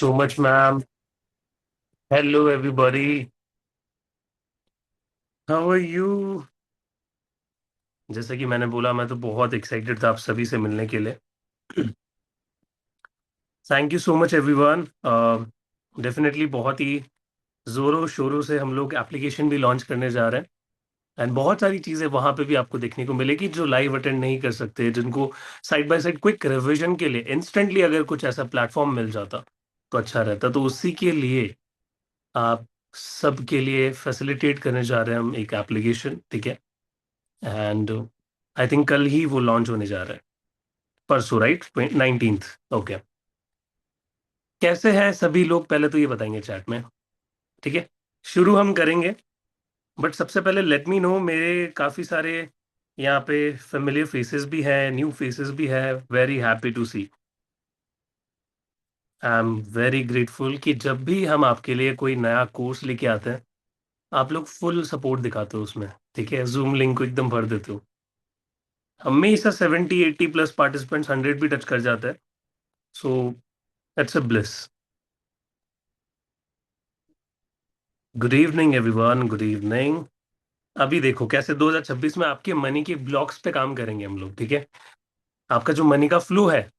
so much, ma'am. Hello, everybody. How are you? जैसे कि मैंने बोला, मैं तो बहुत एक्साइटेड था आप सभी से मिलने के लिए. Thank you so much everyone. Definitely बहुत ही जोरों शोरों से हम लोग एप्लीकेशन भी लॉन्च करने जा रहे हैं. एंड बहुत सारी चीज़ें वहां पे भी आपको देखने को मिलेगी जो लाइव अटेंड नहीं कर सकते, जिनको side by side quick revision के लिए इंस्टेंटली अगर कुछ ऐसा प्लेटफॉर्म मिल जाता तो अच्छा रहता. तो उसी के लिए आप सबके लिए फैसिलिटेट करने जा रहे हैं हम एक एप्लीकेशन. ठीक है. एंड आई थिंक कल ही वो लॉन्च होने जा रहा है. परसों, राइट? 19th. ओके. कैसे हैं सभी लोग, पहले तो ये बताएंगे चैट में. ठीक है. शुरू हम करेंगे. बट सबसे पहले लेट मी नो, मेरे काफ़ी सारे यहाँ पे फेमिलियर फेसेस भी हैं, न्यू फेसेस भी हैं. Very happy to see. I am very grateful कि जब भी हम आपके लिए कोई नया कोर्स लेके आते हैं, आप लोग फुल सपोर्ट दिखाते हो उसमें. ठीक है. जूम लिंक को एकदम भर देते हो. हमेशा 70-80 प्लस पार्टिसिपेंट्स 100 भी टच कर जाते हैं. So that's a bliss. Good evening everyone, good evening. अभी देखो कैसे 2026 में आपके मनी के ब्लॉक्स पे काम करेंगे हम लोग. ठीक है. आपका जो मनी का फ्लो है,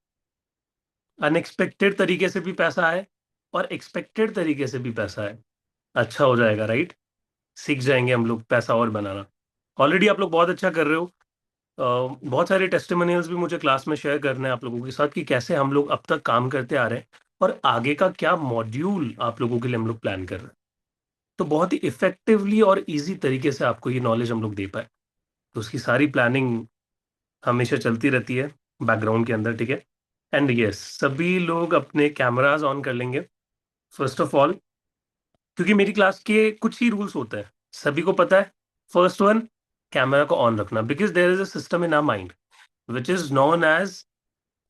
अनएक्सपेक्टेड तरीके से भी पैसा है और एक्सपेक्टेड तरीके से भी पैसा है. अच्छा हो जाएगा, राइट? सीख जाएंगे हम लोग पैसा और बनाना. ऑलरेडी आप लोग बहुत अच्छा कर रहे हो. बहुत सारे टेस्टिमोनियल्स भी मुझे क्लास में शेयर करने हैं आप लोगों के साथ कि कैसे हम लोग अब तक काम करते आ रहे हैं और आगे का क्या मॉड्यूल आप लोगों के लिए हम लोग प्लान कर रहे हैं. तो बहुत ही इफेक्टिवली और इजी तरीके से आपको ये नॉलेज हम लोग दे पाए. तो उसकी सारी प्लानिंग हमेशा चलती रहती है बैकग्राउंड के अंदर. ठीक है. एंड यस, सभी लोग अपने कैमरास ऑन कर लेंगे फर्स्ट ऑफ ऑल, क्योंकि मेरी क्लास के कुछ ही रूल्स होते हैं, सभी को पता है. फर्स्ट वन, कैमरा को ऑन रखना, because there is a system in our mind which is known as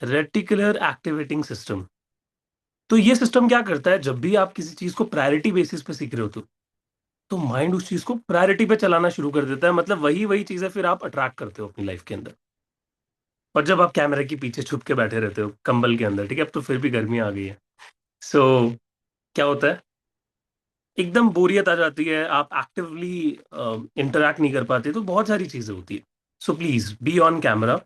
reticular activating system. तो ये सिस्टम क्या करता है, जब भी आप किसी चीज को प्रायोरिटी बेसिस पे सीख रहे हो तो माइंड उस चीज को प्रायोरिटी पे चलाना शुरू कर देता है. मतलब वही वही चीजें फिर आप अट्रैक्ट करते हो अपनी लाइफ के अंदर. और जब आप कैमरे के पीछे छुप के बैठे रहते हो कंबल के अंदर, ठीक है, अब तो फिर भी गर्मी आ गई है. सो क्या होता है, एकदम बोरियत आ जाती है, आप एक्टिवली इंटरैक्ट नहीं कर पाते, तो बहुत सारी चीजें होती है. So please be on camera.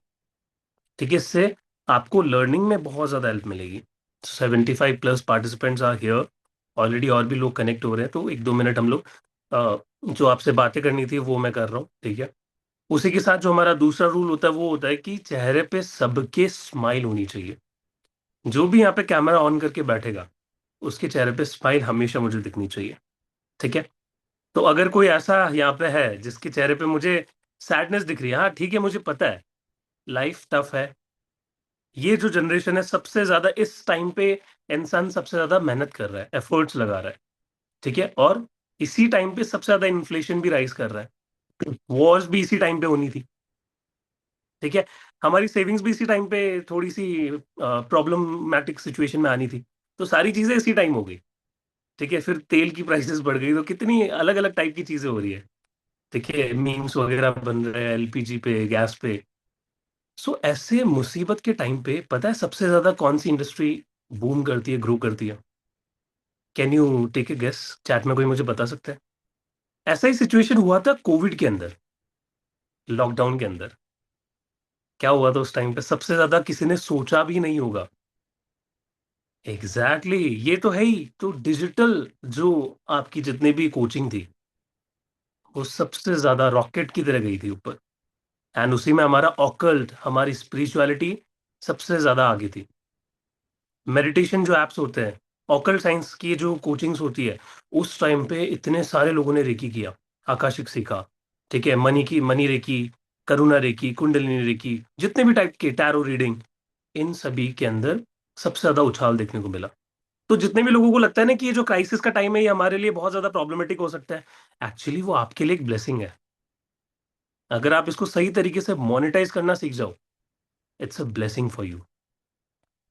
ठीक है. इससे आपको लर्निंग में बहुत ज़्यादा हेल्प मिलेगी. 75 plus participants are here already. और भी लोग कनेक्ट हो रहे हैं, तो 1-2 मिनट हम लोग जो आपसे बातें करनी थी वो मैं कर रहा हूँ. ठीक है. उसी के साथ जो हमारा दूसरा रूल होता है वो होता है कि चेहरे पे सबके स्माइल होनी चाहिए. जो भी यहाँ पे कैमरा ऑन करके बैठेगा उसके चेहरे पे स्माइल हमेशा मुझे दिखनी चाहिए. ठीक है. तो अगर कोई ऐसा यहाँ पे है जिसके चेहरे पे मुझे सैडनेस दिख रही है, हाँ ठीक है, मुझे पता है लाइफ टफ है. ये जो जनरेशन है सबसे ज्यादा इस टाइम पे इंसान सबसे ज्यादा मेहनत कर रहा है, एफर्ट्स लगा रहा है. ठीक है. और इसी टाइम पे सबसे ज्यादा इन्फ्लेशन भी राइज कर रहा है. वॉर्स भी इसी टाइम पे होनी थी. ठीक है. हमारी सेविंग्स भी इसी टाइम पे थोड़ी सी प्रॉब्लमैटिक सिचुएशन में आनी थी. तो सारी चीजें इसी टाइम हो गई. ठीक है. फिर तेल की प्राइसेस बढ़ गई, तो कितनी अलग अलग टाइप की चीजें हो रही है. ठीक है. मीम्स वगैरह बन रहे हैं एलपीजी पे, गैस पे. सो ऐसे मुसीबत के टाइम पे पता है सबसे ज्यादा कौन सी इंडस्ट्री बूम करती है, ग्रो करती है? Can you take a guess? Chat में कोई मुझे बता सकता है? ऐसा ही सिचुएशन हुआ था कोविड के अंदर, लॉकडाउन के अंदर. क्या हुआ था उस टाइम पे, सबसे ज्यादा किसी ने सोचा भी नहीं होगा. एग्जैक्टली exactly, ये तो है ही. तो डिजिटल जो आपकी जितनी भी कोचिंग थी वो सबसे ज्यादा रॉकेट की तरह गई थी ऊपर. एंड उसी में हमारा ऑकल्ट, हमारी स्पिरिचुअलिटी सबसे ज्यादा आगे थी. मेडिटेशन जो एप्स होते हैं, ऑकल्ट साइंस की जो कोचिंग्स होती है, उस टाइम पे इतने सारे लोगों ने रेकी किया, आकाशिक सीखा. ठीक है. मनी रेकी, करुणा रेकी, कुंडलिनी रेकी, जितने भी टाइप के टैरो रीडिंग, इन सभी के अंदर सबसे ज्यादा उछाल देखने को मिला. तो जितने भी लोगों को लगता है ना कि ये जो क्राइसिस का टाइम है ये हमारे लिए बहुत ज्यादा प्रॉब्लमेटिक हो सकता है, एक्चुअली वो आपके लिए एक ब्लेसिंग है. अगर आप इसको सही तरीके से मोनेटाइज करना सीख जाओ, it's a blessing for you.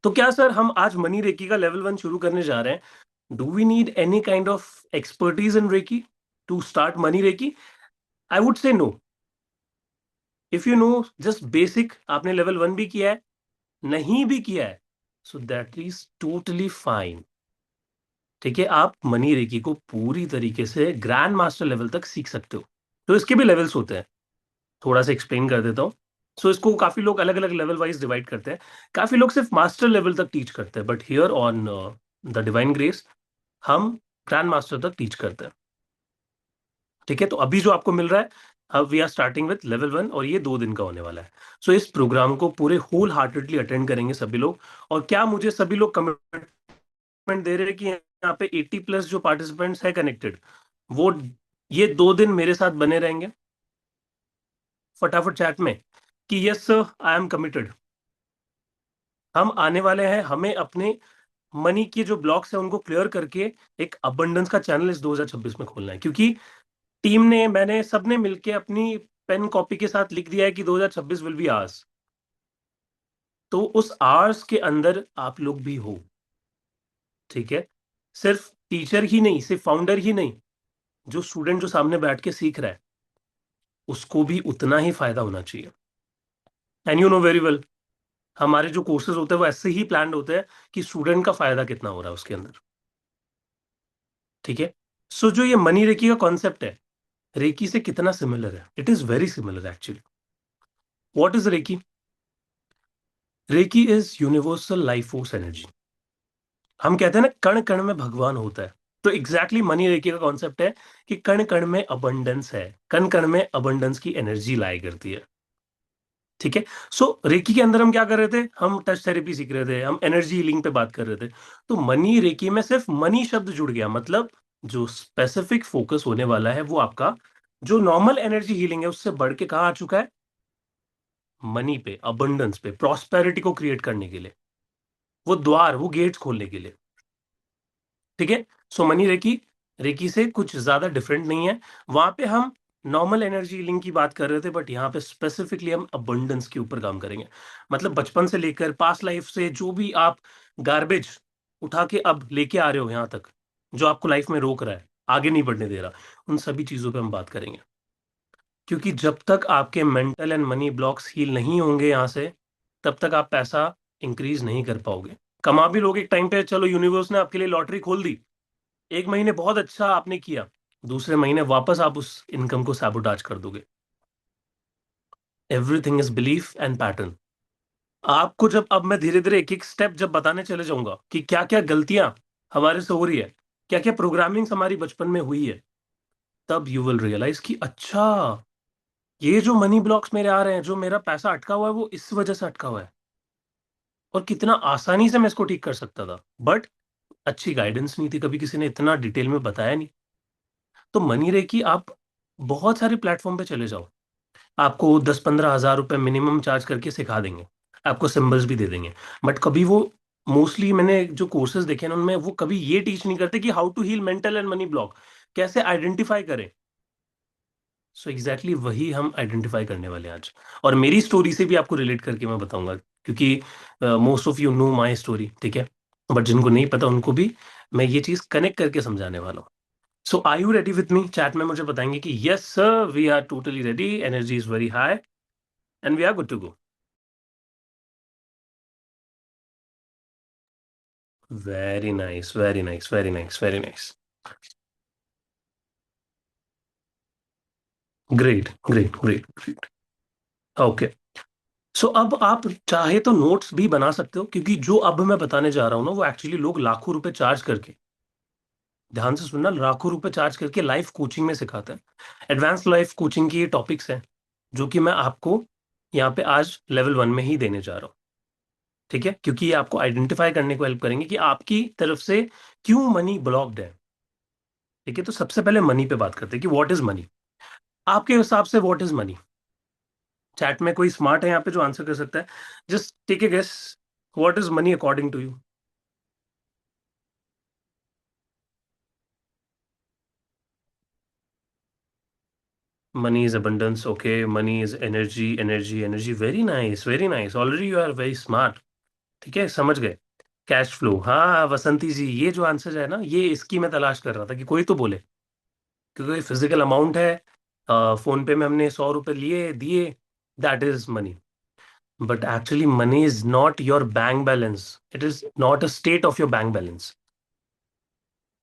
तो क्या सर, हम आज मनी रेकी का लेवल 1 शुरू करने जा रहे हैं. Do we need any kind of expertise in reiki to start money reiki? I would say no. If you know just basic, आपने लेवल 1 भी किया है, नहीं भी किया है, so that is totally fine. ठीक है, आप मनी रेकी को पूरी तरीके से ग्रैंड मास्टर लेवल तक सीख सकते हो। तो इसके भी लेवल्स होते हैं, थोड़ा सा एक्सप्लेन कर देता हूँ। सो इसको काफी लोग अलग अलग लेवल वाइज डिवाइड करते हैं। काफी लोग सिर्फ मास्टर लेवल तक टीच करते हैं, but here on the divine grace हम ग्रैंड मास्टर तक टीच करते हैं। ठीक है, तो अभी जो आपको मिल रहा है, अब we are starting with level 1 और ये 2 दिन का होने वाला है। सो इस प्रोग्राम को पूरे होल हार्टेडली अटेंड करेंगे सभी लोग। और क्या मुझे सभी लोग कमिटमेंट दे रहे हैं कि यहाँ पे 80+ जो पार्टिसिपेंट्स है कनेक्टेड, वो ये 2 दिन मेरे साथ बने रहेंगे? फटाफट चैट में कि yes sir I am committed. हम आने वाले हैं, हमें अपने मनी के जो ब्लॉक्स हैं उनको क्लियर करके एक अबंडेंस का चैनल इस 2026 में खोलना है, क्योंकि टीम ने, मैंने, सबने मिलके अपनी पेन कॉपी के साथ लिख दिया है कि 2026 विल बी आवर्स। तो उस आवर्स के अंदर आप लोग भी हो। ठीक है, सिर्फ टीचर ही नहीं, सिर्फ फाउंडर ही नहीं, जो स्टूडेंट जो सामने बैठ के सीख रहा है उसको भी उतना ही फायदा होना चाहिए। And you know very well, हमारे जो कोर्सेज होते हैं वो ऐसे ही प्लान होते हैं कि स्टूडेंट का फायदा कितना हो रहा है उसके अंदर। ठीक है, सो जो ये मनी रेकी का कॉन्सेप्ट है, रेकी से कितना सिमिलर है? It is very similar actually. What is reiki? Reiki is universal life force energy. हम कहते हैं ना, कण कण में भगवान होता है। तो एग्जैक्टली मनी रेकी का कॉन्सेप्ट है कि कण कण में अबंडेंस है, कण कण में अबंडेंस की एनर्जी लाई करती है। ठीक है, सो रेकी के अंदर हम क्या कर रहे थे? हम टच थेरेपी सीख रहे थे, हम एनर्जी हीलिंग पे बात कर रहे थे। तो मनी रेकी में सिर्फ मनी शब्द जुड़ गया, मतलब जो स्पेसिफिक फोकस होने वाला है वो आपका जो नॉर्मल एनर्जी हीलिंग है उससे बढ़ के कहाँ आ चुका है? मनी पे, अबंडेंस पे, प्रॉस्पेरिटी को क्रिएट करने के लिए, वो द्वार, वो गेट्स खोलने के लिए। ठीक है, सो मनी रेकी रेकी से कुछ ज्यादा डिफरेंट नहीं है। वहां पे हम नॉर्मल एनर्जी लिंक की बात कर रहे थे, बट यहाँ पे स्पेसिफिकली हम अबंडेंस के ऊपर काम करेंगे। मतलब बचपन से लेकर पास्ट लाइफ से जो भी आप गार्बेज उठा के अब लेके आ रहे हो यहाँ तक, जो आपको लाइफ में रोक रहा है, आगे नहीं बढ़ने दे रहा, उन सभी चीजों पे हम बात करेंगे। क्योंकि जब तक आपके mental and money blocks heal नहीं होंगे यहाँ से, तब तक आप पैसा इंक्रीज नहीं कर पाओगे। कमा भी लोगे एक टाइम पे, चलो यूनिवर्स ने आपके लिए लॉटरी खोल दी, एक महीने बहुत अच्छा आपने किया, दूसरे महीने वापस आप उस इनकम को सैबोटाज कर दोगे। Everything is belief and pattern. आपको जब, अब मैं धीरे धीरे एक एक स्टेप जब बताने चले जाऊंगा कि क्या क्या गलतियां हमारे से हो रही है, क्या क्या प्रोग्रामिंग हमारी बचपन में हुई है, तब यू विल रियलाइज कि अच्छा, ये जो मनी ब्लॉक्स मेरे आ रहे हैं, जो मेरा पैसा अटका हुआ है, वो इस वजह से अटका हुआ है। और कितना आसानी से मैं इसको ठीक कर सकता था, बट अच्छी गाइडेंस नहीं थी, कभी किसी ने इतना डिटेल में बताया नहीं। तो मनी रे की आप बहुत सारे प्लेटफॉर्म पे चले जाओ, आपको 10-15 हज़ार रुपए मिनिमम चार्ज करके सिखा देंगे, आपको सिंबल्स भी दे देंगे। बट कभी वो, मोस्टली मैंने जो कोर्सेज देखे ना उनमें वो कभी ये टीच नहीं करते कि how to heal mental and money block, कैसे आइडेंटिफाई करें। सो एग्जैक्टली वही हम आइडेंटिफाई करने वाले हैं आज। और मेरी स्टोरी से भी आपको रिलेट करके मैं बताऊंगा, क्योंकि most of you know my story. ठीक है, बट जिनको नहीं पता उनको भी मैं ये चीज कनेक्ट करके समझाने वाला हूँ। So are you ready with me? Chat में मुझे बताएंगे कि yes sir we are totally ready, energy is very high and we are good to go. Very nice, very nice, very nice, very nice. Great, great, great, great. Okay, so अब आप चाहे तो notes भी बना सकते हो, क्योंकि जो अब मैं बताने जा रहा हूँ ना वो एक्चुअली लोग लाखों रुपए चार्ज करके, ध्यान से सुनना, लाखों रुपए चार्ज करके लाइफ कोचिंग में सिखाते हैं। एडवांस लाइफ कोचिंग की ये टॉपिक्स हैं जो कि मैं आपको यहाँ पे आज लेवल 1 में ही देने जा रहा हूँ। ठीक है, क्योंकि ये आपको आइडेंटिफाई करने को हेल्प करेंगे कि आपकी तरफ से क्यों मनी ब्लॉक्ड है। ठीक है, तो सबसे पहले मनी पे बात करते हैं कि व्हाट इज मनी। आपके हिसाब से व्हाट इज मनी? चैट में कोई स्मार्ट है यहाँ पे जो आंसर कर सकता है? Just take a guess, what is money according to you? Money is abundance, okay, money is energy, energy, energy, very nice, very nice, already you are very smart. ठीक है, समझ गए। कैश फ्लो, हाँ वसंती जी, ये जो आंसर है ना, ये इसकी मैं तलाश कर रहा था कि कोई तो बोले, क्योंकि फिजिकल अमाउंट है, फोन पे में हमने 100 रुपए लिए दिए, that is money. But actually money is not your bank balance, it is not a state of your bank balance.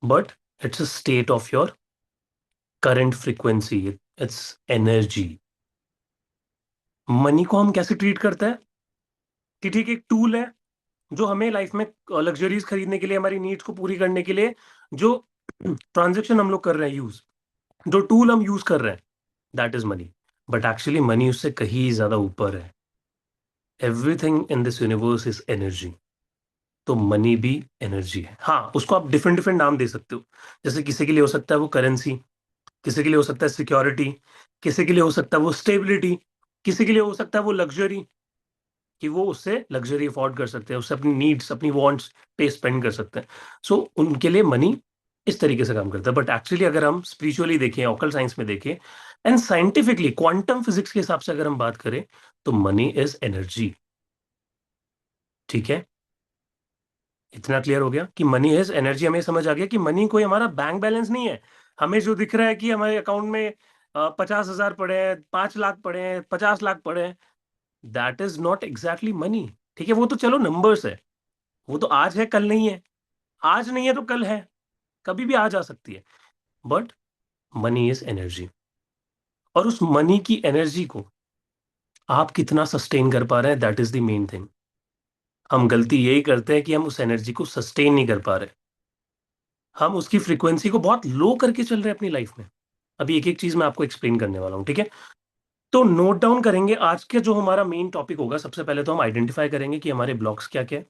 But it's a state of your current frequency, it's energy. Money को हम कैसे treat करते हैं कि ठीक एक tool है जो हमें लाइफ में लग्जरीज खरीदने के लिए, हमारी नीड्स को पूरी करने के लिए, जो ट्रांजेक्शन हम लोग कर रहे हैं यूज, जो टूल हम यूज कर रहे हैं, that is money. But actually money उससे कहीं ज्यादा ऊपर है। Everything in this universe is energy. तो मनी भी एनर्जी है। हाँ, उसको आप डिफरेंट डिफरेंट नाम दे सकते हो। जैसे किसी के लिए हो सकता है वो करेंसी, किसी के लिए हो सकता है सिक्योरिटी, किसी के लिए हो सकता है वो स्टेबिलिटी, किसी के लिए हो सकता है वो लग्जरी, कि वो उससे लग्जरी अफोर्ड कर सकते हैं, उससे अपनी नीड्स, अपनी वांट्स पे स्पेंड कर सकते हैं। सो उनके लिए मनी इस तरीके से काम करता है। बट एक्चुअली अगर हम स्पिरिचुअली देखें, ऑकल साइंस में देखें, एंड साइंटिफिकली क्वांटम फिजिक्स के हिसाब से अगर हम बात करें, तो मनी इज एनर्जी। ठीक है, इतना क्लियर हो गया कि मनी इज एनर्जी। हमें समझ आ गया कि मनी कोई हमारा बैंक बैलेंस नहीं है। हमें जो दिख रहा है कि हमारे अकाउंट में 50,000 पड़े हैं, 5 लाख पड़े हैं, 50 लाख पड़े हैं, that is not exactly money. ठीक है, वो तो चलो नंबर्स है। वो तो आज है कल नहीं है, आज नहीं है तो कल है, कभी भी आ जा सकती है। But money is energy. और उस मनी की एनर्जी को आप कितना सस्टेन कर पा रहे हैं, that is the main thing. हम गलती यही करते हैं कि हम उस एनर्जी को सस्टेन नहीं कर पा रहे। हम उसकी फ्रीक्वेंसी को बहुत लो करके चल रहे हैं अपनी लाइफ में। अभी एक एक चीज मैं आपको एक्सप्लेन करने वाला हूँ, ठीक है। तो नोट डाउन करेंगे आज के जो हमारा मेन टॉपिक होगा। सबसे पहले तो हम आइडेंटिफाई करेंगे कि हमारे ब्लॉक्स क्या क्या है।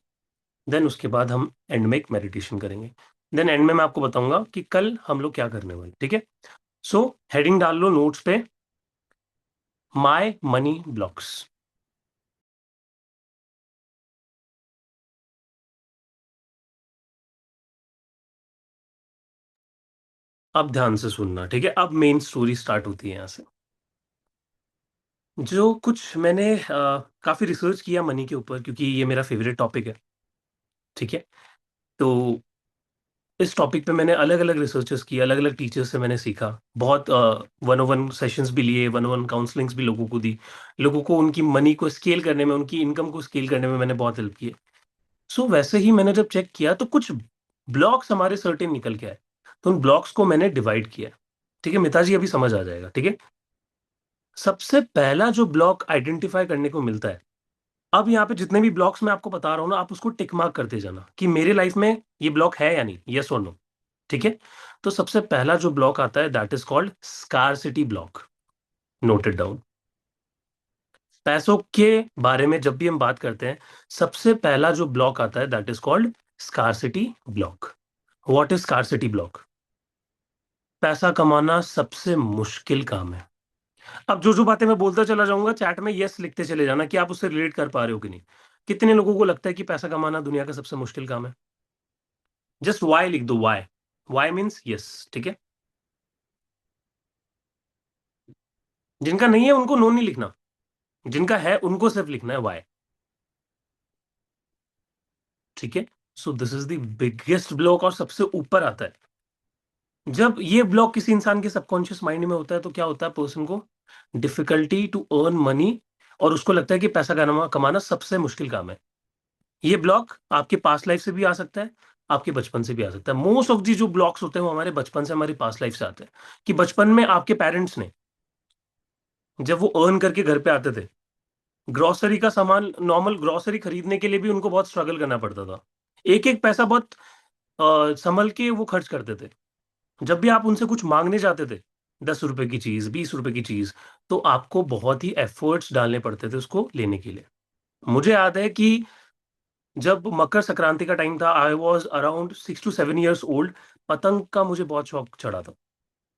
देन उसके बाद हम एंड में एक मेडिटेशन करेंगे। देन एंड में मैं आपको बताऊंगा कि कल हम लोग क्या करने वाले, ठीक है। सो हेडिंग डाल लो नोट्स पे, माय मनी ब्लॉक्स। अब ध्यान से सुनना, ठीक है। अब मेन स्टोरी स्टार्ट होती है यहाँ से। जो कुछ मैंने काफी रिसर्च किया मनी के ऊपर, क्योंकि ये मेरा फेवरेट टॉपिक है, ठीक है। तो इस टॉपिक पे मैंने अलग अलग रिसर्चेस किए, अलग अलग टीचर्स से मैंने सीखा बहुत। वन ओ वन सेशंस भी लिए, वन ओ वन काउंसलिंग्स भी लोगों को दी। लोगों को उनकी मनी को स्केल करने में, उनकी इनकम को स्केल करने में मैंने बहुत हेल्प की। सो वैसे ही मैंने जब चेक किया तो कुछ ब्लॉक्स हमारे सर्टेन निकल के आए। तो उन ब्लॉक्स को मैंने डिवाइड किया। ठीक है मिताजी, अभी समझ आ जाएगा, ठीक है। सबसे पहला जो ब्लॉक आइडेंटिफाई करने को मिलता है, अब यहाँ पे जितने भी ब्लॉक्स मैं आपको बता रहा हूँ ना, आप उसको टिक मार्क करते जाना कि मेरे लाइफ में ये ब्लॉक है या नहीं, यस और नो। ठीक है। तो सबसे पहला जो ब्लॉक आता है that is called scarcity block. Noted down. पैसों के बारे में जब भी हम बात करते हैं, सबसे पहला जो ब्लॉक आता है that is called scarcity block. What is scarcity block? पैसा कमाना सबसे मुश्किल काम है। अब जो जो बातें मैं बोलता चला जाऊंगा, चैट में यस लिखते चले जाना कि आप उससे रिलेट कर पा रहे हो कि नहीं। कितने लोगों को लगता है कि पैसा कमाना दुनिया का सबसे मुश्किल काम है? जस्ट वाई लिख दो, वाई। वाई मीन्स यस, ठीक है। जिनका नहीं है उनको नो नहीं लिखना, जिनका है उनको सिर्फ लिखना है वाई। ठीक है। सो this is the biggest block और सबसे ऊपर आता है। जब ये ब्लॉक किसी इंसान के सबकॉन्शियस माइंड में होता है तो क्या होता है, पर्सन को डिफिकल्टी टू अर्न मनी, और उसको लगता है कि पैसा कमाना कमाना सबसे मुश्किल काम है। ये ब्लॉक आपके पास्ट लाइफ से भी आ सकता है, आपके बचपन से भी आ सकता है। मोस्ट ऑफ दी जो ब्लॉक्स होते हैं वो हमारे बचपन से, हमारी पास्ट लाइफ से आते हैं। कि बचपन में आपके पेरेंट्स ने, जब वो अर्न करके घर पे आते थे, ग्रोसरी का सामान, नॉर्मल ग्रोसरी खरीदने के लिए भी उनको बहुत स्ट्रगल करना पड़ता था। एक एक पैसा बहुत संभल के वो खर्च करते थे। जब भी आप उनसे कुछ मांगने जाते थे, 10 रुपए की चीज, 20 रुपए की चीज, तो आपको बहुत ही एफर्ट्स डालने पड़ते थे उसको लेने के लिए। मुझे याद है कि जब मकर संक्रांति का टाइम था, I was around 6 to 7 years old. पतंग का मुझे बहुत शौक चढ़ा था।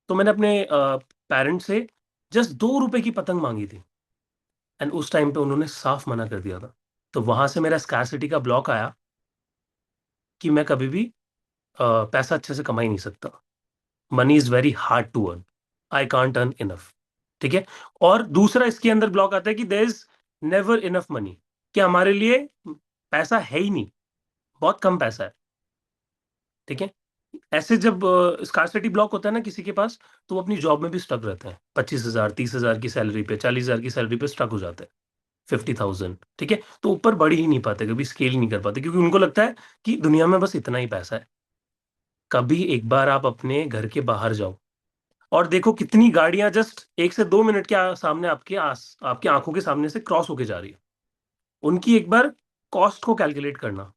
तो मैंने अपने पेरेंट्स से जस्ट 2 रुपए की पतंग मांगी थी, एंड उस टाइम पे उन्होंने साफ मना कर दिया था। तो वहां से मेरा स्कारसिटी का ब्लॉक आया कि मैं कभी भी पैसा अच्छे से कमा ही नहीं सकता। Money is very hard to earn, I can't earn enough. ठीक है। और दूसरा इसके अंदर ब्लॉक आता है कि there is never enough money, कि हमारे लिए पैसा है ही नहीं, बहुत कम पैसा है। ठीक है। ऐसे जब स्कार्सिटी ब्लॉक होता है ना किसी के पास, तो वो अपनी जॉब में भी स्टक रहते हैं। 25,000, 30,000 की सैलरी पे, 40,000 की सैलरी पे स्टक हो जाते हैं। 50,000, ठीक है। तो ऊपर बढ़ ही नहीं पाते, कभी स्केल नहीं कर पाते, क्योंकि उनको लगता है कि दुनिया में बस इतना ही पैसा है, कभी एक बार आप अपने घर के बाहर जाओ और देखो कितनी गाड़ियां जस्ट 1 से 2 मिनट के सामने आपकी आंखों के सामने से क्रॉस होके जा रही है। उनकी एक बार कॉस्ट को कैलकुलेट करना,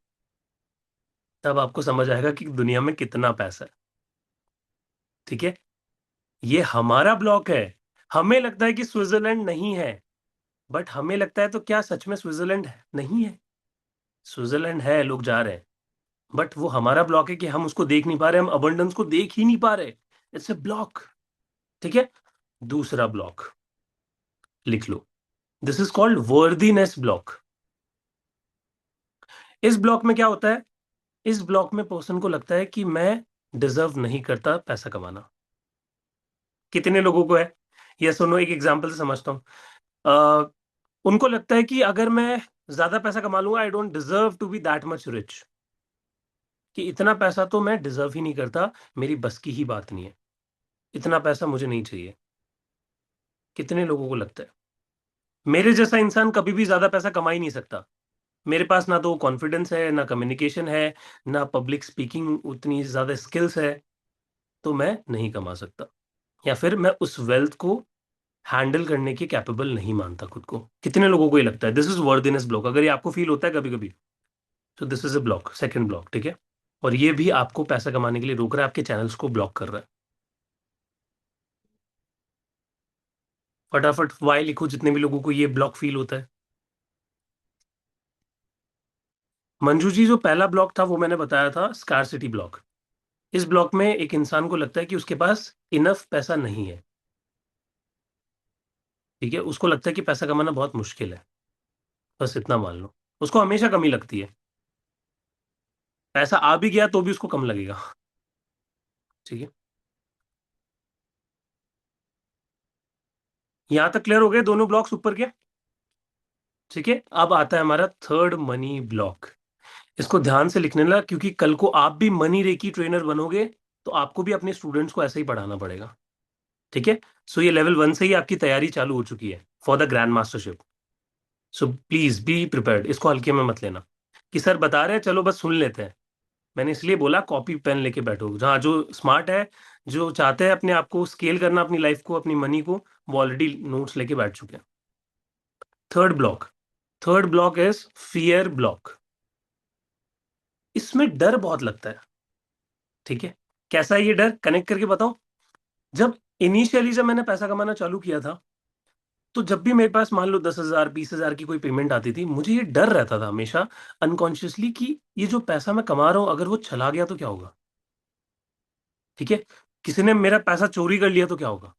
तब आपको समझ आएगा कि दुनिया में कितना पैसा है। ठीक है, ये हमारा ब्लॉक है। हमें लगता है कि स्विट्जरलैंड नहीं है, बट हमें लगता है तो क्या सच में स्विट्जरलैंड नहीं है? स्विट्जरलैंड है, लोग जा रहे हैं, बट वो हमारा ब्लॉक है कि हम उसको देख नहीं पा रहे, हम अबंडेंस को देख ही नहीं पा रहे। It's a block. ठीक है, दूसरा ब्लॉक लिख लो। This is called worthiness block. इस ब्लॉक में क्या होता है? इस ब्लॉक में पर्सन को लगता है कि मैं डिजर्व नहीं करता पैसा कमाना। कितने लोगों को है? ये सुनो, एक एग्जांपल से समझता हूँ। अ, उनको लगता है कि अगर मैं ज्यादा पैसा कमा लूंगा, I don't deserve to be that much rich, कि इतना पैसा तो मैं डिजर्व ही नहीं करता, मेरी बस की ही बात नहीं है, इतना पैसा मुझे नहीं चाहिए। कितने लोगों को लगता है? मेरे जैसा इंसान कभी भी ज्यादा पैसा कमा ही नहीं सकता। मेरे पास ना तो कॉन्फिडेंस है, ना कम्युनिकेशन है, ना पब्लिक स्पीकिंग उतनी ज्यादा स्किल्स है, तो मैं नहीं कमा सकता। या फिर मैं उस वेल्थ को हैंडल करने के कैपेबल नहीं मानता खुद को। कितने लोगों को ये लगता है? This is worthiness block. अगर ये आपको फील होता है कभी कभी, तो this is a block, second block. ठीक है, और ये भी आपको पैसा कमाने के लिए रोक रहा है, आपके चैनल्स को ब्लॉक कर रहा है। फटाफट वाई लिखो जितने भी लोगों को ये ब्लॉक फील होता है। मंजू जी, जो पहला ब्लॉक था वो मैंने बताया था, स्कारसिटी ब्लॉक। इस ब्लॉक में एक इंसान को लगता है कि उसके पास इनफ पैसा नहीं है। ठीक है, उसको लगता है कि पैसा कमाना बहुत मुश्किल है। बस इतना मान लो, उसको हमेशा कमी लगती है। पैसा आ भी गया तो भी उसको कम लगेगा। ठीक है, यहां तक क्लियर हो गए दोनों ब्लॉक्स ऊपर के? ठीक है, अब आता है हमारा थर्ड मनी ब्लॉक। इसको ध्यान से लिखने लगा, क्योंकि कल को आप भी मनी रेकी ट्रेनर बनोगे, तो आपको भी अपने स्टूडेंट्स को ऐसे ही पढ़ाना पड़ेगा। ठीक है, सो ये लेवल 1 से ही आपकी तैयारी चालू हो चुकी है for the grand mastership. So please be prepared, इसको हल्के में मत लेना कि सर बता रहे हैं चलो बस सुन लेते हैं। मैंने इसलिए बोला कॉपी पेन लेके बैठो। जहाँ जो स्मार्ट है, जो चाहते हैं अपने आप को स्केल करना, अपनी लाइफ को, अपनी मनी को, वो ऑलरेडी नोट्स लेके बैठ चुके हैं। Third block, third block is fear block. इसमें डर बहुत लगता है। ठीक है, कैसा है ये डर, कनेक्ट करके बताओ। जब मैंने पैसा कमाना चालू किया था, तो जब भी मेरे पास मान लो 10,000 20,000 की कोई पेमेंट आती थी, मुझे ये डर रहता था हमेशा अनकॉन्शियसली कि ये जो पैसा मैं कमा रहा हूं, अगर वो चला गया तो क्या होगा? ठीक है, किसी ने मेरा पैसा चोरी कर लिया तो क्या होगा?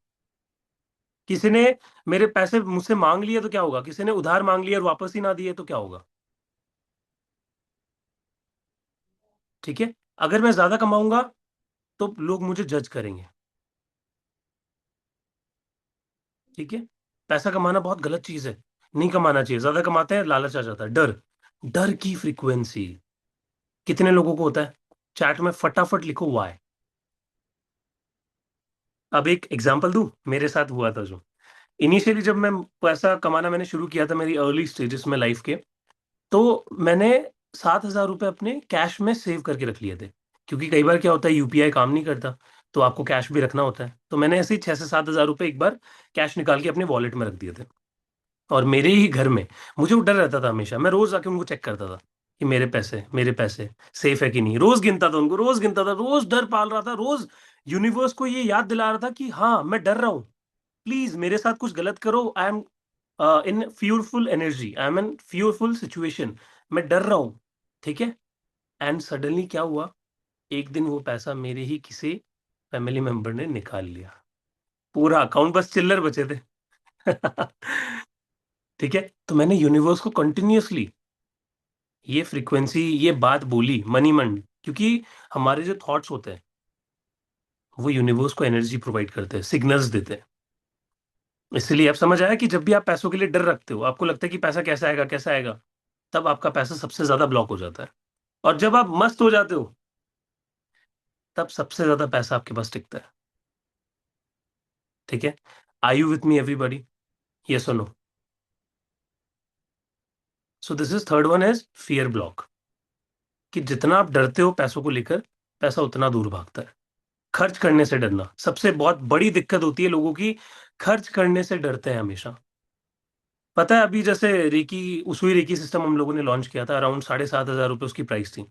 किसी ने मेरे पैसे मुझसे मांग लिए तो क्या होगा? किसी ने उधार मांग लिया और वापस ही ना दिए तो क्या होगा? ठीक है, अगर मैं ज्यादा कमाऊंगा तो लोग मुझे जज करेंगे। ठीक है, पैसा कमाना बहुत गलत चीज है, नहीं कमाना चाहिए। ज्यादा कमाते हैं, लालच आ जाता है। डर, डर की फ्रीक्वेंसी कितने लोगों को होता है? चैट में फटाफट लिखो वाई। अब एक एग्जांपल दूं, मेरे साथ हुआ था जो इनिशियली जब मैं पैसा कमाना मैंने शुरू किया था, मेरी अर्ली स्टेजेस में लाइफ के, तो मैंने 7,000 रुपये अपने कैश में सेव करके रख लिए थे। क्योंकि कई बार क्या होता है, यूपीआई काम नहीं करता, तो आपको कैश भी रखना होता है। तो मैंने ऐसे ही 6 से 7 हज़ार रुपये एक बार कैश निकाल के अपने वॉलेट में रख दिए थे। और मेरे ही घर में मुझे वो डर रहता था हमेशा, मैं रोज आके उनको चेक करता था कि मेरे पैसे सेफ है कि नहीं। रोज गिनता था उनको, रोज गिनता था, रोज डर पाल रहा था, रोज यूनिवर्स को ये याद दिला रहा था कि हाँ मैं डर रहा हूँ, प्लीज मेरे साथ कुछ गलत करो। I am in fearful energy, I am in fearful situation, मैं डर रहा हूँ। ठीक है, एंड सडनली क्या हुआ, एक दिन वो पैसा मेरे ही किसी फैमिली मेंबर ने निकाल लिया। पूरा अकाउंट, बस चिल्लर बचे थे। ठीक है, तो मैंने यूनिवर्स को कंटिन्यूअसली ये फ्रीक्वेंसी, ये बात बोली मनी मन, क्योंकि हमारे जो थॉट्स होते हैं वो यूनिवर्स को एनर्जी प्रोवाइड करते हैं, सिग्नल्स देते हैं। इसलिए अब समझ आया कि जब भी आप पैसों के लिए डर रखते हो, आपको लगता है कि पैसा कैसा आएगा कैसा आएगा, तब आपका पैसा सबसे ज्यादा ब्लॉक हो जाता है। और जब आप मस्त हो जाते हो, तब सबसे ज्यादा पैसा आपके पास टिकता है। ठीक है, are you with me everybody? Yes और no? So this is third one, is fear block. कि जितना आप डरते हो पैसों को लेकर, पैसा उतना दूर भागता है। खर्च करने से डरना सबसे बहुत बड़ी दिक्कत होती है लोगों की। खर्च करने से डरते हैं हमेशा। पता है अभी जैसे रेकी उसुई रेकी सिस्टम हम लोगों ने लॉन्च किया था, अराउंड 7,500 रुपये उसकी प्राइस थी।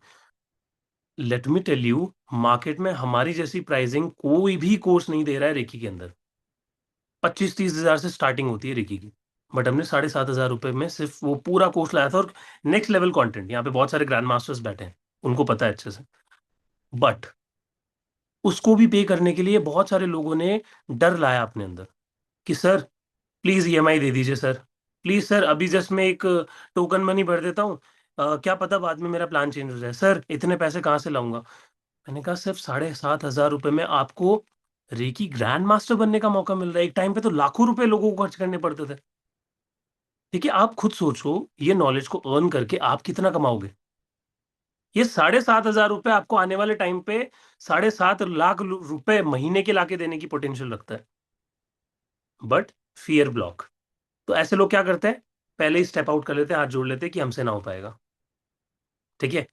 Let me tell you, market में हमारी जैसी प्राइसिंग कोई भी कोर्स नहीं दे रहा है रेकी के अंदर। 25-30 हजार से स्टार्टिंग होती है रेकी की। बट हमने 7,500 रुपये में सिर्फ वो पूरा कोर्स लाया था, और नेक्स्ट लेवल कंटेंट। यहाँ पे बहुत सारे ग्रैंड मास्टर्स बैठे हैं, उनको पता है अच्छे से। बट उसको भी पे करने के लिए बहुत सारे लोगों ने डर लाया अपने अंदर कि सर प्लीज ईएमआई दे दीजिए सर, प्लीज सर अभी जस्ट मैं एक टोकन मनी भर देता हूँ, क्या पता बाद में मेरा प्लान चेंज हो जाए, सर इतने पैसे कहाँ से लाऊंगा। मैंने कहा सिर्फ 7,500 रुपये में आपको रेकी ग्रैंड मास्टर बनने का मौका मिल रहा है। एक टाइम पे तो लाखों रुपए लोगों को खर्च करने पड़ते थे। देखिए आप खुद सोचो, ये नॉलेज को अर्न करके आप कितना कमाओगे। ये 7,500 रुपये आपको आने वाले टाइम पे 7.5 लाख रुपए महीने के लाके देने की पोटेंशियल रखता है। But fear block. तो ऐसे लोग क्या करते हैं, पहले ही स्टेप आउट कर लेते हैं, हाथ जोड़ लेते हैं कि हमसे ना हो पाएगा। ठीक है।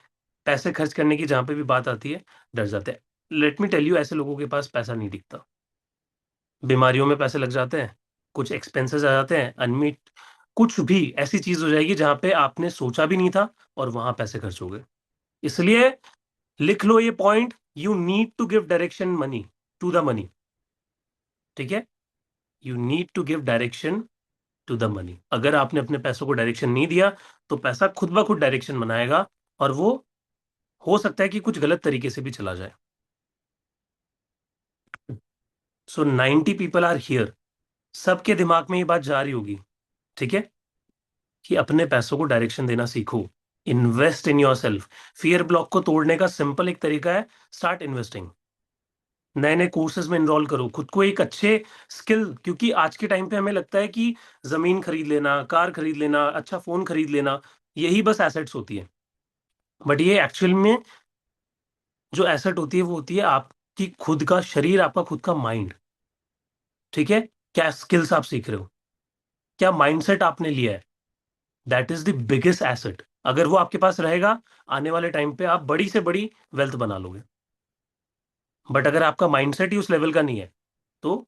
पैसे खर्च करने की जहां पे भी बात आती है, डर जाते हैं। लेट मी टेल यू, ऐसे लोगों के पास पैसा नहीं दिखता। बीमारियों में पैसे लग जाते हैं, कुछ एक्सपेंसेस आ जाते हैं अनमीट, कुछ भी ऐसी चीज हो जाएगी जहां पे आपने सोचा भी नहीं था, और वहां पैसे खर्च हो गए। इसलिए लिख लो ये point, you need to give direction money to the money. ठीक है। You need to give direction to the money. अगर आपने अपने पैसों को डायरेक्शन नहीं दिया, तो पैसा खुद ब खुद डायरेक्शन बनाएगा, और वो हो सकता है कि कुछ गलत तरीके से भी चला जाए। सो 90 पीपल आर हियर, सबके दिमाग में ये बात जा रही होगी। ठीक है, कि अपने पैसों को डायरेक्शन देना सीखो। Invest in your self. Fear block को तोड़ने का सिंपल एक तरीका है, स्टार्ट इन्वेस्टिंग। नए नए कोर्सेज में इनरोल करो खुद को, एक अच्छे स्किल। क्योंकि आज के टाइम पे हमें लगता है कि जमीन खरीद लेना, कार खरीद लेना, अच्छा फोन खरीद लेना, यही बस एसेट्स होती है। बट ये एक्चुअल में जो एसेट होती है वो होती है आपकी खुद का शरीर, आपका खुद का माइंड। ठीक है। क्या स्किल्स आप सीख रहे हो, क्या माइंडसेट आपने लिया है, that is the biggest asset. अगर वो आपके पास रहेगा, आने वाले टाइम पे आप बड़ी से बड़ी वेल्थ बना लोगे। बट अगर आपका माइंडसेट ही उस लेवल का नहीं है, तो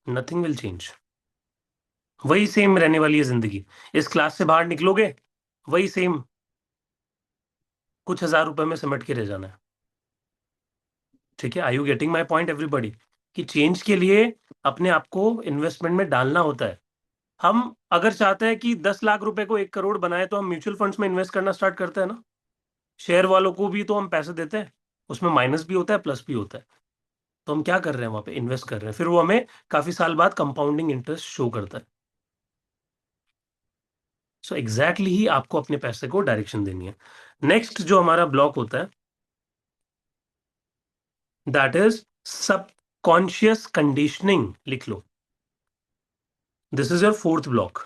नथिंग विल चेंज। वही सेम रहने वाली है जिंदगी। इस क्लास से बाहर निकलोगे, वही सेम, कुछ 1,000 रुपए में सिमट के रह जाना है। ठीक है। I you getting my point everybody, कि चेंज के लिए अपने आप को इन्वेस्टमेंट में डालना होता है। हम अगर चाहते हैं कि 10 लाख रुपए को 1 करोड़ बनाए, तो हम म्यूचुअल फंड्स में इन्वेस्ट करना स्टार्ट करते हैं ना। शेयर वालों को भी तो हम पैसे देते हैं, उसमें माइनस भी होता है प्लस भी होता है। तो हम क्या कर रहे हैं, वहां पे इन्वेस्ट कर रहे हैं, फिर वो हमें काफी साल बाद कंपाउंडिंग इंटरेस्ट शो करता है। सो एग्जैक्टली ही आपको अपने पैसे को डायरेक्शन देनी है। नेक्स्ट जो हमारा ब्लॉक होता है, दैट इज सबकॉन्शियस कंडीशनिंग। लिख लो, this is your fourth block.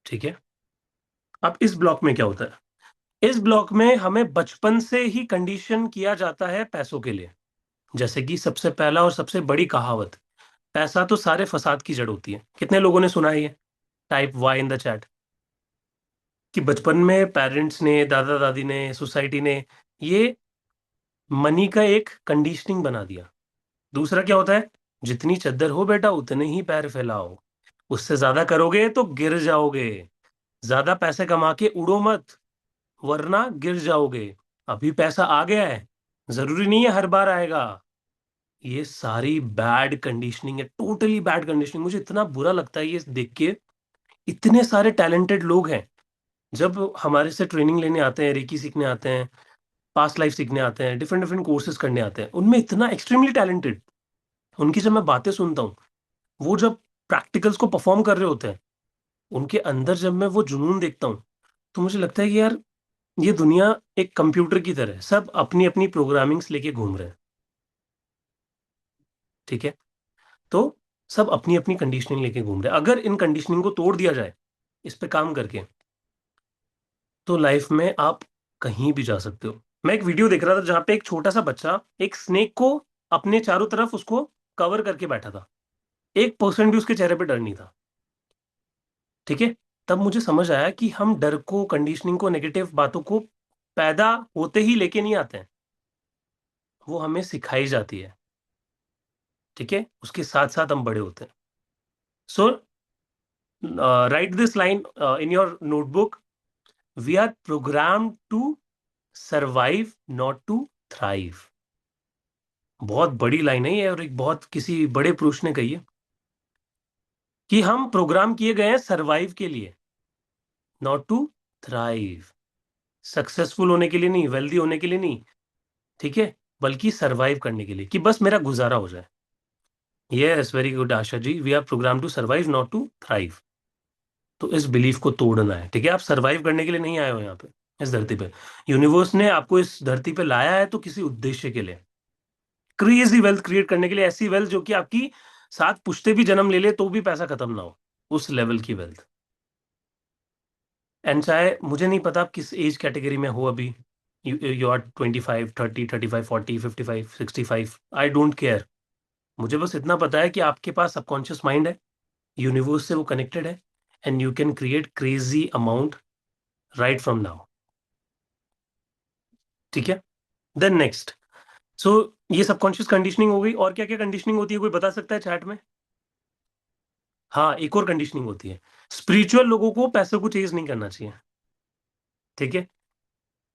ठीक है। अब इस ब्लॉक में क्या होता है, इस ब्लॉक में हमें बचपन से ही कंडीशन किया जाता है पैसों के लिए। जैसे कि सबसे पहला और सबसे बड़ी कहावत, पैसा तो सारे फसाद की जड़ होती है। कितने लोगों ने सुना है ये? Type Y in the chat. कि बचपन में पेरेंट्स ने, दादा दादी ने, सोसाइटी ने ये मनी का एक कंडीशनिंग बना दिया। दूसरा क्या होता है, जितनी चद्दर हो बेटा उतने ही पैर फैलाओ, उससे ज्यादा करोगे तो गिर जाओगे, ज्यादा पैसे कमा के उड़ो मत, वरना गिर जाओगे। अभी पैसा आ गया है, जरूरी नहीं है हर बार आएगा। ये सारी बैड कंडीशनिंग है, टोटली बैड कंडीशनिंग। मुझे इतना बुरा लगता है ये देख के। इतने सारे टैलेंटेड लोग हैं, जब हमारे से ट्रेनिंग लेने आते हैं, रेकी सीखने आते हैं, पास्ट लाइफ सीखने आते हैं, डिफरेंट डिफरेंट कोर्सेज करने आते हैं, उनमें इतना एक्सट्रीमली टैलेंटेड, उनकी जब मैं बातें सुनता हूँ, वो जब प्रैक्टिकल्स को परफॉर्म कर रहे होते हैं, उनके अंदर जब मैं वो जुनून देखता हूँ, तो मुझे लगता है कि यार ये दुनिया एक कंप्यूटर की तरह है, सब अपनी अपनी प्रोग्रामिंग्स लेके घूम रहे हैं। ठीक है। तो सब अपनी अपनी कंडीशनिंग लेके घूम रहे हैं। अगर इन कंडीशनिंग को तोड़ दिया जाए, इस पे काम करके, तो लाइफ में आप कहीं भी जा सकते हो। मैं एक वीडियो देख रहा था जहां पे एक छोटा सा बच्चा एक स्नेक को अपने चारों तरफ उसको कवर करके बैठा था, 1% भी उसके चेहरे पे डर नहीं था। ठीक है। तब मुझे समझ आया कि हम डर को, कंडीशनिंग को, नेगेटिव बातों को पैदा होते ही लेके नहीं आते हैं, वो हमें सिखाई जाती है। ठीक है, उसके साथ साथ हम बड़े होते हैं। So write this line in your notebook: we are program to survive, not to thrive. बहुत बड़ी लाइन है ये, और एक बहुत किसी बड़े पुरुष ने कही है कि हम प्रोग्राम किए गए हैं सर्वाइव के लिए, नॉट टू थ्राइव। सक्सेसफुल होने के लिए नहीं, वेल्दी होने के लिए नहीं, ठीक है, बल्कि सरवाइव करने के लिए, कि बस मेरा गुजारा हो जाए। Yes, very good Asha ji, we are program to survive not to thrive. तो इस बिलीफ को तोड़ना है। ठीक है, आप सरवाइव करने के लिए नहीं आए हो यहाँ पे, इस धरती पे। यूनिवर्स ने आपको इस धरती पे लाया है तो किसी उद्देश्य के लिए, क्रेजी वेल्थ क्रिएट करने के लिए, ऐसी वेल्थ जो कि आपकी साथ पुश्ते भी जन्म ले ले तो भी पैसा खत्म ना हो, उस लेवल की वेल्थ। एंड चाहे, मुझे नहीं पता आप किस एज कैटेगरी में हो अभी, you are 25, 30, 35, 40, 55, 65, I don't care. मुझे बस इतना पता है कि आपके पास सबकॉन्शियस माइंड है, यूनिवर्स से वो कनेक्टेड है, and you can create crazy amount right from now. ठीक है। देन नेक्स्ट, सो ये सबकॉन्शियस कंडीशनिंग हो गई, और क्या क्या कंडीशनिंग होती है, कोई बता सकता है चैट में? हाँ, एक और कंडीशनिंग होती है, स्पिरिचुअल लोगों को पैसे को चेज नहीं करना चाहिए। ठीक है,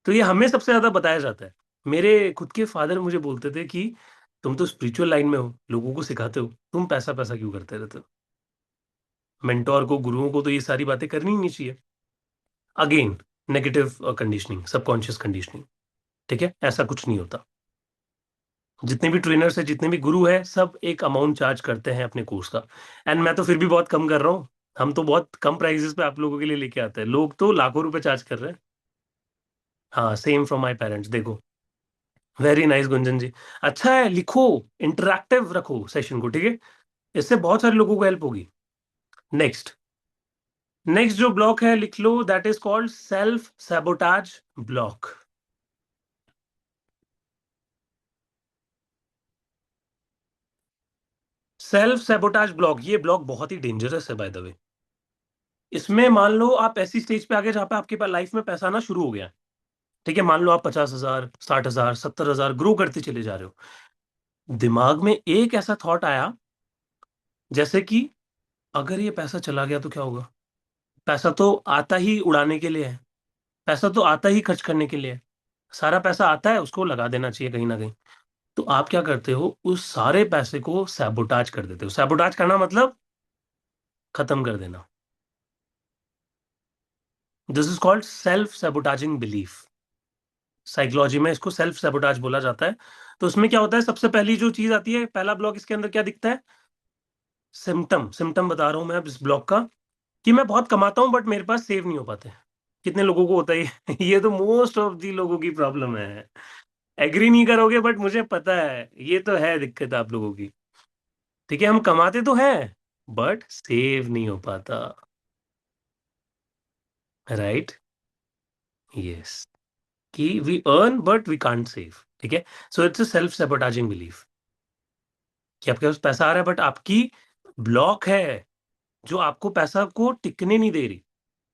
तो ये हमें सबसे ज्यादा बताया जाता है। मेरे खुद के फादर मुझे बोलते थे कि तुम तो स्पिरिचुअल लाइन में हो, लोगों को सिखाते हो, तुम पैसा पैसा क्यों करते रहते हो? मेंटोर को, गुरुओं को तो ये सारी बातें करनी ही नहीं चाहिए। Again, negative conditioning, subconscious conditioning. ठीक है, ऐसा कुछ नहीं होता। जितने भी ट्रेनर्स हैं, जितने भी गुरु हैं, सब एक अमाउंट चार्ज करते हैं अपने कोर्स का। एंड मैं तो फिर भी बहुत कम कर रहा हूँ। हम तो बहुत कम प्राइसेस पे आप लोगों के लिए लेके आते हैं, लोग तो लाखों रुपए चार्ज कर रहे हैं। हाँ, सेम फ्रॉम माय पेरेंट्स, देखो। वेरी नाइस गुंजन जी। अच्छा है, लिखो, इंटरैक्टिव रखो सेशन को, ठीक है। इससे बहुत सारे लोगों को हेल्प होगी। नेक्स्ट, नेक्स्ट जो ब्लॉक है लिख लो, that is called self sabotage block. Self sabotage block, ये ब्लॉक बहुत ही डेंजरस है बाय द वे। इसमें मान लो आप ऐसी स्टेज पे आ गए जहां पे आपके पास लाइफ में पैसा आना शुरू हो गया है। ठीक है, मान लो आप 50,000, 60,000, 70,000 ग्रो करते चले जा रहे हो। दिमाग में एक ऐसा थॉट आया, जैसे कि अगर ये पैसा चला गया तो क्या होगा? पैसा तो आता ही उड़ाने के लिए है, पैसा तो आता ही खर्च करने के लिए है। सारा पैसा आता है, उसको लगा देना चाहिए कहीं ना कहीं। तो आप क्या करते हो, उस सारे पैसे को सैबोटाज कर देते हो। सैबोटाज करना मतलब खत्म कर देना। This is called self sabotaging belief. Psychology में इसको सेल्फ सैबोटाज बोला जाता है। तो उसमें क्या होता है, सबसे पहली जो चीज आती है, पहला ब्लॉक इसके अंदर क्या दिखता है? सिम्टम, सिम्टम बता रहा हूं मैं अब इस ब्लॉक का, कि मैं बहुत कमाता हूं बट मेरे पास सेव नहीं हो पाते। कितने लोगों को होता है ये? ये तो मोस्ट ऑफ दी लोगों की प्रॉब्लम है। एग्री नहीं करोगे बट मुझे पता है, ये तो है दिक्कत आप लोगों की। ठीक है, हम कमाते तो हैं बट सेव नहीं हो पाता। राइट, यस, कि we earn but we can't save. ठीक है, so it's a self sabotaging belief, कि आपके पास पैसा आ रहा है बट आपकी ब्लॉक है जो आपको पैसा को टिकने नहीं दे रही।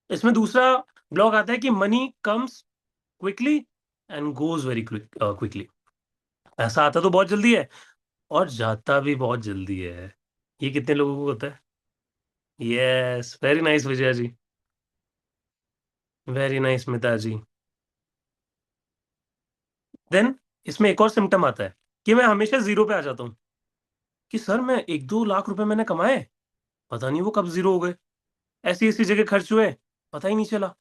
इसमें दूसरा ब्लॉक आता है कि money comes quickly and goes very quickly. पैसा आता तो बहुत जल्दी है और जाता भी बहुत जल्दी है। ये कितने लोगों को होता है? Yes, very nice Vijay ji, very nice मिता जी। देन इसमें एक और सिम्टम आता है कि मैं हमेशा जीरो पे आ जाता हूँ, कि सर मैं 1-2 लाख रुपए मैंने कमाए, पता नहीं वो कब जीरो हो गए, ऐसी ऐसी जगह खर्च हुए, पता ही नहीं चला।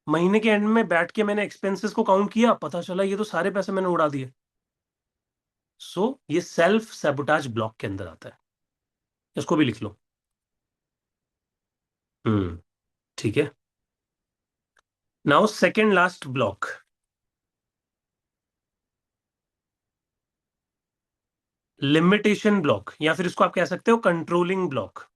महीने के एंड में बैठ के मैंने एक्सपेंसेस को काउंट किया, पता चला ये तो सारे पैसे मैंने उड़ा दिए। सो ये सेल्फ सैबोटाज ब्लॉक के अंदर आता है, इसको भी लिख लो। ठीक है। Now second last block, limitation block, या फिर इसको आप कह सकते हो कंट्रोलिंग ब्लॉक।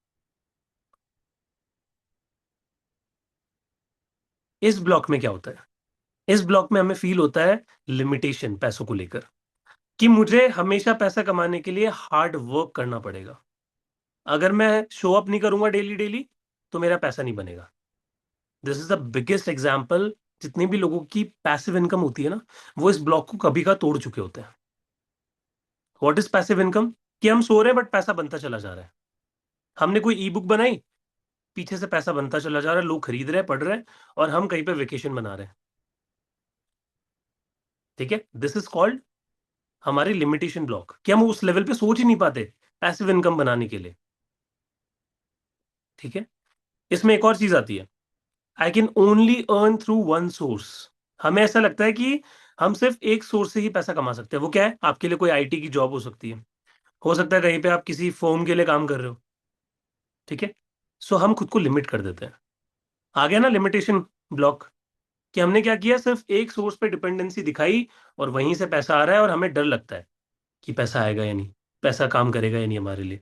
इस ब्लॉक में क्या होता है? इस ब्लॉक में हमें फील होता है लिमिटेशन पैसों को लेकर, कि मुझे हमेशा पैसा कमाने के लिए हार्ड वर्क करना पड़ेगा। अगर मैं शो अप नहीं करूंगा डेली डेली तो मेरा पैसा नहीं बनेगा। This is the biggest example. जितनी भी लोगों की पैसिव इनकम होती है ना, वो इस ब्लॉक को कभी का तोड़ चुके होते हैं। What is passive income? कि हम सो रहे हैं बट पैसा बनता चला जा रहा है। हमने कोई ई बुक बनाई, पीछे से पैसा बनता चला जा रहा है, लोग खरीद रहे हैं, पढ़ रहे हैं, और हम कहीं पे वेकेशन बना रहे हैं। ठीक है, दिस इज कॉल्ड हमारी लिमिटेशन ब्लॉक, कि हम उस लेवल पे सोच ही नहीं पाते पैसिव इनकम बनाने के लिए। ठीक है। इसमें एक और चीज आती है, I can only earn through one source. हमें ऐसा लगता है कि हम सिर्फ एक सोर्स से ही पैसा कमा सकते हैं। वो क्या है? आपके लिए कोई आईटी की जॉब हो सकती है, हो सकता है कहीं पे आप किसी फर्म के लिए काम कर रहे हो। ठीक है। सो हम खुद को लिमिट कर देते हैं। आ गया ना लिमिटेशन ब्लॉक? कि हमने क्या किया, सिर्फ एक सोर्स पे डिपेंडेंसी दिखाई, और वहीं से पैसा आ रहा है, और हमें डर लगता है कि पैसा आएगा या नहीं, पैसा काम करेगा या नहीं हमारे लिए।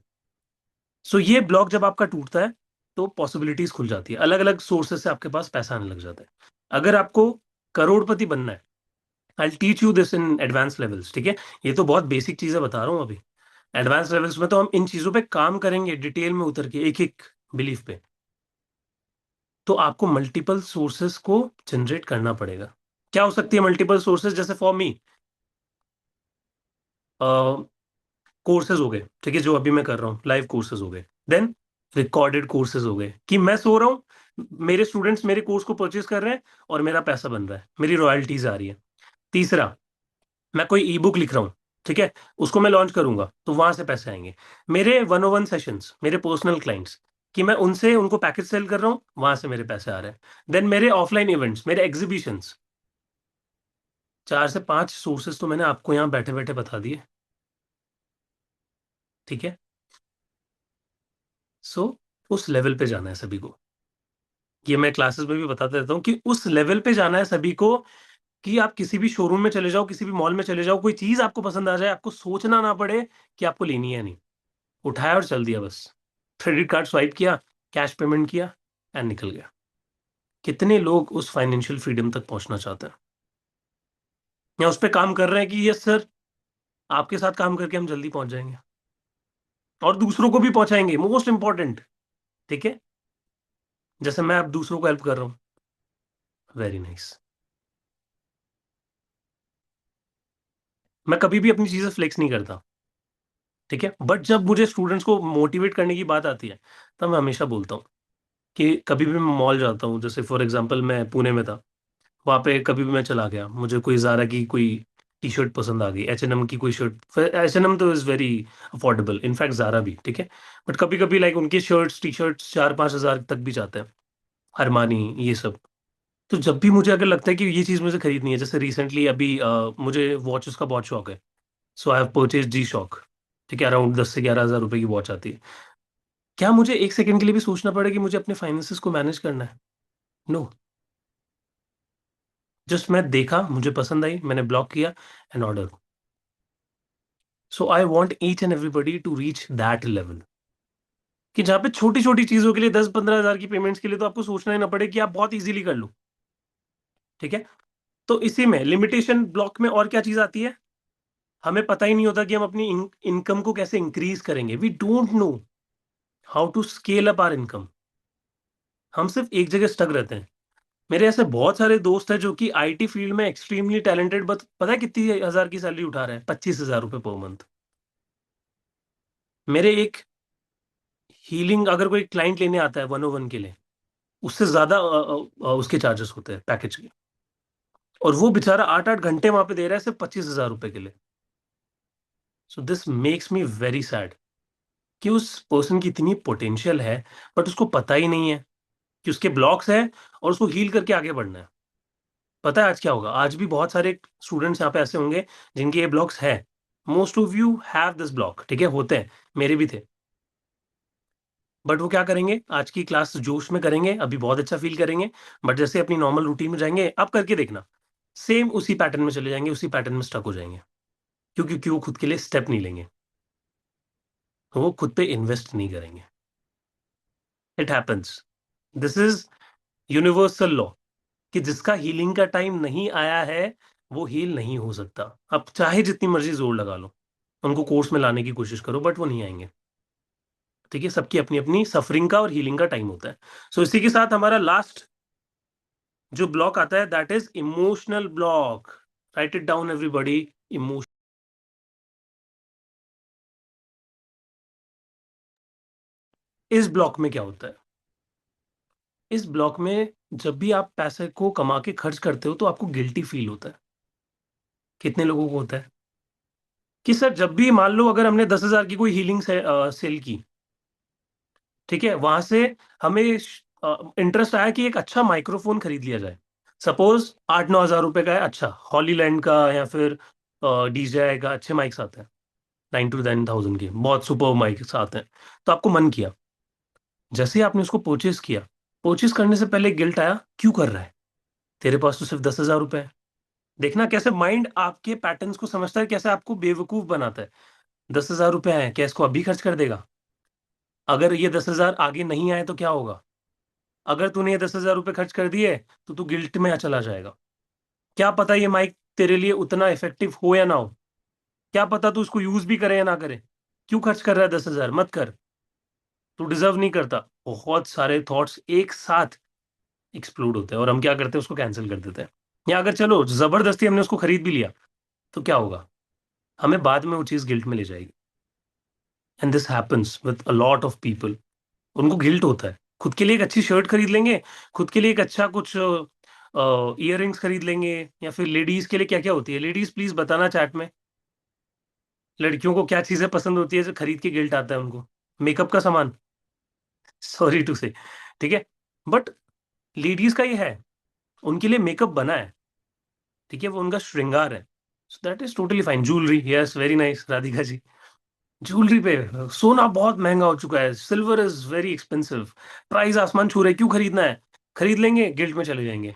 सो ये ब्लॉक जब आपका टूटता है, तो पॉसिबिलिटीज खुल जाती है, अलग अलग सोर्सेस से आपके पास पैसा आने लग जाता है। अगर आपको करोड़पति बनना है, I teach you this in advance levels. ठीक है। ये तो बहुत बेसिक चीजें बता रहा हूँ अभी। एडवांस लेवल्स में तो हम इन चीजों पे काम करेंगे, डिटेल में उतर के एक एक बिलीफ पे। तो आपको मल्टीपल सोर्सेस को जनरेट करना पड़ेगा। क्या हो सकती है मल्टीपल सोर्सेज? जैसे फॉर मी, कोर्सेज हो गए, ठीक है, जो अभी मैं कर रहा हूँ, लाइव कोर्सेज हो गए। देन रिकॉर्डेड कोर्सेज हो गए, कि मैं सो रहा हूँ, मेरे स्टूडेंट्स मेरे कोर्स को परचेज कर रहे हैं, और मेरा पैसा बन रहा है, मेरी रॉयल्टीज आ रही है। तीसरा, मैं कोई ई बुक लिख रहा हूँ, ठीक है, उसको मैं लॉन्च करूंगा, तो वहां से पैसे आएंगे। मेरे 101 सेशंस, मेरे पर्सनल क्लाइंट्स, कि मैं उनसे उनको पैकेज सेल कर रहा हूँ, वहां से मेरे पैसे आ रहे हैं। देन मेरे ऑफलाइन इवेंट्स, मेरे एग्जीबिशंस। 4 से 5 सोर्सेज तो मैंने आपको यहाँ बैठे बैठे बता दिए। ठीक है। सो उस लेवल पे जाना है सभी को। ये मैं क्लासेस में भी बताता रहता हूँ कि उस लेवल पे जाना है सभी को, कि आप किसी भी शोरूम में चले जाओ, किसी भी मॉल में चले जाओ, कोई चीज आपको पसंद आ जाए, आपको सोचना ना पड़े कि आपको लेनी है नहीं, उठाया और चल दिया बस। क्रेडिट कार्ड स्वाइप किया, कैश पेमेंट किया, एंड निकल गया। कितने लोग उस फाइनेंशियल फ्रीडम तक पहुंचना चाहते हैं, या उस पर काम कर रहे हैं कि यस सर, आपके साथ काम करके हम जल्दी पहुंच जाएंगे, और दूसरों को भी पहुंचाएंगे, मोस्ट इंपॉर्टेंट। ठीक है। जैसे मैं अब दूसरों को हेल्प कर रहा हूँ, वेरी नाइस। मैं कभी भी अपनी चीजें फ्लेक्स नहीं करता। ठीक है। बट जब मुझे स्टूडेंट्स को मोटिवेट करने की बात आती है, तब मैं हमेशा बोलता हूँ कि कभी भी मैं मॉल जाता हूँ, जैसे फॉर एग्जांपल मैं पुणे में था, वहाँ पे कभी भी मैं चला गया, मुझे कोई जारा की कोई टी शर्ट पसंद आ गई, H&M की कोई शर्ट, H&M तो is very affordable, in fact Zara भी, ठीक है। बट कभी कभी लाइक उनकी शर्ट्स टी शर्ट्स 4-5 हज़ार तक भी जाते हैं, अरमानी, ये सब। तो जब भी मुझे अगर लगता है कि ये चीज़ मुझे खरीदनी है, जैसे रिसेंटली अभी मुझे वॉचेस का बहुत शौक है, so I have purchase G shock. ठीक है, अराउंड 10 से 11 हज़ार रुपए की वॉच आती है। क्या मुझे एक सेकंड के लिए भी सोचना पड़े कि मुझे अपने फाइनेंसेस को मैनेज करना है? नो। जस्ट मैं देखा, मुझे पसंद आई, मैंने ब्लॉक किया, and order. So I want each and everybody to reach that level, कि जहां पे छोटी छोटी चीजों के लिए 10-15 हज़ार की पेमेंट्स के लिए तो आपको सोचना ही ना पड़े, कि आप बहुत इजीली कर लो। ठीक है। तो इसी में लिमिटेशन ब्लॉक में और क्या चीज आती है, हमें पता ही नहीं होता कि हम अपनी इनकम को कैसे इंक्रीज करेंगे। We don't know how to scale up our income. हम सिर्फ एक जगह स्टक रहते हैं। मेरे ऐसे बहुत सारे दोस्त हैं जो कि आईटी फील्ड में एक्सट्रीमली टैलेंटेड, बट पता है कितनी हजार की सैलरी उठा रहे हैं? 25 हज़ार रुपये पर मंथ। मेरे एक हीलिंग, अगर कोई क्लाइंट लेने आता है 101 के लिए, उससे ज्यादा उसके चार्जेस होते हैं पैकेज के। और वो बेचारा 8-8 घंटे वहां पे दे रहा है सिर्फ 25 हज़ार रुपए के लिए। So this makes me very sad, कि उस पर्सन की इतनी पोटेंशियल है, बट उसको पता ही नहीं है कि उसके ब्लॉक्स हैं, और उसको हील करके आगे बढ़ना है। पता है आज क्या होगा? आज भी बहुत सारे स्टूडेंट्स यहाँ पे ऐसे होंगे जिनके ये ब्लॉक्स हैं। Most of you have this block, ठीक है, होते हैं, मेरे भी थे। बट वो क्या करेंगे, आज की क्लास जोश में करेंगे, अभी बहुत अच्छा फील करेंगे, बट जैसे अपनी नॉर्मल रूटीन में जाएंगे, अब करके देखना, सेम उसी पैटर्न में चले जाएंगे, उसी पैटर्न में स्टक हो जाएंगे। क्योंकि वो खुद के लिए स्टेप नहीं लेंगे, वो खुद पे इन्वेस्ट नहीं करेंगे। It happens. This is universal law, कि जिसका हीलिंग का टाइम नहीं आया है, वो हील नहीं हो सकता। अब चाहे जितनी मर्जी जोर लगा लो, उनको कोर्स में लाने की कोशिश करो, बट वो नहीं आएंगे। ठीक है, सबकी अपनी अपनी सफरिंग का और हीलिंग का टाइम होता है। सो इसी के साथ हमारा लास्ट जो ब्लॉक आता है that is emotional block. Right it down everybody. Emotion. इस ब्लॉक में क्या होता है? इस ब्लॉक में जब भी आप पैसे को कमा के खर्च करते हो तो आपको गिल्टी फील होता है। कितने लोगों को होता है कि सर जब भी मान लो अगर हमने 10,000 की कोई हीलिंग सेल की, ठीक है, वहां से हमें इंटरेस्ट आया कि एक अच्छा माइक्रोफोन खरीद लिया जाए। सपोज 8-9 हज़ार रुपए का है, अच्छा हॉलीलैंड का या फिर डीजे का अच्छे माइक्स आते हैं। 9 to 10,000 के बहुत सुपर माइक्स आते हैं। तो आपको मन किया, जैसे ही आपने उसको परचेज किया, परचेज करने से पहले गिल्ट आया, क्यों कर रहा है? तेरे पास तो सिर्फ 10,000 रुपए है। देखना कैसे माइंड आपके पैटर्न्स को समझता है, कैसे आपको बेवकूफ बनाता है। 10,000 रुपए है, क्या इसको अभी खर्च कर देगा? अगर ये 10,000 आगे नहीं आए तो क्या होगा? अगर तूने ये 10,000 रुपए खर्च कर दिए तो तू गिल्ट में चला जाएगा। क्या पता ये माइक तेरे लिए उतना इफेक्टिव हो या ना हो। क्या पता तू उसको यूज भी करे या ना करे। क्यों खर्च कर रहा है 10,000? मत कर। तू डिजर्व नहीं करता। बहुत सारे थॉट्स एक साथ एक्सप्लोड होते हैं और हम क्या करते हैं, उसको कैंसिल कर देते हैं। या अगर चलो जबरदस्ती हमने उसको खरीद भी लिया तो क्या होगा? हमें बाद में वो चीज गिल्ट में ले जाएगी। And this happens with a lot of people. उनको गिल्ट होता है, खुद के लिए एक अच्छी शर्ट खरीद लेंगे, खुद के लिए एक अच्छा कुछ इयर रिंग्स खरीद लेंगे, या फिर लेडीज के लिए क्या क्या होती है, लेडीज प्लीज बताना चैट में। लड़कियों को क्या चीजें पसंद होती है जो खरीद के गिल्ट आता है उनको? मेकअप का सामान। सॉरी टू से। ठीक है, बट लेडीज का ये है, उनके लिए मेकअप बना है। ठीक है, वो उनका श्रृंगार है। So that is totally fine. Jewellery, yes very nice Radhika ji. Jewellery पे सोना बहुत महंगा हो चुका है, silver is very expensive. Price आसमान छू रहे, क्यों खरीदना है? खरीद लेंगे, गिल्ट में चले जाएंगे।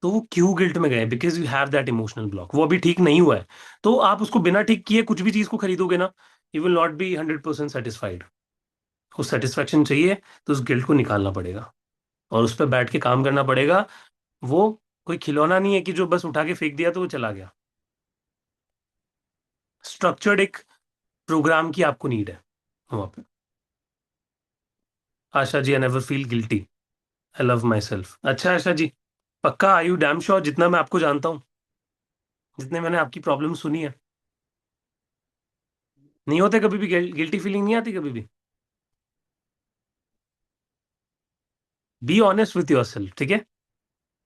तो वो क्यों गिल्ट में गए? Because you have that emotional block, वो अभी ठीक नहीं हुआ है। तो आप उसको बिना ठीक किए कुछ भी चीज को खरीदोगे ना, you will not be 100% satisfied. उसको सेटिस्फेक्शन चाहिए, तो उस गिल्ट को निकालना पड़ेगा और उस पर बैठ के काम करना पड़ेगा। वो कोई खिलौना नहीं है कि जो बस उठा के फेंक दिया तो वो चला गया। स्ट्रक्चर्ड एक प्रोग्राम की आपको नीड है वहां पे। Asha ji, I never feel guilty, I love my self. अच्छा आशा जी, पक्का? I you damn sure? जितना मैं आपको जानता हूँ, जितने मैंने आपकी प्रॉब्लम सुनी है, नहीं होते कभी भी? गिल्टी फीलिंग नहीं आती कभी भी? Be honest with your self, ठीक है?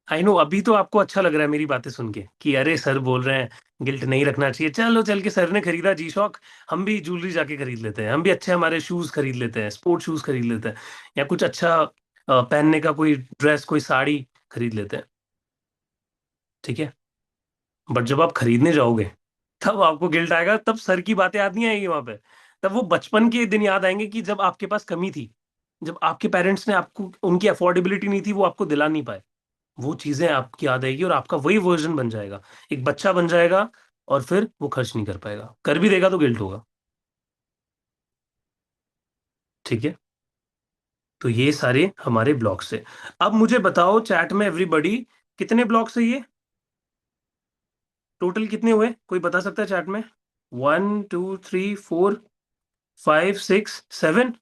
आई नो अभी तो आपको अच्छा लग रहा है मेरी बातें सुन के कि अरे सर बोल रहे हैं गिल्ट नहीं रखना चाहिए, चलो चल के सर ने खरीदा जी शॉक, हम भी ज्वेलरी जाके खरीद लेते हैं, हम भी अच्छे हमारे शूज खरीद लेते हैं, स्पोर्ट शूज खरीद लेते हैं, या कुछ अच्छा पहनने का कोई ड्रेस, कोई साड़ी खरीद लेते हैं। ठीक है, बट जब आप खरीदने जाओगे तब आपको गिल्ट आएगा, तब सर की बातें याद नहीं आएगी वहां पे। तब वो बचपन के दिन याद आएंगे कि जब आपके पास कमी थी, जब आपके पेरेंट्स ने आपको, उनकी अफोर्डेबिलिटी नहीं थी, वो आपको दिला नहीं पाए। वो चीजें आपकी याद आएगी और आपका वही वर्जन बन जाएगा, एक बच्चा बन जाएगा। और फिर वो खर्च नहीं कर पाएगा, कर भी देगा तो गिल्ट होगा। ठीक है, तो ये सारे हमारे ब्लॉक्स है। अब मुझे बताओ चैट में एवरीबॉडी, कितने ब्लॉक्स है ये? टोटल कितने हुए, कोई बता सकता है चैट में? 1 2 3 4 5 6 7।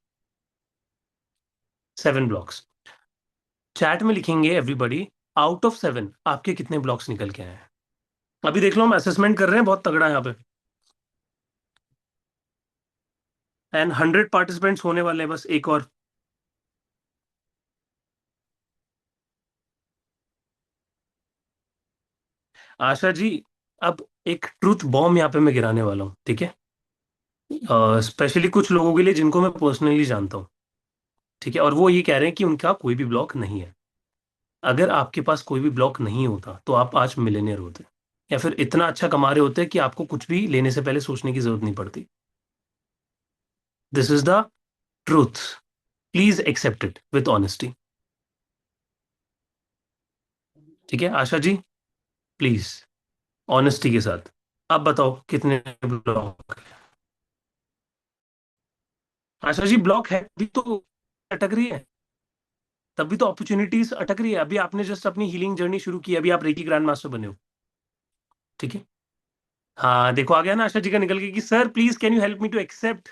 7 ब्लॉक्स। चैट में लिखेंगे एवरीबॉडी, आउट ऑफ 7 आपके कितने ब्लॉक्स निकल के आए हैं? अभी देख लो, हम असेसमेंट कर रहे हैं, बहुत तगड़ा है यहाँ पे। एंड 100 पार्टिसिपेंट्स होने वाले हैं, बस एक और। आशा जी, अब एक ट्रूथ बॉम्ब यहाँ पे मैं गिराने वाला हूँ, ठीक है? स्पेशली कुछ लोगों के लिए जिनको मैं पर्सनली जानता हूँ। ठीक है, और वो ये कह रहे हैं कि उनका कोई भी ब्लॉक नहीं है। अगर आपके पास कोई भी ब्लॉक नहीं होता तो आप आज मिलेनियर होते, या फिर इतना अच्छा कमा रहे होते कि आपको कुछ भी लेने से पहले सोचने की जरूरत नहीं पड़ती। This is the truth. Please accept it with honesty. ठीक है आशा जी, प्लीज ऑनेस्टी के साथ। आप बताओ कितने ब्लॉक? आशा जी ब्लॉक है भी तो अटक रही है, तभी तो अपॉर्चुनिटीज अटक रही है। अभी आपने जस्ट अपनी हीलिंग जर्नी शुरू की, अभी आप रेकी ग्रैंड मास्टर बने हो। ठीक है, हाँ देखो आ गया ना आशा जी का निकल के कि sir please can you help me to accept.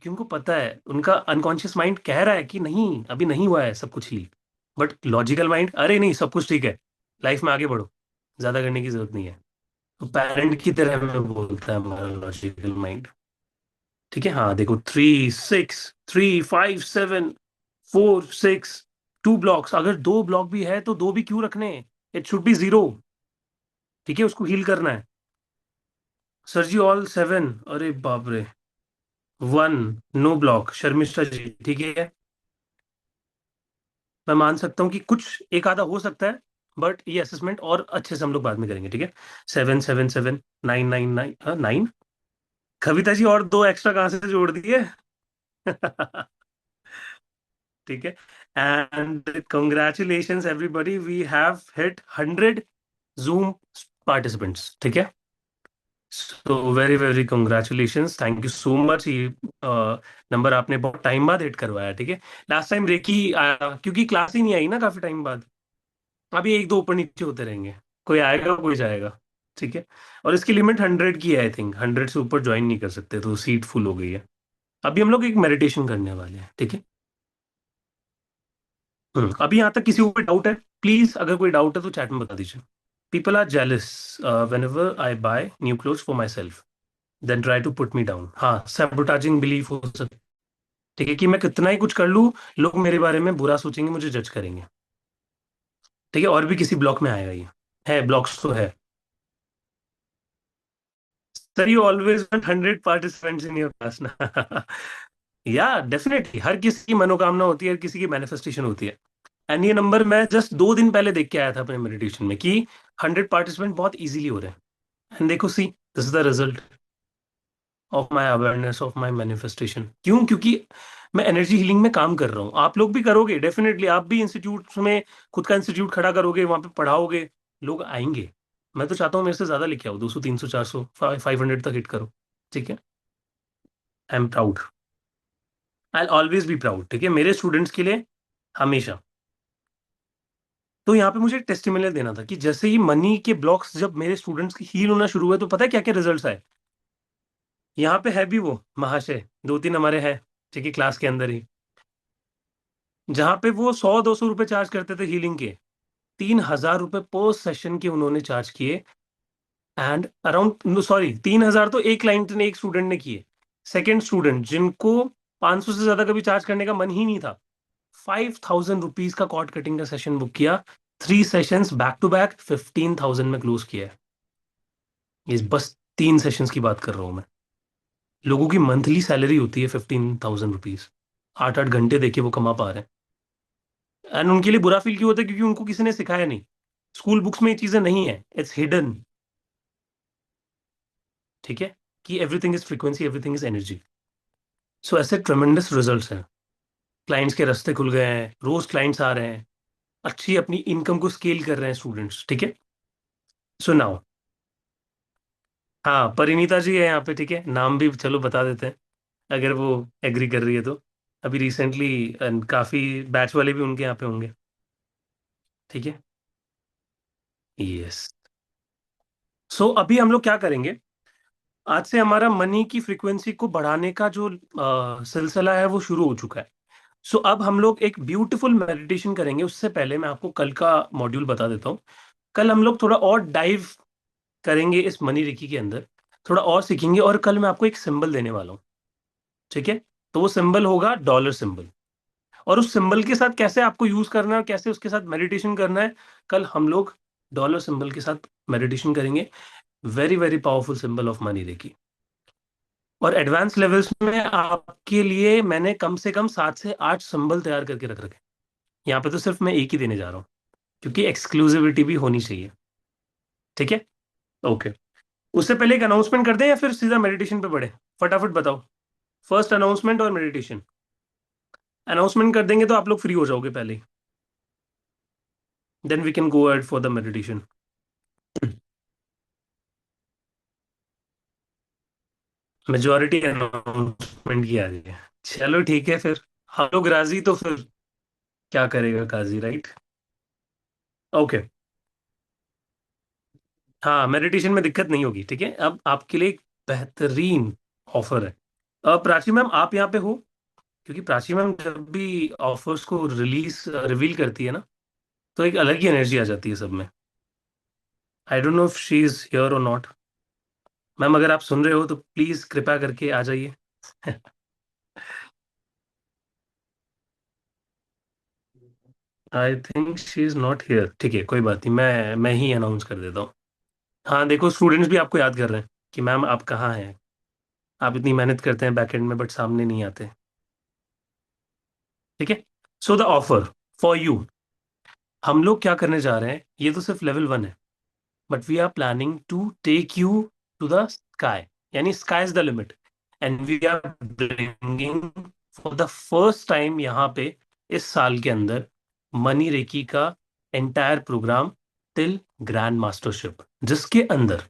कि उनको पता है, उनका अनकॉन्शियस माइंड कह रहा है कि नहीं अभी नहीं हुआ है सब कुछ ठीक, बट लॉजिकल माइंड अरे नहीं सब कुछ ठीक है, लाइफ में आगे बढ़ो, ज्यादा करने की जरूरत नहीं है। तो पेरेंट की तरह हमें बोलता है हमारा लॉजिकल माइंड। ठीक है, हाँ देखो, 3 6 3 5 7 4 6, 2 ब्लॉक्स, अगर 2 ब्लॉक भी है तो दो भी क्यों रखने, इट शुड बी 0। ठीक है, उसको हील करना है। सर जी ऑल 7, अरे बाप रे, 1, नो ब्लॉक शर्मिष्ठा जी, ठीक है। मैं मान सकता हूँ कि कुछ एक आधा हो सकता है, बट ये असेसमेंट और अच्छे से हम लोग बाद में करेंगे, ठीक है। 7 7 7, 9 9 9, 9। कविता जी और दो एक्स्ट्रा कहाँ से जोड़ दिए? ठीक है। And congratulations everybody, we have hit 100 zoom participants, ठीक है। So very very congratulations, thank you so much. ये नंबर आपने बहुत टाइम बाद हिट करवाया, ठीक है। लास्ट टाइम रेकी आया क्योंकि क्लास ही नहीं आई ना काफी टाइम बाद। अभी एक दो ऊपर नीचे होते रहेंगे, कोई आएगा कोई जाएगा, ठीक है। और इसकी लिमिट 100 की है, आई थिंक 100 से ऊपर ज्वाइन नहीं कर सकते, तो सीट फुल हो गई है। अभी हम लोग एक मेडिटेशन करने वाले हैं, ठीक है। अभी यहाँ तक किसी को कोई डाउट है? प्लीज अगर कोई डाउट है तो चैट में बता दीजिए। People are jealous whenever I buy new clothes for myself, then try to put me down. हाँ, सैबोटाजिंग बिलीफ हो सकता, ठीक है, कि मैं कितना ही कुछ कर लूँ, लोग मेरे बारे में बुरा सोचेंगे, मुझे जज करेंगे। ठीक है, और भी किसी ब्लॉक में आएगा ये, है ब्लॉक्स तो है। Sir you always want 100 participants in your class ना? या डेफिनेटली हर किसी की मनोकामना होती है, हर किसी की मैनिफेस्टेशन होती है। एंड ये नंबर मैं जस्ट 2 दिन पहले देख के आया था अपने मेडिटेशन में कि 100 पार्टिसिपेंट बहुत इजीली हो रहे हैं। एंड देखो, see this is the result of my awareness of my manifestation. क्यों? क्योंकि मैं एनर्जी हीलिंग में काम कर रहा हूँ, आप लोग भी करोगे डेफिनेटली, आप भी इंस्टीट्यूट में खुद का इंस्टीट्यूट खड़ा करोगे, वहां पे पढ़ाओगे, लोग आएंगे। मैं तो चाहता हूँ मेरे से ज्यादा लिखे आओ, 200 300 400 500 तक हिट करो, ठीक है। I am proud, I always be proud, ठीक है, मेरे स्टूडेंट्स के लिए हमेशा। तो यहाँ पे मुझे एक टेस्टिमोनियल देना था कि जैसे ही मनी के ब्लॉक्स जब मेरे स्टूडेंट्स की हील होना शुरू हुए, तो पता है क्या क्या रिजल्ट्स आए? यहाँ पे है भी वो महाशय, 2 3 हमारे हैं, ठीक है, क्लास के अंदर ही, जहाँ पे वो 100 200 रुपए चार्ज करते थे हीलिंग के, 3,000 रुपए पर सेशन के उन्होंने चार्ज किए। एंड अराउंड, सॉरी, 3,000 तो एक क्लाइंट ने, एक स्टूडेंट ने किए। सेकेंड स्टूडेंट जिनको 500 से ज्यादा कभी चार्ज करने का मन ही नहीं था, 5,000 रुपीज का कॉर्ड कटिंग का सेशन बुक किया, 3 सेशंस बैक टू बैक 15,000 में क्लोज किया है। ये बस 3 सेशंस की बात कर रहा हूँ मैं। लोगों की मंथली सैलरी होती है 15,000 रुपीज, 8 8 घंटे देके वो कमा पा रहे हैं। एंड उनके लिए बुरा फील क्यों होता है? क्योंकि उनको किसी ने सिखाया नहीं, स्कूल बुक्स में ये चीजें नहीं है, इट्स हिडन, ठीक है, कि everything is frequency, everything is energy. So ऐसे ट्रेमेंडस रिजल्ट्स हैं, क्लाइंट्स के रास्ते खुल गए हैं, रोज क्लाइंट्स आ रहे हैं, अच्छी अपनी इनकम को स्केल कर रहे हैं स्टूडेंट्स, ठीक है। सो नाउ, हाँ परिनीता जी है यहाँ पे, ठीक है, नाम भी चलो बता देते हैं अगर वो एग्री कर रही है तो। अभी रिसेंटली काफी बैच वाले भी उनके यहाँ पे होंगे, ठीक है। यस। सो अभी हम लोग क्या करेंगे, आज से हमारा मनी की फ्रीक्वेंसी को बढ़ाने का जो सिलसिला है वो शुरू हो चुका है। सो अब हम लोग एक ब्यूटीफुल मेडिटेशन करेंगे, उससे पहले मैं आपको कल का मॉड्यूल बता देता हूँ। कल हम लोग थोड़ा और डाइव करेंगे इस मनी रिकी के अंदर, थोड़ा और सीखेंगे, और कल मैं आपको एक सिंबल देने वाला हूँ, ठीक है। तो वो सिंबल होगा डॉलर सिंबल, और उस सिंबल के साथ कैसे आपको यूज करना है और कैसे उसके साथ मेडिटेशन करना है, कल हम लोग डॉलर सिंबल के साथ मेडिटेशन करेंगे। Very very powerful symbol of money reiki. और एडवांस लेवल्स में आपके लिए मैंने कम से कम 7 से 8 सिंबल तैयार करके रख रखे। यहाँ पे तो सिर्फ मैं एक ही देने जा रहा हूँ, क्योंकि एक्सक्लूसिविटी भी होनी चाहिए, ठीक है। ओके, उससे पहले एक अनाउंसमेंट कर दें या फिर सीधा मेडिटेशन पे बढ़े? फटाफट बताओ, फर्स्ट अनाउंसमेंट और मेडिटेशन। अनाउंसमेंट कर देंगे तो आप लोग फ्री हो जाओगे पहले ही, then we can go ahead for the meditation. Majority announcement की आ रही है, चलो ठीक है फिर, हम लोग राजी तो फिर क्या करेगा काजी, राइट। ओके, हाँ मेडिटेशन में दिक्कत नहीं होगी, ठीक है। अब आपके लिए एक बेहतरीन ऑफर है, प्राची मैम आप यहाँ पे हो? क्योंकि प्राची मैम जब भी ऑफर्स को रिवील करती है ना, तो एक अलग ही एनर्जी आ जाती है सब में। आई don't know if she is here और नॉट। मैम अगर आप सुन रहे हो तो प्लीज कृपया करके आ जाइए। I think she is not here. ठीक है, कोई बात नहीं, मैं ही अनाउंस कर देता हूँ। हाँ देखो, स्टूडेंट्स भी आपको याद कर रहे हैं कि मैम आप कहाँ हैं। आप इतनी मेहनत करते हैं बैकएंड में बट सामने नहीं आते। ठीक है। So the offer for you, हम लोग क्या करने जा रहे हैं, ये तो सिर्फ लेवल 1 है, but we are planning to take you to the sky, यानी sky is the limit. And we are bringing for the first time यहाँ पे इस साल के अंदर मनी रेकी का entire program till grand mastership, जिसके अंदर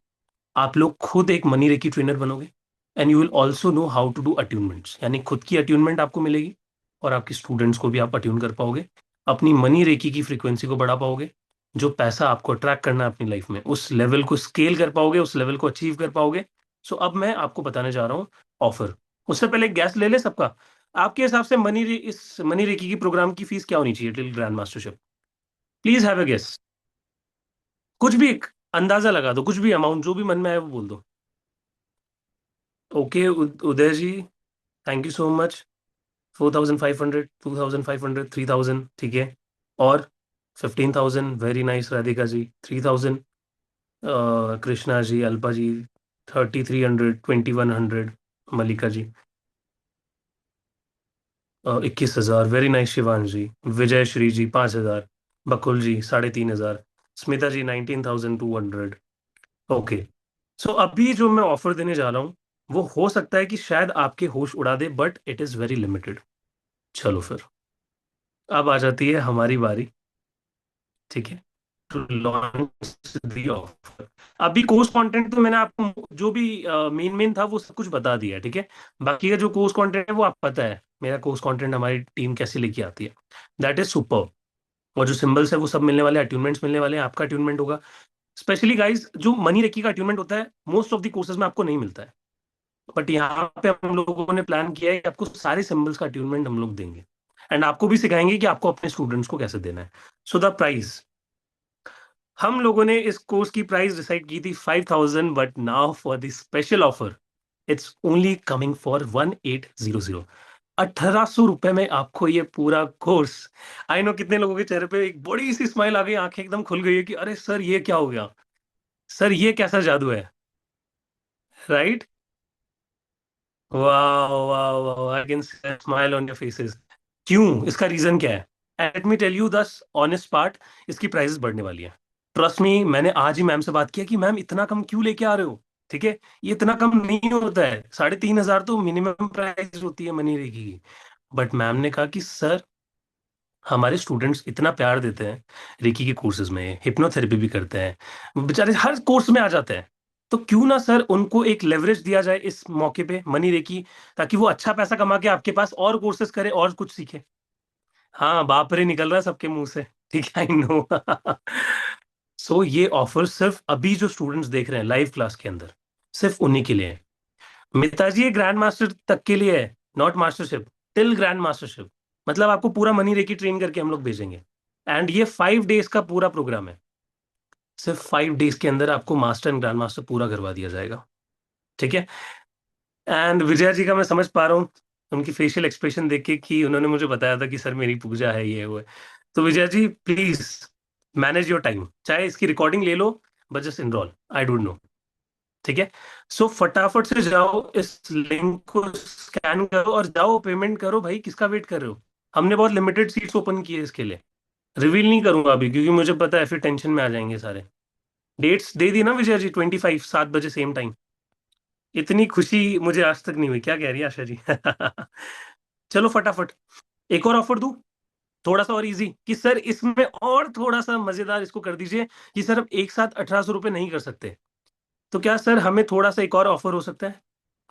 आप लोग खुद एक मनी रेकी ट्रेनर बनोगे। And you will also know how to do attunements, यानी खुद की अट्यूनमेंट आपको मिलेगी और आपके स्टूडेंट्स को भी आप अट्यून कर पाओगे। अपनी मनी रेकी की फ्रीक्वेंसी को बढ़ा पाओगे। जो पैसा आपको अट्रैक्ट करना है अपनी लाइफ में, उस लेवल को स्केल कर पाओगे, उस लेवल को अचीव कर पाओगे। सो अब मैं आपको बताने जा रहा हूँ ऑफर। उससे पहले एक गैस ले ले सबका। आपके हिसाब से इस मनी रेकी की प्रोग्राम की फीस क्या होनी चाहिए till grand mastership? Please have a guess. कुछ भी एक अंदाजा लगा दो, कुछ भी अमाउंट जो भी मन में आए वो बोल दो। Okay Uday ji, thank you so much. 4,500, 2,500, 3,000, ठीक है। और 15,000, very nice Radhika ji. 3,000 Krishna ji, Alpa ji. 3,300, 2,100 Malika ji. 21,000, very nice Shivansh ji. Vijay Shri ji 5,000। Bakul ji 3,500। Smita ji 19,200। Okay. So अभी जो मैं ऑफर देने जा रहा हूँ, वो हो सकता है कि शायद आपके होश उड़ा दे, but it is very limited. चलो फिर, अब आ जाती है हमारी बारी। ठीक है, टू लॉन्च दी ऑफर। अभी कोर्स कंटेंट तो मैंने आपको जो भी मेन मेन था वो सब कुछ बता दिया है, ठीक है। बाकी का जो कोर्स कंटेंट है वो आपको पता है, मेरा कोर्स कंटेंट हमारी टीम कैसे लेके आती है। That is super. और जो सिंबल्स है वो सब मिलने वाले, अट्यूनमेंट्स मिलने वाले हैं, आपका अट्यूनमेंट होगा। स्पेशली गाइज, जो मनी रेकी का अट्यूनमेंट होता है मोस्ट ऑफ द कोर्सेज में आपको नहीं मिलता है, बट यहाँ पे हम लोगों ने प्लान किया है कि आपको सारे सिंबल्स का अट्यूनमेंट हम लोग देंगे। एंड आपको भी सिखाएंगे कि आपको अपने स्टूडेंट्स को कैसे देना है। सो द प्राइस, हम लोगों ने इस कोर्स की प्राइस डिसाइड की थी 5,000, but now for the special offer it's only coming for 1,800। 1,800 रुपए में आपको ये पूरा कोर्स। आई नो कितने लोगों के चेहरे पे एक बड़ी सी स्माइल आ गई, आंखें एकदम खुल गई है कि अरे सर ये क्या हो गया, सर ये कैसा जादू है। राइट। वाह वाह वाह, I can smile on your faces. क्यों, इसका रीजन क्या है? Let me tell you the honest part. इसकी प्राइसेस बढ़ने वाली है। ट्रस्ट मी, मैंने आज ही मैम से बात किया कि मैम इतना कम क्यों लेके आ रहे हो। ठीक है, ये इतना कम नहीं होता है, 3,500 तो मिनिमम प्राइस होती है मनी रेगी की। बट मैम ने कहा कि सर, हमारे स्टूडेंट्स इतना प्यार देते हैं रेकी के कोर्सेज में, हिप्नोथेरेपी भी करते हैं, बेचारे हर कोर्स में आ जाते हैं। तो क्यों ना सर उनको एक लेवरेज दिया जाए इस मौके पे मनी रेकी, ताकि वो अच्छा पैसा कमा के आपके पास और कोर्सेज करे और कुछ सीखे। हाँ, बाप रे निकल रहा है सबके मुंह से। ठीक है, आई नो। सो ये ऑफर सिर्फ अभी जो स्टूडेंट्स देख रहे हैं लाइव क्लास के अंदर, सिर्फ उन्हीं के लिए है। मिताजी ये ग्रैंड मास्टर तक के लिए है, not mastership, till grand mastership. मतलब आपको पूरा मनी रेकी ट्रेन करके हम लोग भेजेंगे। एंड ये 5 डेज का पूरा प्रोग्राम है। सिर्फ 5 डेज के अंदर आपको मास्टर एंड ग्रैंड मास्टर पूरा करवा दिया जाएगा। ठीक है। एंड विजया जी का मैं समझ पा रहा हूँ उनकी फेशियल एक्सप्रेशन देख के कि उन्होंने मुझे बताया था कि सर मेरी पूजा है, ये वो है। तो Vijaya ji please manage your time, चाहे इसकी रिकॉर्डिंग ले लो, but just enroll, I don't know. ठीक है। सो फटाफट से जाओ, इस लिंक को स्कैन करो और जाओ पेमेंट करो भाई, किसका वेट कर रहे हो? हमने बहुत लिमिटेड सीट्स ओपन की है इसके लिए। रिवील नहीं करूंगा अभी क्योंकि मुझे पता है फिर टेंशन में आ जाएंगे सारे। डेट्स दे दी ना विजय जी, 25, 7 बजे सेम टाइम। इतनी खुशी मुझे आज तक नहीं हुई, क्या कह रही है आशा जी? चलो फटाफट, एक और ऑफर दूं, थोड़ा सा और इजी, कि सर इसमें और थोड़ा सा मजेदार इसको कर दीजिए कि सर अब एक साथ 1,800 रुपये नहीं कर सकते। तो क्या सर हमें थोड़ा सा एक और ऑफर हो सकता है?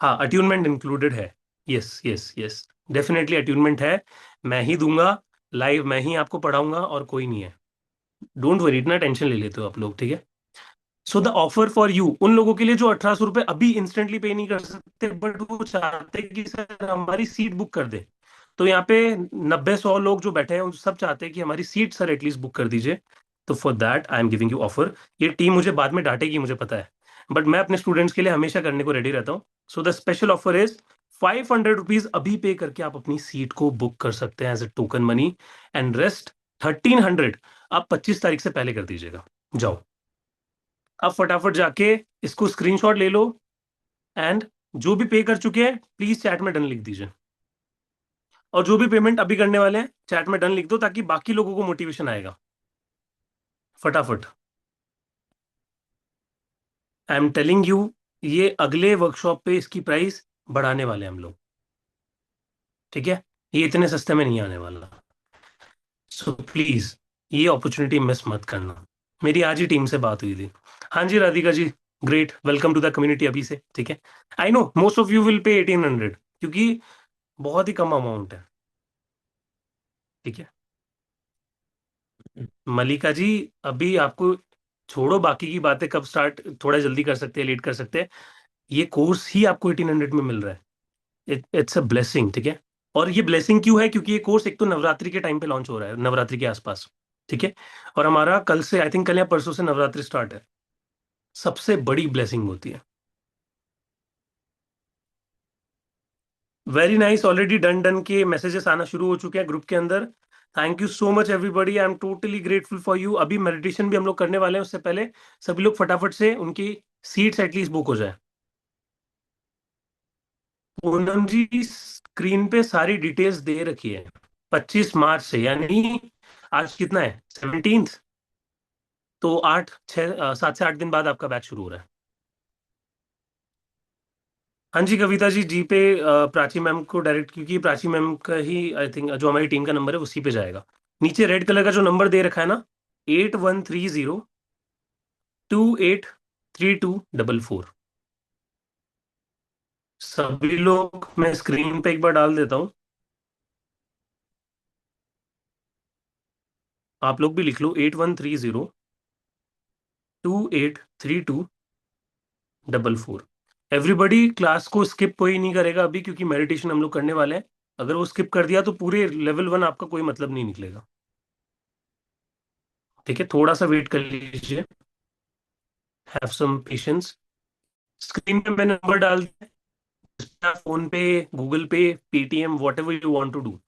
हाँ, अट्यूनमेंट इंक्लूडेड है। Yes yes yes, definitely attunement है। मैं ही दूंगा, लाइव मैं ही आपको पढ़ाऊंगा और कोई नहीं है। डोंट वरी, इतना टेंशन ले लेते हो आप लोग, ठीक है। So the offer for you, उन लोगों के लिए जो 1800 रुपये अभी इंस्टेंटली पे नहीं कर सकते, बट वो चाहते हैं कि सर हमारी सीट बुक कर दे। तो यहाँ पे 90-100 लोग जो बैठे हैं उन सब चाहते हैं कि हमारी सीट सर एटलीस्ट बुक कर दीजिए। तो for that I am giving you offer. ये टीम मुझे बाद में डांटेगी, मुझे पता है, बट मैं अपने स्टूडेंट्स के लिए हमेशा करने को रेडी रहता हूँ। So the special offer is 500 rupees अभी पे करके आप अपनी सीट को बुक कर सकते हैं as a token money. And rest 1300 आप 25 तारीख से पहले कर दीजिएगा। जाओ, अब फटाफट जाके इसको स्क्रीनशॉट ले लो। एंड जो भी पे कर चुके हैं प्लीज चैट में डन लिख दीजिए। और जो भी पेमेंट अभी करने वाले हैं चैट में डन लिख दो, ताकि बाकी लोगों को मोटिवेशन आएगा। फटाफट। आई एम टेलिंग यू, ये अगले वर्कशॉप पे इसकी प्राइस बढ़ाने वाले हैं हम लोग। ठीक है, ये इतने सस्ते में नहीं आने वाला। सो प्लीज ये अपॉर्चुनिटी मिस मत करना। मेरी आज ही टीम से बात हुई थी। हाँ जी Radhika ji, great, welcome to the community अभी से। ठीक है, I know most of you will pay 1800, क्योंकि बहुत ही कम अमाउंट है। ठीक है मलिका जी, अभी आपको छोड़ो बाकी की बातें, कब स्टार्ट, थोड़ा जल्दी कर सकते हैं, लेट कर सकते हैं। ये कोर्स ही आपको 1800 में मिल रहा है। It's a blessing. ठीक है, और ये ब्लेसिंग क्यों है? क्योंकि ये कोर्स एक तो नवरात्रि के टाइम पे लॉन्च हो रहा है, नवरात्रि के आसपास। ठीक है, और हमारा कल से, आई थिंक कल या परसों से नवरात्रि स्टार्ट है। सबसे बड़ी ब्लेसिंग होती है। Very nice, already done done के मैसेजेस आना शुरू हो चुके हैं ग्रुप के अंदर। Thank you so much everybody, I am totally grateful for you. अभी मेडिटेशन भी हम लोग करने वाले हैं, उससे पहले सभी लोग फटाफट से उनकी सीट्स एटलीस्ट बुक हो जाए। पूनम जी, स्क्रीन पे सारी डिटेल्स दे रखी है। 25 मार्च से, यानी आज कितना है, 17th। तो 7 से 8 दिन बाद आपका बैच शुरू हो रहा है। हाँ जी कविता जी, जी पे प्राची मैम को डायरेक्ट, क्योंकि प्राची मैम का ही आई थिंक जो हमारी टीम का नंबर है उसी पे जाएगा। नीचे रेड कलर का जो नंबर दे रखा है ना, 8130 283244। सभी लोग, मैं स्क्रीन पे एक बार डाल देता हूँ, आप लोग भी लिख लो, 8130 283244। एवरीबडी, क्लास को स्किप कोई नहीं करेगा अभी, क्योंकि मेडिटेशन हम लोग करने वाले हैं। अगर वो स्किप कर दिया तो पूरे लेवल 1 आपका कोई मतलब नहीं निकलेगा। ठीक है, थोड़ा सा वेट कर लीजिए, हैव सम पेशेंस। स्क्रीन पे मैंने नंबर डाल दिया है, इस पे आप फोन पे, Google Pay, Paytm, whatever you want to do.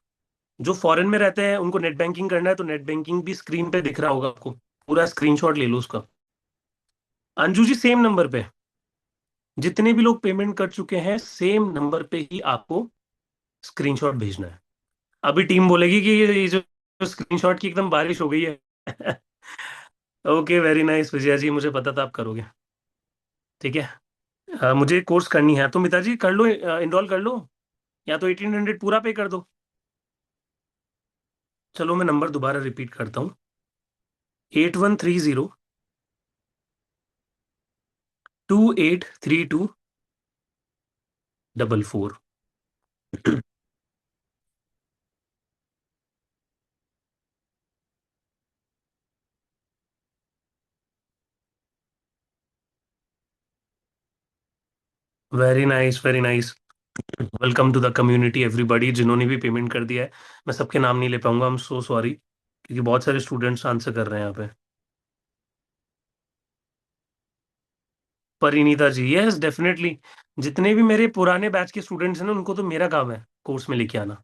जो फॉरेन में रहते हैं उनको नेट बैंकिंग करना है, तो नेट बैंकिंग भी स्क्रीन पे दिख रहा होगा आपको। पूरा स्क्रीनशॉट ले लो उसका। अंजू जी, सेम नंबर पे जितने भी लोग पेमेंट कर चुके हैं, सेम नंबर पे ही आपको स्क्रीनशॉट भेजना है। अभी टीम बोलेगी कि ये जो स्क्रीनशॉट की एकदम बारिश हो गई है। ओके, वेरी नाइस विजया जी, मुझे पता था आप करोगे। ठीक है, मुझे कोर्स करनी है तो मिताजी कर लो, इनरोल कर लो, या तो 1800 पूरा पे कर दो। चलो मैं नंबर दोबारा रिपीट करता हूँ, 8130 283244। Very nice, very nice. Welcome to the community everybody, जिन्होंने भी पेमेंट कर दिया है। मैं सबके नाम नहीं ले पाऊंगा, आई एम सो सॉरी, क्योंकि बहुत सारे स्टूडेंट्स आंसर कर रहे हैं यहाँ पे। परिनीता जी, यस डेफिनेटली। जितने भी मेरे पुराने बैच के स्टूडेंट्स हैं ना, उनको तो मेरा काम है कोर्स में लेके आना।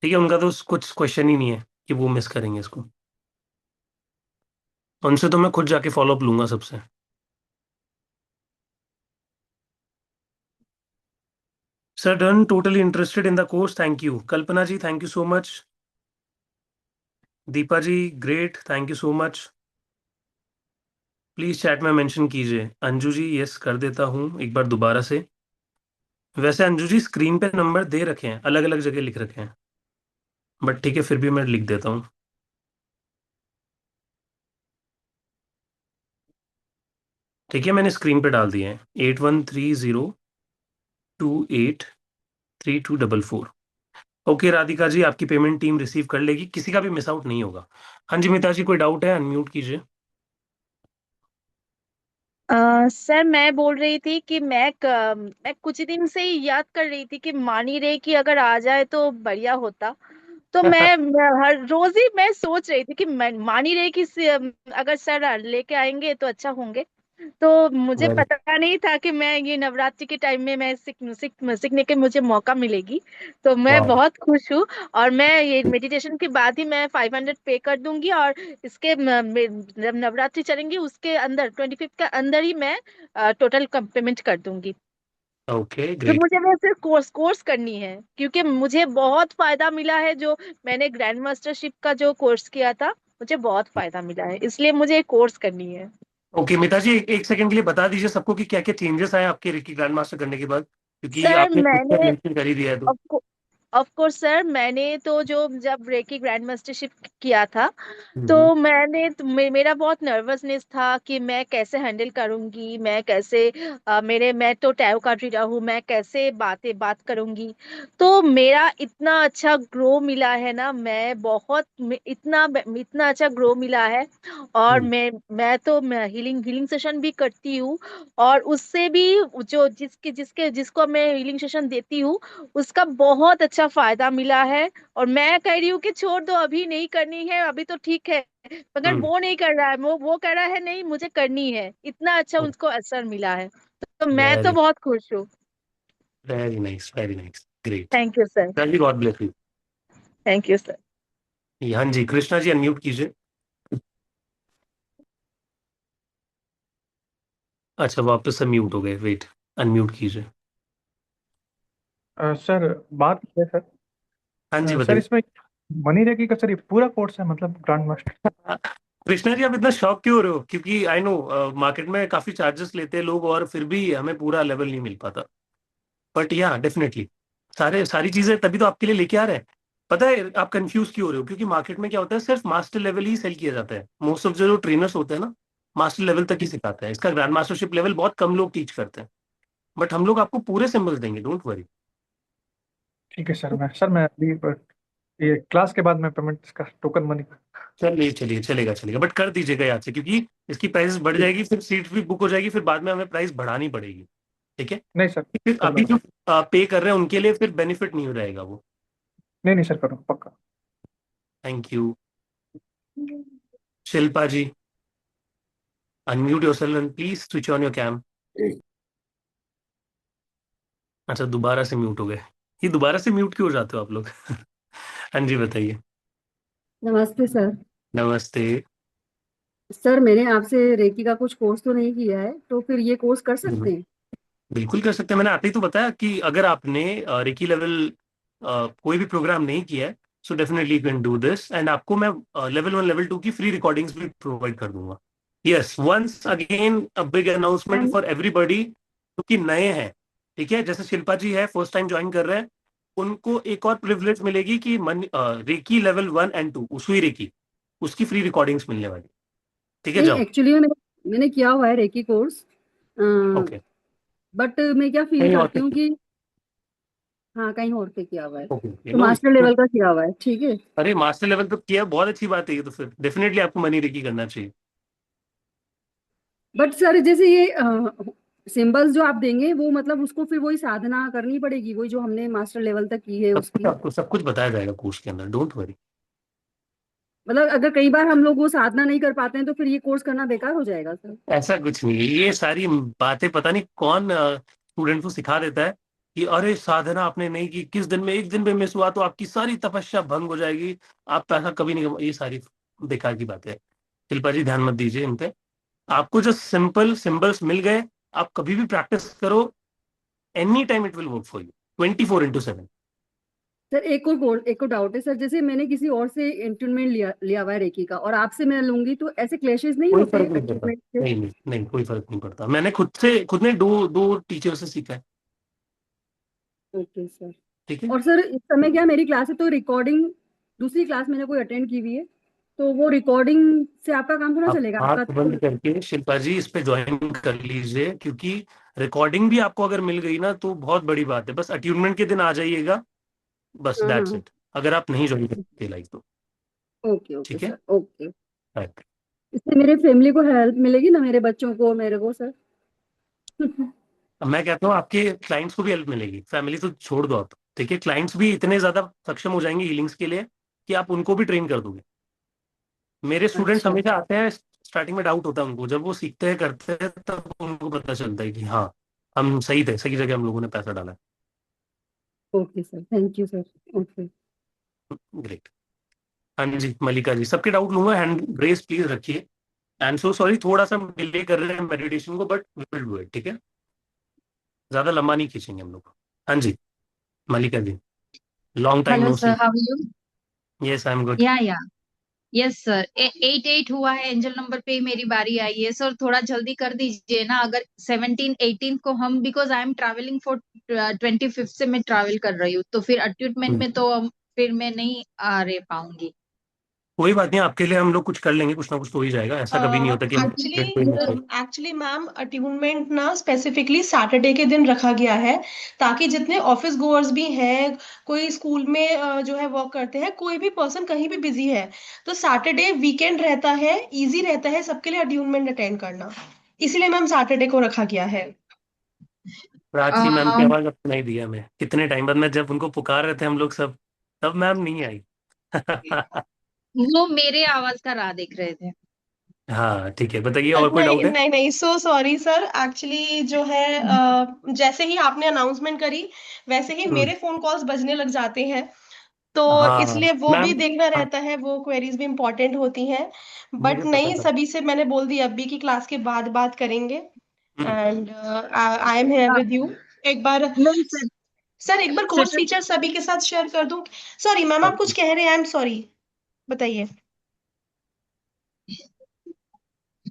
ठीक है, उनका तो कुछ क्वेश्चन ही नहीं है कि वो मिस करेंगे इसको। उनसे तो मैं खुद जाके फॉलो अप लूंगा सबसे। Sir done, totally interested in the course, thank you. Kalpana ji, thank you so much. Deepa ji, great, thank you so much. Please chat में मेंशन कीजिए। अंजू जी, यस कर देता हूँ एक बार दोबारा से। वैसे अंजू जी, स्क्रीन पे नंबर दे रखे हैं, अलग अलग जगह लिख रखे हैं, बट ठीक है फिर भी मैं लिख देता हूँ। ठीक है, मैंने स्क्रीन पे डाल दिए हैं, 8130 283244। ओके राधिका जी, आपकी पेमेंट टीम रिसीव कर लेगी, किसी का भी मिस आउट नहीं होगा। हाँ जी मिता जी, कोई डाउट है? अनम्यूट कीजिए। सर मैं बोल रही थी कि मैं कुछ दिन से ही याद कर रही थी कि मानी रे की अगर आ जाए तो बढ़िया होता। तो मैं हर रोज ही मैं सोच रही थी कि मैं मानी रे की अगर सर लेके आएंगे तो अच्छा होंगे। तो मुझे वेरी पता नहीं था कि मैं ये नवरात्रि के टाइम में मैं सीखने के मुझे मौका मिलेगी। तो मैं वाह। बहुत खुश हूँ। और मैं ये मेडिटेशन के बाद ही मैं 500 पे कर दूंगी। और इसके जब नवरात्रि चलेंगी उसके अंदर 25 के अंदर ही मैं टोटल पेमेंट कर दूंगी। ओके जो ग्रेट। मुझे वैसे कोर्स कोर्स करनी है क्योंकि मुझे बहुत फायदा मिला है। जो मैंने ग्रैंड मास्टरशिप का जो कोर्स किया था मुझे बहुत फायदा मिला है, इसलिए मुझे कोर्स करनी है। ओके मिता जी, एक सेकंड के लिए बता दीजिए सबको कि क्या क्या चेंजेस आए आपके रिकी ग्रैंड मास्टर करने के बाद, क्योंकि सर आपने खुद से मैंने मेंशन कर ही दिया है तो। ऑफ कोर्स सर, मैंने तो जो जब रेकी ग्रैंड मास्टरशिप किया था तो हम्म। मेरा बहुत नर्वसनेस था कि मैं कैसे हैंडल करूंगी, मैं कैसे मैं तो टैरो कार्ड रीडर हूँ, मैं कैसे बात करूंगी। तो मेरा इतना अच्छा ग्रो मिला है ना, इतना इतना अच्छा ग्रो मिला है। और हम्म। मैं तो हीलिंग हीलिंग सेशन भी करती हूँ। और उससे भी जो जिसको मैं हीलिंग सेशन देती हूँ उसका बहुत अच्छा फायदा मिला है। और मैं कह रही हूँ कि छोड़ दो, अभी नहीं करनी है, अभी तो ठीक है। मगर हम्म। वो नहीं कर रहा है, वो कह रहा है नहीं मुझे करनी है, इतना अच्छा उनको असर मिला है। तो मैं तो वेरी बहुत खुश हूँ। Very nice, very nice, great. Thank you sir. जी god bless you. Thank you sir. हाँ जी, कृष्णा जी अनम्यूट कीजिए। अच्छा वापस से म्यूट हो गए, वेट, अनम्यूट कीजिए। सर बात है सर। हाँ जी सर बताइए। इसमें मनी रेकी का सर ये पूरा कोर्स है मतलब ग्रांड मास्टर। कृष्णा जी आप इतना शॉक क्यों हो रहे हो, क्योंकि आई नो मार्केट में काफी चार्जेस लेते हैं लोग और फिर भी हमें पूरा लेवल नहीं मिल पाता। बट या डेफिनेटली सारी चीजें तभी तो आपके लिए लेके आ रहे हैं। पता है आप कंफ्यूज क्यों हो रहे हो, क्योंकि मार्केट में क्या होता है, सिर्फ मास्टर लेवल ही सेल किया जाता है। मोस्ट ऑफ जो ट्रेनर्स होते हैं ना, मास्टर लेवल तक ही सिखाते हैं। इसका ग्रैंड मास्टरशिप लेवल बहुत कम लोग टीच करते हैं। बट हम लोग आपको पूरे सिंबल्स देंगे, डोंट वरी। ठीक है सर, मैं अभी ये क्लास के बाद मैं पेमेंट इसका टोकन मनी का। चलिए चलिए, चलेगा चलेगा, बट कर दीजिएगा याद से, क्योंकि इसकी प्राइस बढ़ ठीक। जाएगी, फिर सीट भी बुक हो जाएगी, फिर बाद में हमें प्राइस बढ़ानी पड़ेगी। ठीक है। नहीं सर, फिर कर अभी दूंगा। जो पे कर रहे हैं उनके लिए फिर बेनिफिट नहीं हो रहेगा वो। नहीं नहीं सर, करूँगा पक्का। Thank you. Shilpa ji unmute yourself and please switch on your cam. अच्छा दोबारा से म्यूट हो गए। ये दोबारा से म्यूट क्यों हो जाते हो आप लोग? हाँ जी बताइए। नमस्ते सर। नमस्ते। सर मैंने आपसे रेकी का कुछ कोर्स तो नहीं किया है, तो फिर ये कोर्स कर हम्म, सकते हैं? बिल्कुल कर सकते हैं। मैंने आते ही तो बताया कि अगर आपने रेकी लेवल कोई भी प्रोग्राम नहीं किया है, so definitely you can do this, and आपको मैं लेवल 1 लेवल 2 की फ्री रिकॉर्डिंग्स भी प्रोवाइड कर दूंगा। Yes, once again a big announcement and for everybody जो कि नए हैं। ठीक है, जैसे शिल्पा जी है, फर्स्ट टाइम ज्वाइन कर रहे हैं, उनको एक और प्रिविलेज मिलेगी कि रेकी लेवल 1 एंड 2, उसी रेकी उसकी फ्री रिकॉर्डिंग्स मिलने वाली। ठीक है नहीं, जाओ। एक्चुअली में मैंने किया हुआ है रेकी कोर्स। ओके। बट मैं क्या फील कहीं और करती पे। हूँ कि हाँ, कहीं और पे किया हुआ है। ओके तो नो। मास्टर लेवल का किया हुआ है, ठीक है। अरे मास्टर लेवल पे किया, बहुत अच्छी बात है ये, तो फिर डेफिनेटली आपको मनी रेकी करना चाहिए। बट सर जैसे ये सिंबल्स जो आप देंगे वो मतलब उसको फिर वही साधना करनी पड़ेगी, वही जो हमने मास्टर लेवल तक की है उसकी। सब कुछ बताया जाएगा कोर्स के अंदर, डोंट वरी। मतलब अगर कई बार हम लोग वो साधना नहीं कर पाते हैं तो फिर ये कोर्स करना बेकार हो जाएगा सर? ऐसा कुछ नहीं है, ये सारी बातें पता नहीं कौन स्टूडेंट को सिखा देता है कि अरे साधना आपने नहीं की, किस दिन में, एक दिन में मिस हुआ तो आपकी सारी तपस्या भंग हो जाएगी, आप पैसा कभी नहीं ये सारी बेकार की बातें हैं। शिल्पा जी ध्यान मत दीजिए इन पे। आपको जो सिंपल सिंबल्स मिल गए, आप कभी भी प्रैक्टिस करो, any time it will work for you, 24/7। Sir एक और डाउट है सर, जैसे मैंने किसी और से एंटूनमेंट लिया लिया हुआ है रेकी का और आपसे मैं लूंगी तो ऐसे क्लेशेस नहीं कोई होते फर्क नहीं पड़ता। एंटूनमेंट से? नहीं नहीं नहीं, कोई फर्क नहीं पड़ता। मैंने खुद ने दो दो टीचर से सीखा है। Okay sir. ठीक है। और सर इस समय क्या मेरी क्लास है तो रिकॉर्डिंग, दूसरी क्लास मैंने कोई अटेंड की हुई है, तो वो रिकॉर्डिंग से आपका काम थोड़ा आप चलेगा आपका हाथ तो? बंद करके शिल्पा जी इस पे ज्वाइन कर लीजिए, क्योंकि रिकॉर्डिंग भी आपको अगर मिल गई ना तो बहुत बड़ी बात है। बस अट्यूनमेंट के दिन आ जाइएगा, बस हाँ दैट्स हाँ। इट। अगर आप नहीं ज्वाइन करते लाइक तो। ओके ओके ठीक है। Sir, okay. Right. इससे मेरे फैमिली को हेल्प मिलेगी ना, मेरे बच्चों को, मेरे को सर। अब मैं कहता हूँ आपके क्लाइंट्स को भी हेल्प मिलेगी, फैमिली तो छोड़ दो आप। ठीक है, क्लाइंट्स भी इतने ज्यादा सक्षम हो जाएंगे हीलिंग्स के लिए कि आप उनको भी ट्रेन कर दोगे। मेरे स्टूडेंट्स अच्छा। हमेशा आते हैं, स्टार्टिंग में डाउट होता है उनको, जब वो सीखते हैं करते हैं तब उनको पता चलता है कि हाँ, हम सही थे, सही जगह हम लोगों ने पैसा डाला okay sir, thank you sir. Okay. है। ग्रेट। हाँ जी मलिका जी, सबके डाउट लूंगा, हैंड रेस प्लीज रखिए। एंड सो सॉरी, थोड़ा सा डिले कर रहे हैं मेडिटेशन को, but we will do it, ठीक है। ज्यादा लंबा नहीं खींचेंगे हम लोग। हाँ जी Mallika ji, long time hello no sir, see. How are you? Yes I am good. Yeah yes sir, 8-8 हुआ है, एंजल नंबर पे ही मेरी बारी आई है सर। थोड़ा जल्दी कर दीजिए ना, अगर 17-18 को हम, because I am travelling for 25th से मैं ट्रैवल कर रही हूँ, तो फिर अट्यूटमेंट में तो फिर मैं नहीं आ रह पाऊंगी। कोई बात नहीं, आपके लिए हम लोग कुछ कर लेंगे, कुछ ना कुछ तो हो ही जाएगा, ऐसा कभी नहीं होता कि हम एक्चुअली कोई नहीं कर। एक्चुअली मैम, अट्यूनमेंट ना स्पेसिफिकली सैटरडे के दिन रखा गया है, ताकि जितने ऑफिस गोअर्स भी हैं, कोई स्कूल में जो है वर्क करते हैं, कोई भी पर्सन कहीं भी बिजी है, तो सैटरडे वीकेंड रहता है, इजी रहता है सबके लिए अट्यूनमेंट अटेंड करना। इसीलिए मैम सैटरडे को रखा गया है। प्राची मैम की आवाज अब नहीं दी हमें, कितने टाइम बाद, मैं जब उनको पुकार रहे थे हम लोग सब, तब मैम नहीं आई। वो मेरे आवाज का राह देख रहे थे। हाँ ठीक है, बताइए और कोई नहीं डाउट है। नहीं नहीं, सो सॉरी सर, एक्चुअली जो है जैसे ही आपने अनाउंसमेंट करी, वैसे ही हम्म, मेरे फोन कॉल्स बजने लग जाते हैं, तो हाँ इसलिए वो भी मैम। देखना हाँ, रहता है, वो क्वेरीज भी इंपॉर्टेंट होती हैं। बट मुझे पता नहीं, था। सभी से मैंने बोल दिया अभी की क्लास के बाद बात करेंगे। Hmm, and I am here with you. एक बार नहीं सर, सर, एक बार कोर्स सैटरडे फीचर सभी के साथ शेयर कर दूं। सॉरी मैम, आप कुछ कह रहे हैं, आई एम सॉरी, बताइए।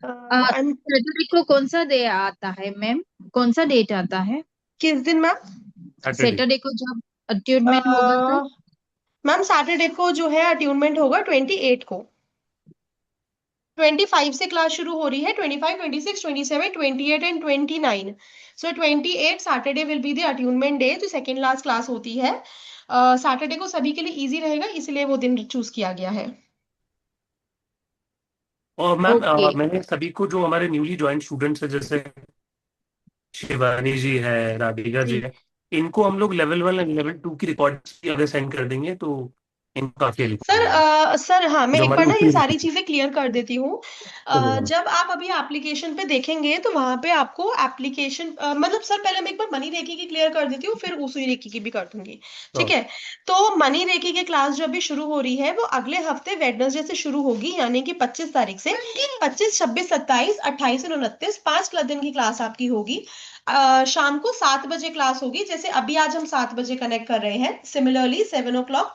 आई एम सैटरडे को कौन सा डे आता है मैम? कौन सा डेट आता है किस दिन मैम? सैटरडे। सैटरडे को जब अट्यूटमेंट होगा सर? मैम सैटरडे को जो है अट्यूनमेंट होगा 28 को। 25 से क्लास शुरू हो रही है, 25, 26, 27, 28 and 29। So 28 Saturday will be the attunement day, जो सेकेंड लास्ट क्लास होती है। सैटरडे को सभी के लिए इजी रहेगा, इसलिए वो दिन चूज किया गया है। और मैम ओके। मैंने सभी को, जो हमारे न्यूली ज्वाइन स्टूडेंट्स है, जैसे शिवानी जी है, राधिका जी जी है, इनको हम लोग लेवल 1 और लेवल 2 की रिकॉर्ड्स अगर सेंड कर देंगे तो इनको काफी हेल्प हो सर, जाएगी। सर हाँ, मैं जो एक हमारी बार ना ये ऊपरी सारी रिकॉर्ड चीजें क्लियर कर देती हूँ। जब आप अभी एप्लीकेशन पे देखेंगे, तो वहां पे आपको एप्लीकेशन मतलब सर, पहले मैं एक बार मनी रेकी की क्लियर कर देती हूँ, फिर उसी रेकी की भी कर दूंगी। ठीक तो है। तो मनी रेकी की क्लास जो अभी शुरू हो रही है, वो अगले हफ्ते वेडनेसडे से शुरू होगी, यानी कि 25 तारीख से। 25, 26, 27, 28 और 29, 5 दिन की क्लास आपकी होगी। शाम को 7 बजे क्लास होगी, जैसे अभी आज हम 7 बजे कनेक्ट कर रहे हैं, सिमिलरली 7 o'clock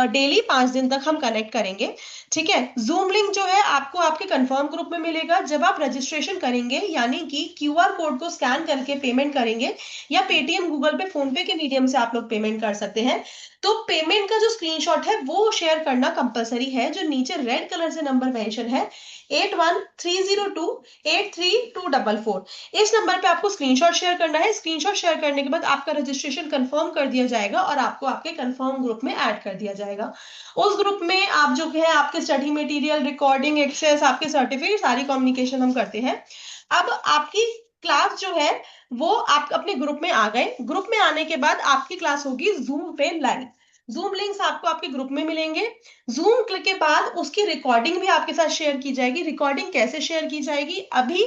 डेली 5 दिन तक हम कनेक्ट करेंगे। ठीक है। जूम लिंक जो है आपको आपके कंफर्म ग्रुप में मिलेगा, जब आप रजिस्ट्रेशन करेंगे, यानी कि क्यूआर कोड को स्कैन करके पेमेंट करेंगे, या पेटीएम, गूगल पे, फोन पे के मीडियम से आप लोग पेमेंट कर सकते हैं। तो पेमेंट का जो स्क्रीनशॉट है वो शेयर करना कंपलसरी है, जो नीचे रेड कलर से नंबर मेंशन है, 8130283244। इस नंबर पे आपको स्क्रीनशॉट शेयर करना है। स्क्रीनशॉट शेयर करने के बाद आपका रजिस्ट्रेशन कंफर्म कर दिया जाएगा, और आपको आपके कंफर्म ग्रुप में ऐड कर दिया जाएगा। उस ग्रुप में आप जो है, आपके स्टडी मटेरियल, रिकॉर्डिंग एक्सेस, आपके सर्टिफिकेट, सारी कम्युनिकेशन हम करते हैं। अब आपकी क्लास जो है, वो आप अपने ग्रुप में आ गए। ग्रुप में आने के बाद आपकी क्लास होगी जूम पे लाइव। जूम लिंक्स आपको आपके ग्रुप में मिलेंगे। जूम क्लिक के बाद उसकी रिकॉर्डिंग भी आपके साथ शेयर की जाएगी। रिकॉर्डिंग कैसे शेयर की जाएगी? अभी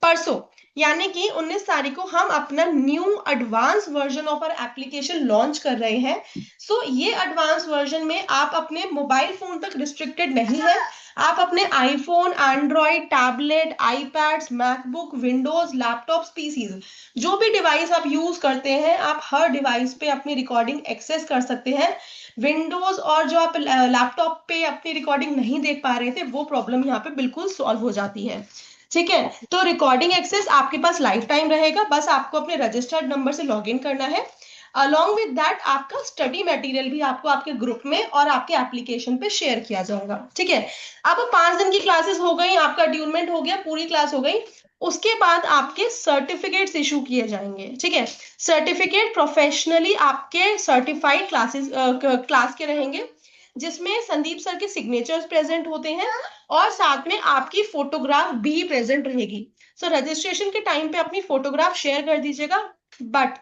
परसों, यानी कि 19 तारीख को हम अपना new advance version of our application launch कर रहे हैं। सो ये एडवांस वर्जन में आप अपने मोबाइल फोन तक रिस्ट्रिक्टेड नहीं है। आप अपने iPhone, Android, tablet, iPads, MacBook, Windows, laptops, PCs, जो भी डिवाइस आप यूज करते हैं, आप हर डिवाइस पे अपनी रिकॉर्डिंग एक्सेस कर सकते हैं। विंडोज और जो आप लैपटॉप पे अपनी रिकॉर्डिंग नहीं देख पा रहे थे, वो प्रॉब्लम यहाँ पे बिल्कुल सॉल्व हो जाती है। ठीक है। तो रिकॉर्डिंग एक्सेस आपके पास लाइफ टाइम रहेगा, बस आपको अपने रजिस्टर्ड नंबर से लॉग इन करना है। अलॉन्ग विद दैट आपका स्टडी मटेरियल भी आपको आपके ग्रुप में और आपके एप्लीकेशन पे शेयर किया जाएगा। ठीक है। अब 5 दिन की क्लासेस हो गई, आपका ट्यूनमेंट हो गया, पूरी क्लास हो गई। उसके बाद आपके सर्टिफिकेट्स इशू किए जाएंगे। ठीक है। सर्टिफिकेट प्रोफेशनली आपके सर्टिफाइड क्लासेस क्लास के रहेंगे। जिसमें संदीप सर के सिग्नेचर्स प्रेजेंट होते हैं और साथ में आपकी फोटोग्राफ भी प्रेजेंट रहेगी। सो रजिस्ट्रेशन के टाइम पे अपनी फोटोग्राफ शेयर कर दीजिएगा। But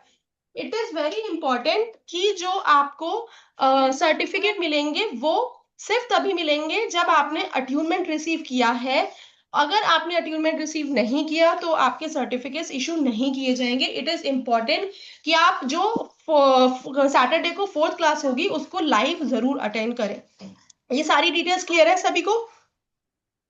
it is very important कि जो आपको सर्टिफिकेट मिलेंगे वो सिर्फ तभी मिलेंगे जब आपने अट्यूनमेंट रिसीव किया है। अगर आपने अट्यूनमेंट रिसीव नहीं किया तो आपके सर्टिफिकेट्स इशू नहीं किए जाएंगे। इट इज इंपॉर्टेंट कि आप जो सैटरडे को 4th क्लास होगी उसको लाइव जरूर अटेंड करें। ये सारी डिटेल्स क्लियर है सभी को?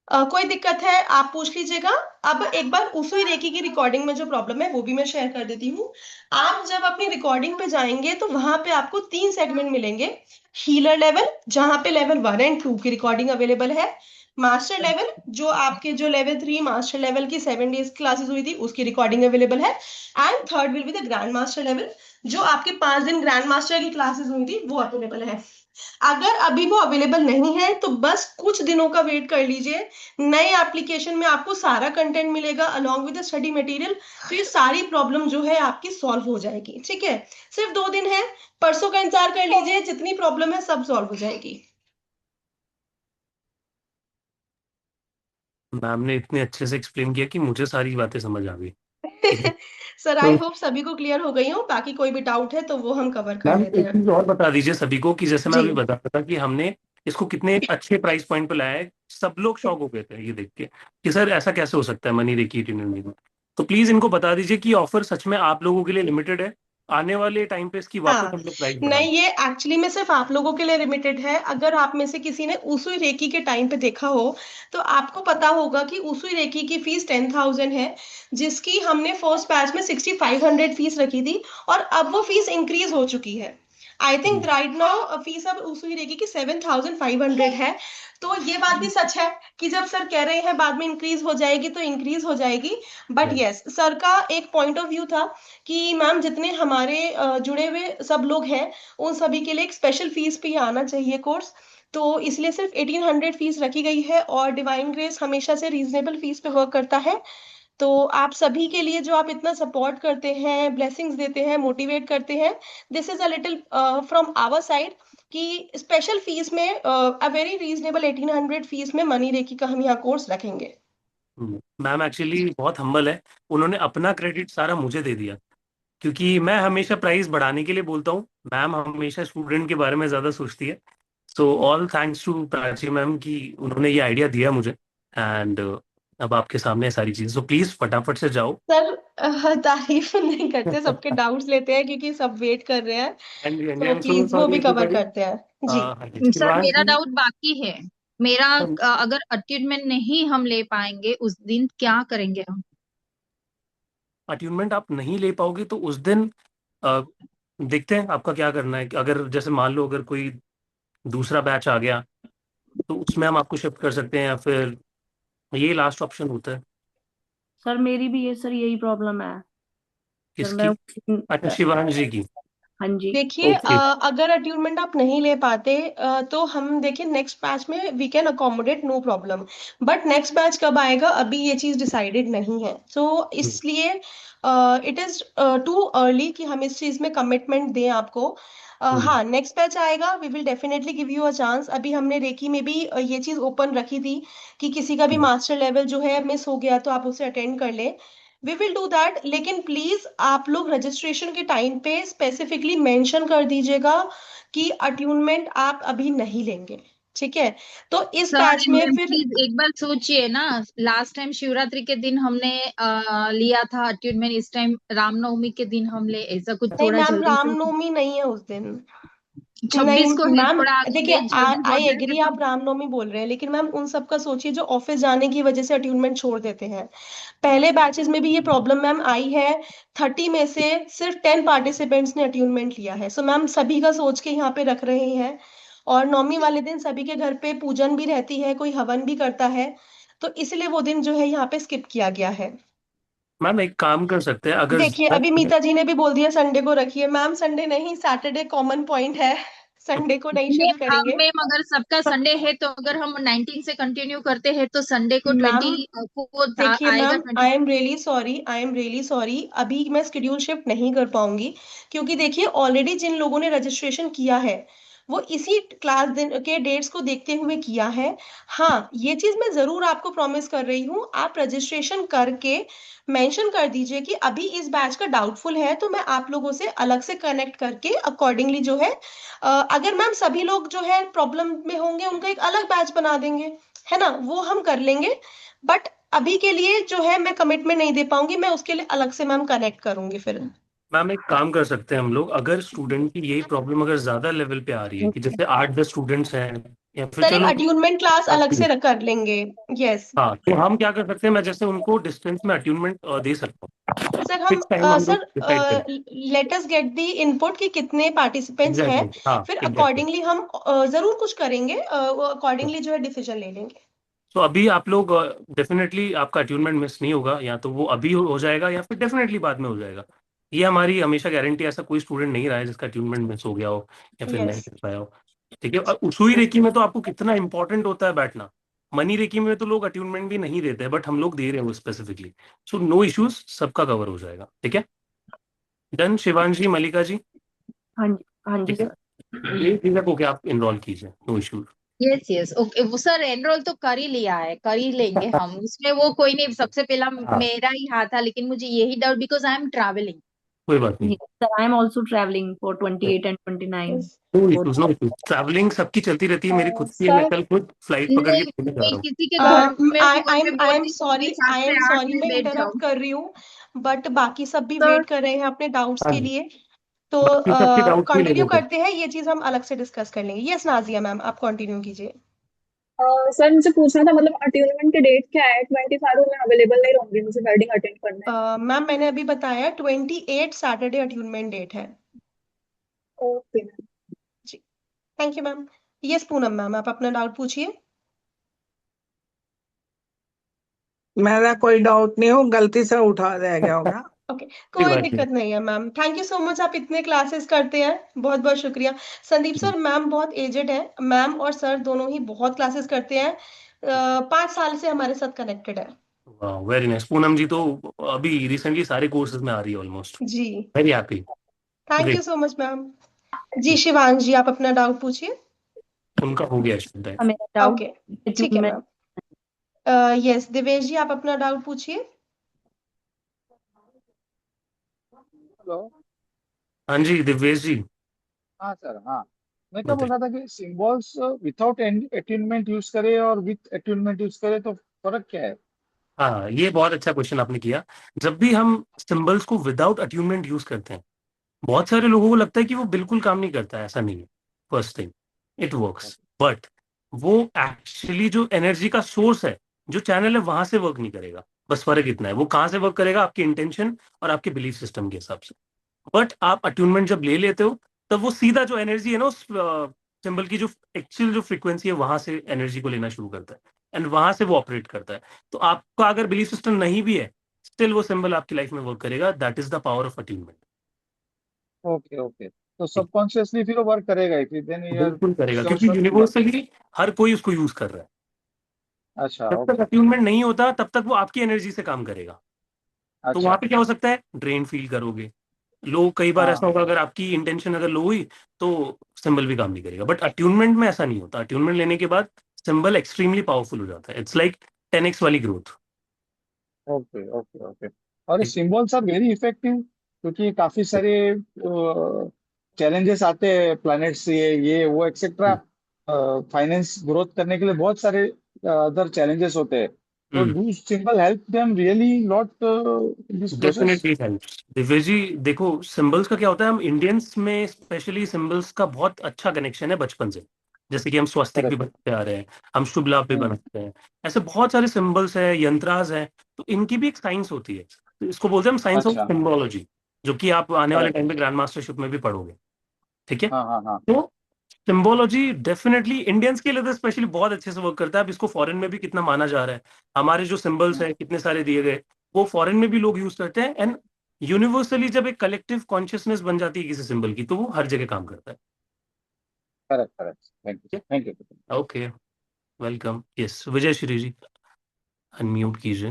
कोई दिक्कत है आप पूछ लीजिएगा। अब एक बार उसुई रेकी की रिकॉर्डिंग में जो प्रॉब्लम है वो भी मैं शेयर कर देती हूँ। आप जब अपनी रिकॉर्डिंग पे जाएंगे तो वहां पे आपको 3 सेगमेंट मिलेंगे। हीलर लेवल, जहां पे लेवल 1 एंड 2 की रिकॉर्डिंग अवेलेबल है। मास्टर लेवल, जो आपके जो लेवल 3 मास्टर लेवल की 7 डेज क्लासेस हुई थी उसकी रिकॉर्डिंग अवेलेबल है। And third will be the grand master level, जो आपके 5 दिन ग्रैंड मास्टर की क्लासेस हुई थी वो अवेलेबल है। अगर अभी वो अवेलेबल नहीं है तो बस कुछ दिनों का वेट कर लीजिए। नए एप्लीकेशन में आपको सारा कंटेंट मिलेगा along with the study material. तो ये सारी प्रॉब्लम जो है आपकी सॉल्व हो जाएगी। ठीक है, सिर्फ 2 दिन है, परसों का इंतजार कर लीजिए, जितनी प्रॉब्लम है सब सॉल्व हो जाएगी। मैम ने इतने अच्छे से एक्सप्लेन किया कि मुझे सारी बातें समझ आ गई। सर आई तो होप सभी को क्लियर हो गई हो। बाकी कोई भी डाउट है तो वो हम कवर कर मैम लेते एक हैं। चीज और बता दीजिए सभी को कि जैसे मैं जी। अभी बता रहा था कि हमने इसको कितने अच्छे प्राइस पॉइंट पे लाया है। सब लोग शॉक हो गए थे ये देख के कि सर ऐसा कैसे हो सकता है मनी रेकी ट्यूनिंग में। तो प्लीज इनको बता दीजिए कि ऑफर सच में आप लोगों के लिए लिमिटेड है। आने वाले टाइम पे इसकी वापस हाँ, हम लोग प्राइस नहीं बढ़ाएंगे। ये एक्चुअली में सिर्फ आप लोगों के लिए लिमिटेड है। अगर आप में से किसी ने उसूई रेकी के टाइम पे देखा हो तो आपको पता होगा कि उसूई रेकी की फीस 10,000 है, जिसकी हमने फर्स्ट बैच में 6,500 फीस रखी थी और अब वो फीस इंक्रीज हो चुकी है। I think right now fees अब उसूई रेकी की 7,500 है। तो ये बात भी सच है कि जब सर कह रहे हैं बाद में इंक्रीज हो जाएगी तो इंक्रीज हो जाएगी। बट यस, सर का एक पॉइंट ऑफ व्यू था कि मैम जितने हमारे जुड़े हुए सब लोग हैं उन सभी के लिए एक स्पेशल फीस पे ही आना चाहिए कोर्स। तो इसलिए सिर्फ 1,800 फीस रखी गई है और डिवाइन ग्रेस हमेशा से रीजनेबल फीस पे वर्क करता है। तो आप सभी के लिए जो आप इतना सपोर्ट करते हैं, ब्लेसिंग्स देते हैं, मोटिवेट करते हैं, this is a little from our side कि स्पेशल फीस में अ वेरी रीजनेबल 1,800 फीस में मनी रेकी का हम यहाँ कोर्स रखेंगे। मैम एक्चुअली बहुत हम्बल है। उन्होंने अपना क्रेडिट सारा मुझे दे दिया क्योंकि मैं हमेशा प्राइस बढ़ाने के लिए बोलता हूँ। मैम हमेशा स्टूडेंट के बारे में ज्यादा सोचती है। So all thanks to Prachi ma'am कि उन्होंने ये आइडिया दिया मुझे। एंड अब आपके सामने है सारी चीजें, सो प्लीज फटाफट से जाओ। सर तारीफ नहीं करते, सबके डाउट्स लेते हैं क्योंकि सब वेट कर रहे हैं। हाँ जी हाँ जी, आई तो एम सो प्लीज वो सॉरी भी कवर एवरीबॉडी। करते हैं जी। हाँ जी सर शिवांश मेरा जी। डाउट बाकी है। मेरा अगर अट्यूनमेंट नहीं हम ले पाएंगे उस दिन क्या करेंगे हम? अट्यूनमेंट आप नहीं ले पाओगे तो उस दिन अ, देखते हैं आपका क्या करना है। अगर जैसे मान लो अगर कोई दूसरा बैच आ गया तो उसमें हम आपको शिफ्ट कर सकते हैं या फिर ये लास्ट ऑप्शन होता है। सर मेरी भी ये सर यही प्रॉब्लम है। सर मैं किसकी? अच्छा शिवांश जी की। हाँ जी। देखिए ओके। अगर अट्यूनमेंट आप नहीं ले पाते तो हम देखिए नेक्स्ट बैच में we can accommodate, no problem. But next batch कब आएगा अभी ये चीज डिसाइडेड नहीं है। सो इसलिए इट इज टू अर्ली कि हम इस चीज में कमिटमेंट दें आपको। हाँ, नेक्स्ट बैच आएगा, we will definitely give you a chance. अभी हमने रेकी में भी ये चीज ओपन रखी थी कि किसी का भी मास्टर लेवल जो है मिस हो गया तो आप उसे अटेंड कर ले। वी विल डू दैट, लेकिन प्लीज आप लोग रजिस्ट्रेशन के टाइम पे स्पेसिफिकली मेंशन कर दीजिएगा कि अट्यूनमेंट आप अभी नहीं लेंगे। ठीक है, तो इस सर बैच में मैम फिर प्लीज एक बार सोचिए ना। लास्ट टाइम शिवरात्रि के दिन हमने लिया था अट्यूनमेंट, इस टाइम रामनवमी के दिन हम ले, ऐसा कुछ नहीं थोड़ा मैम, जल्दी से। रामनवमी नहीं है उस दिन। नहीं 26 को है, मैम, थोड़ा आगे देखिए डेट जल्दी हो आई जाएगा एग्री तो। आप रामनवमी बोल रहे हैं, लेकिन मैम उन सब का सोचिए जो ऑफिस जाने की वजह से अट्यूनमेंट छोड़ देते हैं। पहले बैचेस में भी ये प्रॉब्लम मैम आई है। 30 में से सिर्फ 10 पार्टिसिपेंट्स ने अट्यूनमेंट लिया है। सो मैम सभी का सोच के यहाँ पे रख रहे हैं। और नवमी वाले दिन सभी के घर पे पूजन भी रहती है, कोई हवन भी करता है। तो इसलिए वो दिन जो है यहाँ पे स्किप किया गया है। मैम एक काम कर सकते हैं अगर देखिए अभी मीता जी ने भी बोल दिया संडे को रखिए। मैम संडे नहीं, सैटरडे कॉमन पॉइंट है, संडे को नहीं शुरू करेंगे। मैम अगर सबका संडे है तो अगर हम 19 से कंटिन्यू करते हैं तो संडे को मैम 24 देखिए आएगा। Ma'am, I am really sorry, I am really sorry, अभी मैं स्केड्यूल शिफ्ट नहीं कर पाऊंगी। क्योंकि देखिए ऑलरेडी जिन लोगों ने रजिस्ट्रेशन किया है वो इसी क्लास दिन के डेट्स को देखते हुए किया है। हाँ, ये चीज मैं जरूर आपको प्रॉमिस कर रही हूँ, आप रजिस्ट्रेशन करके मेंशन कर दीजिए कि अभी इस बैच का डाउटफुल है, तो मैं आप लोगों से अलग से कनेक्ट करके अकॉर्डिंगली जो है अगर मैम सभी लोग जो है प्रॉब्लम में होंगे उनका एक अलग बैच बना देंगे, है ना, वो हम कर लेंगे। बट अभी के लिए जो है मैं कमिटमेंट नहीं दे पाऊंगी, मैं उसके लिए अलग से मैम कनेक्ट करूंगी फिर। मैम एक काम कर सकते हैं हम लोग, अगर स्टूडेंट की यही प्रॉब्लम अगर ज्यादा लेवल पे आ रही है कि जैसे 8-10 स्टूडेंट्स हैं, या फिर सर एक चलो अट्यूनमेंट क्लास अलग से कर लेंगे। यस हाँ, तो हम क्या कर सकते हैं, मैं जैसे उनको डिस्टेंस में अट्यूनमेंट दे सकता हूँ, सर, हम फिक्स टाइम हम लोग सर डिसाइड करें। Let us get the input कि कितने पार्टिसिपेंट्स हैं, एग्जैक्टली, हाँ फिर एग्जैक्टली। अकॉर्डिंगली हम जरूर कुछ करेंगे, अकॉर्डिंगली जो है डिसीजन ले लेंगे। तो अभी आप लोग डेफिनेटली आपका अट्यूनमेंट मिस नहीं होगा, या तो वो अभी हो जाएगा या फिर डेफिनेटली बाद में हो जाएगा। ये हमारी हमेशा गारंटी, ऐसा कोई स्टूडेंट नहीं रहा है जिसका अट्यूनमेंट मिस हो गया हो या फिर नहीं यस कर पाया हो। ठीक है, और उसुई रेकी में तो आपको कितना इंपॉर्टेंट होता है बैठना। मनी रेकी में तो लोग अट्यूनमेंट भी नहीं देते हैं, बट हम लोग दे रहे हैं वो स्पेसिफिकली। सो नो इश्यूज, सबका कवर हो जाएगा। ठीक है, डन। शिवांशी, मलिका जी, हाँ जी, हाँ जी ठीक है, सर। ये चीजें को क्या आप इनरोल कीजिए, no issues. Yes yes okay, वो सर एनरोल तो कर ही लिया है, कर ही लेंगे हम, उसमें वो कोई नहीं, सबसे पहला हाँ, मेरा ही हाथ था, लेकिन मुझे यही doubt because I am travelling. कोई बात नहीं। Yes, sir, I am also traveling for 28 and 29. No For issues, no issues, travelling सबकी चलती रहती है, मेरी खुद की है, मैं सर कल खुद फ्लाइट पकड़ के नहीं पुणे जा नहीं, रहा हूँ। किसी के घर में हुआ, मैं आई एम बोलती हूँ सॉरी, मैं 7 से 8 में मैं बैठ इंटरप्ट जाऊँ। कर रही हूँ, बट बाकी सब भी sir, वेट कर रहे हैं अपने डाउट्स हाँ के जी, लिए। तो बाकी सबकी डाउट्स भी ले कंटिन्यू लेते हैं। करते हैं, ये चीज हम अलग से डिस्कस कर लेंगे। यस नाजिया मैम, आप कंटिन्यू कीजिए। सर मुझे पूछना था, मतलब अट्यूनमेंट के डेट क्या है? 25 को मैं अवेलेबल नहीं रहूंगी, मुझे वेडिंग अटेंड करना है। मैम मैंने अभी बताया 28 सैटरडे अट्यूनमेंट डेट है। ओके। जी, thank you ma'am. Yes Poonam ma'am, आप अपना डाउट पूछिए। मेरा कोई डाउट नहीं हो, गलती से उठा दिया गया होगा। ओके, कोई कोई बात नहीं। दिक्कत नहीं है ma'am, thank you so much, आप इतने क्लासेस करते हैं, बहुत बहुत शुक्रिया। संदीप सर, मैम बहुत एजेड है, मैम और सर दोनों ही बहुत क्लासेस करते हैं, 5 साल से हमारे साथ कनेक्टेड है। वाह, वेरी नाइस। पूनम जी तो अभी रिसेंटली सारे कोर्सेज में आ रही है ऑलमोस्ट। जी, very happy. Thank you great. So much ma'am. जी शिवांश जी, आप अपना डाउट पूछिए। उनका हो गया स्टूडेंट। मेरा डाउट ओके, ठीक है अट्यूनमेंट। मैम। यस दिवेश जी, आप अपना डाउट पूछिए। हेलो। हाँ जी, दिव्येश जी। हाँ सर, हाँ। मैं क्या बोल बताइए। रहा था कि सिंबल्स विदाउट अट्यूनमेंट यूज करे और विथ अट्यूनमेंट यूज करे तो फर्क क्या है? हाँ, ये बहुत अच्छा क्वेश्चन आपने किया। जब भी हम सिंबल्स को विदाउट अट्यूनमेंट यूज करते हैं, बहुत सारे लोगों को लगता है कि वो बिल्कुल काम नहीं करता है। ऐसा नहीं है। First thing, it works, but वो एक्चुअली जो एनर्जी का सोर्स है, जो चैनल है, वहां से वर्क नहीं करेगा। बस फर्क इतना है, वो कहाँ से वर्क करेगा, आपकी इंटेंशन और आपके बिलीफ सिस्टम के हिसाब से। बट आप अट्यूनमेंट जब ले लेते हो, तब वो सीधा जो एनर्जी है ना, उस सिंबल की जो एक्चुअल जो फ्रीक्वेंसी है, वहां से एनर्जी को लेना शुरू करता है, एंड वहां से वो ऑपरेट करता है। तो आपका अगर बिलीफ सिस्टम नहीं भी है, स्टिल वो सिंबल आपकी लाइफ में वर्क करेगा। That is the power of attunement. Okay okay, तो सबकॉन्शियसली फिर वो वर्क करेगा ही, फिर देन यूर बिल्कुल करेगा, श्योर क्योंकि श्योर वर्क। यूनिवर्सली हर कोई उसको यूज कर रहा है। अच्छा, जब तक ओके। अट्यूनमेंट नहीं होता, तब तक वो आपकी एनर्जी से काम करेगा। तो वहां अच्छा। पे क्या हो सकता है, ड्रेन फील करोगे। लो, कई बार ऐसा हाँ। होगा, अगर आपकी इंटेंशन अगर लो हुई, तो सिंबल भी काम नहीं करेगा। बट अट्यूनमेंट में ऐसा नहीं होता। अट्यूनमेंट लेने के बाद सिंबल एक्सट्रीमली पावरफुल हो जाता है। इट्स लाइक 10x वाली ग्रोथ। Okay okay okay. और सिंबल्स आर वेरी इफेक्टिव, क्योंकि काफी सारे चैलेंजेस आते हैं, प्लैनेट से ये वो एक्सेट्रा। फाइनेंस ग्रोथ करने के लिए बहुत सारे अदर चैलेंजेस होते हैं, तो do symbol help them really lot this process? Definitely helps. Divya जी, देखो सिंबल्स का क्या होता है, हम इंडियंस में स्पेशली सिंबल्स का बहुत अच्छा कनेक्शन है बचपन से। जैसे कि हम स्वस्तिक भी करेक्ट। बनाते आ रहे हैं, हम शुभ लाभ भी बनाते हैं। ऐसे बहुत सारे सिंबल्स हैं, यंत्रास हैं। तो इनकी भी एक साइंस होती है, तो इसको बोलते हैं हम साइंस ऑफ अच्छा। सिंबोलॉजी, जो कि आप आने वाले करेक्ट। टाइम पे ग्रैंड मास्टरशिप में भी पढ़ोगे। ठीक है। हाँ हाँ हाँ। तो सिंबोलॉजी डेफिनेटली इंडियंस के लिए तो स्पेशली बहुत अच्छे से वर्क करता है। अब इसको फॉरेन में भी कितना माना जा रहा है। हमारे जो सिंबल्स हैं कितने सारे दिए गए, वो फॉरेन में भी लोग यूज करते हैं। एंड यूनिवर्सली जब एक कलेक्टिव कॉन्शियसनेस बन जाती है किसी सिंबल की, तो वो हर जगह काम करता है। Correct correct, thank you thank you. Okay, welcome. Yes, Vijay Shri ji, unmute कीजिए।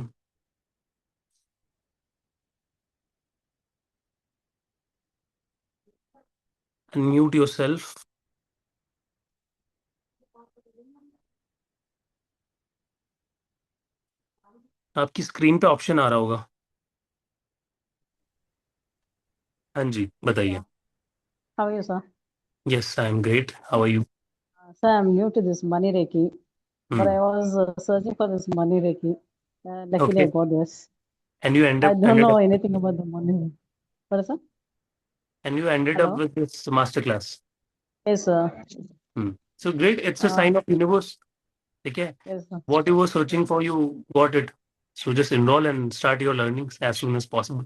Unmute your self. आपकी स्क्रीन पे ऑप्शन आ रहा होगा। हाँ जी, बताइए। Sir, how are you, sir? Yes, I am great, how are you? Sir, I'm new to this money Reiki, but I hmm. was searching for this money Reiki. Luckily, I okay, got this. And you and I up don't know anything about the money. What, sir? and you ended up Hello? with this master class. Yes, sir. So great, it's a Uh, sign of universe. Okay, yes, sir. what you were searching for, you got it. So just enroll and start your learnings as soon as possible.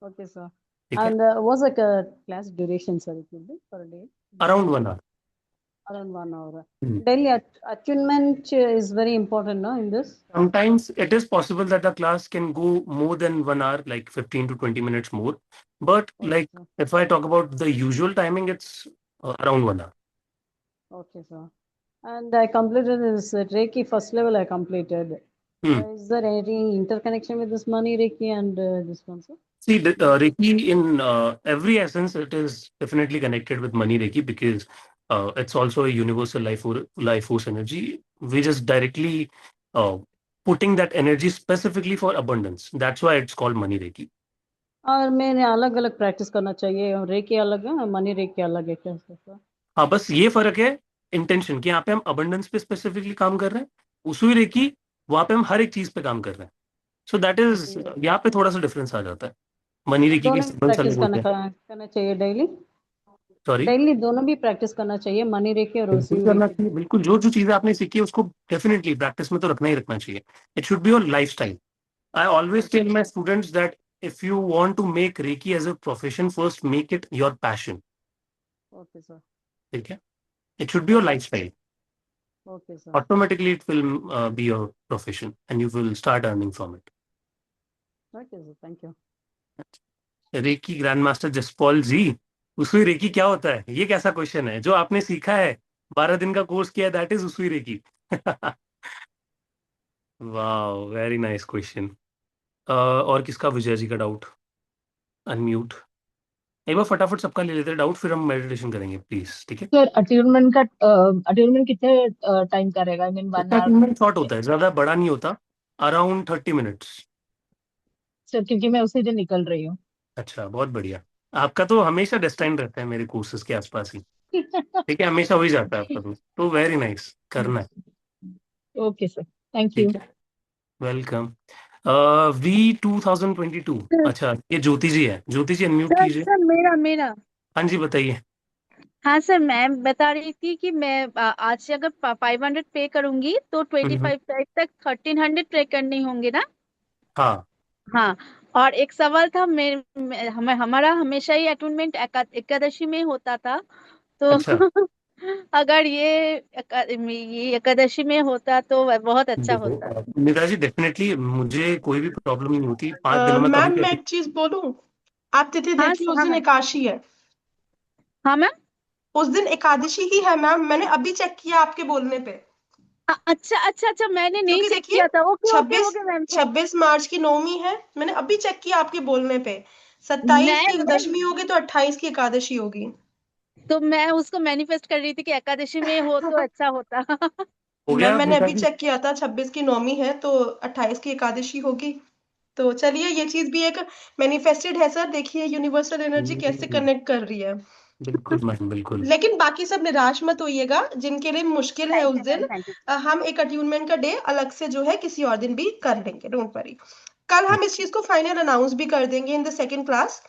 Okay, sir. Okay, And what's like a class duration, sir? It will be per day? around 1 hour. Around 1 hour. Hmm. Daily attunement is very important, no, in this? Sometimes it is possible that the class can go more than 1 hour, like 15 to 20 minutes more. But Okay, like sir. if I talk about the usual timing, it's around 1 hour. Okay, sir. And I completed this Reiki first level. I completed. Hmm. Is there any interconnection with this money Reiki and this one, sir? See, Reiki in every essence, it is definitely connected with money Reiki because it's also a universal life force energy. We just directly uh, putting that energy specifically for abundance. That's why it's called money Reiki. और मैंने अलग अलग practice करना चाहिए recce अलग है money recce अलग है क्या सर? हाँ, बस ये फर्क है इंटेंशन कि यहाँ पे हम अबंडेंस पे स्पेसिफिकली काम कर रहे हैं, उसूई रेकी वहां पे हम हर एक चीज पे काम कर रहे हैं। सो दैट इज ओके यहाँ पे थोड़ा सा डिफरेंस आ जाता है। मनी रेकी के दोनों भी सिंबल्स अलग प्रैक्टिस होते हैं। करना चाहिए डेली सॉरी, डेली दोनों भी प्रैक्टिस करना चाहिए मनी रेकी और बिल्कुल उसी करना रेकी चाहिए, बिल्कुल जो जो चीजें आपने सीखी है उसको डेफिनेटली प्रैक्टिस में तो रखना ही रखना चाहिए। It should be your lifestyle. I always tell my students that if you want to make reiki as a profession, first make it your passion. Okay sir ठीक है, it should be your okay lifestyle. Okay sir Automatically it will be your profession and you will start earning from it. Okay sir thank you reiki grand master Jaspal ji, Usui reiki क्या होता है? ये कैसा question है? जो आपने सीखा है, 12 दिन का कोर्स किया है, दैट इज उसुई रेकी। वाह, वेरी नाइस क्वेश्चन। और किसका? विजय जी का डाउट। अनम्यूट। एक बार फटाफट सबका ले लेते हैं डाउट, फिर हम मेडिटेशन करेंगे प्लीज। ठीक है, सर अट्यूनमेंट कितने टाइम का रहेगा? आई मीन वन इसका आवर 2 मिनट शॉर्ट होता है, ज्यादा बड़ा नहीं होता। Around 30 minutes. सर, क्योंकि मैं उसी दिन निकल रही हूँ। अच्छा, बहुत बढ़िया। आपका तो हमेशा डेस्टाइन रहता है मेरे कोर्सेज के आसपास ही। ठीक है, हमेशा वही जाता है आपका तो वेरी नाइस, करना है। Okay sir, thank you. ठीक है, वेलकम। वी 2022। अच्छा, ये ज्योति जी है। ज्योति जी अनम्यूट सर कीजिए। सर मेरा मेरा हाँ जी, बताइए। हाँ सर, मैं बता रही थी कि मैं आज से अगर 500 पे करूंगी तो ट्वेंटी हम्म, फाइव तारीख तक 1300 पे करने होंगे ना? हाँ। हाँ। और एक सवाल था, हमारा हमेशा ही अटूनमेंट एकादशी में होता था, तो अच्छा, अगर ये एकादशी में होता तो वह बहुत अच्छा देखो होता। निता जी, डेफिनेटली मुझे कोई भी प्रॉब्लम नहीं होती 5 दिनों में कभी मैम मैं कभी। एक चीज बोलूं, आप तिथि हाँ देखिए, उस हाँ दिन मैम। एकादशी है। हाँ मैम। उस दिन एकादशी ही है मैम, मैंने अभी चेक किया आपके बोलने पे। अच्छा अच्छा अच्छा, मैंने नहीं क्योंकि चेक देखिए, किया था। Okay okay 26 okay ma'am. 26 मार्च की नवमी है, मैंने अभी चेक किया आपके बोलने पे। मैं 27 की मैं दशमी होगी तो 28 की एकादशी होगी। तो मैं उसको मैनिफेस्ट कर रही थी कि एकादशी में हो तो अच्छा होता। हो मैम गया मैंने निता अभी जी? चेक किया था, 26 की नवमी है तो 28 की एकादशी होगी। तो चलिए, ये चीज भी एक मैनिफेस्टेड है सर। देखिए यूनिवर्सल एनर्जी कैसे कनेक्ट कर रही है। बिल्कुल मैम, बिल्कुल। लेकिन बाकी सब निराश मत होइएगा, जिनके लिए मुश्किल है थैंक उस यू मैम, दिन। Thank you. हम एक अट्यूनमेंट का डे अलग से जो है किसी और दिन भी कर लेंगे, डोंट वरी। कल हम इस चीज को फाइनल अनाउंस भी कर देंगे इन द सेकेंड क्लास।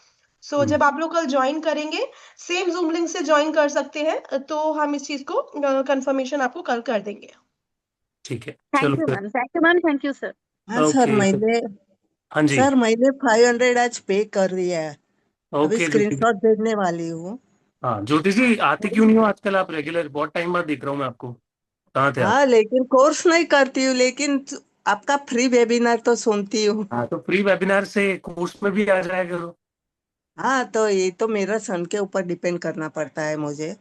सो जब आप लोग कल ज्वाइन करेंगे, सेम जूम लिंक से ज्वाइन कर सकते हैं, तो हम इस चीज को कंफर्मेशन आपको कल कर देंगे। ठीक है, थैंक चलो यू फिर। Ma'am, thank you ma'am, thank you sir. हाँ सर, ओके, हाँ जी। सर मैंने 500 आज पे कर दिया है। अभी ओके ज्योति जी। स्क्रीनशॉट भेजने वाली हूँ। हाँ ज्योति जी, आते क्यों नहीं हो आजकल आप रेगुलर? बहुत टाइम बाद देख रहा हूँ मैं आपको। कहाँ थे आप? हाँ, लेकिन कोर्स नहीं करती हूँ, लेकिन आपका फ्री वेबिनार तो सुनती हूँ। हाँ, तो फ्री वेबिनार से कोर्स में भी आ जाया करो। हाँ, तो ये तो मेरा सन के ऊपर डिपेंड करना पड़ता है मुझे।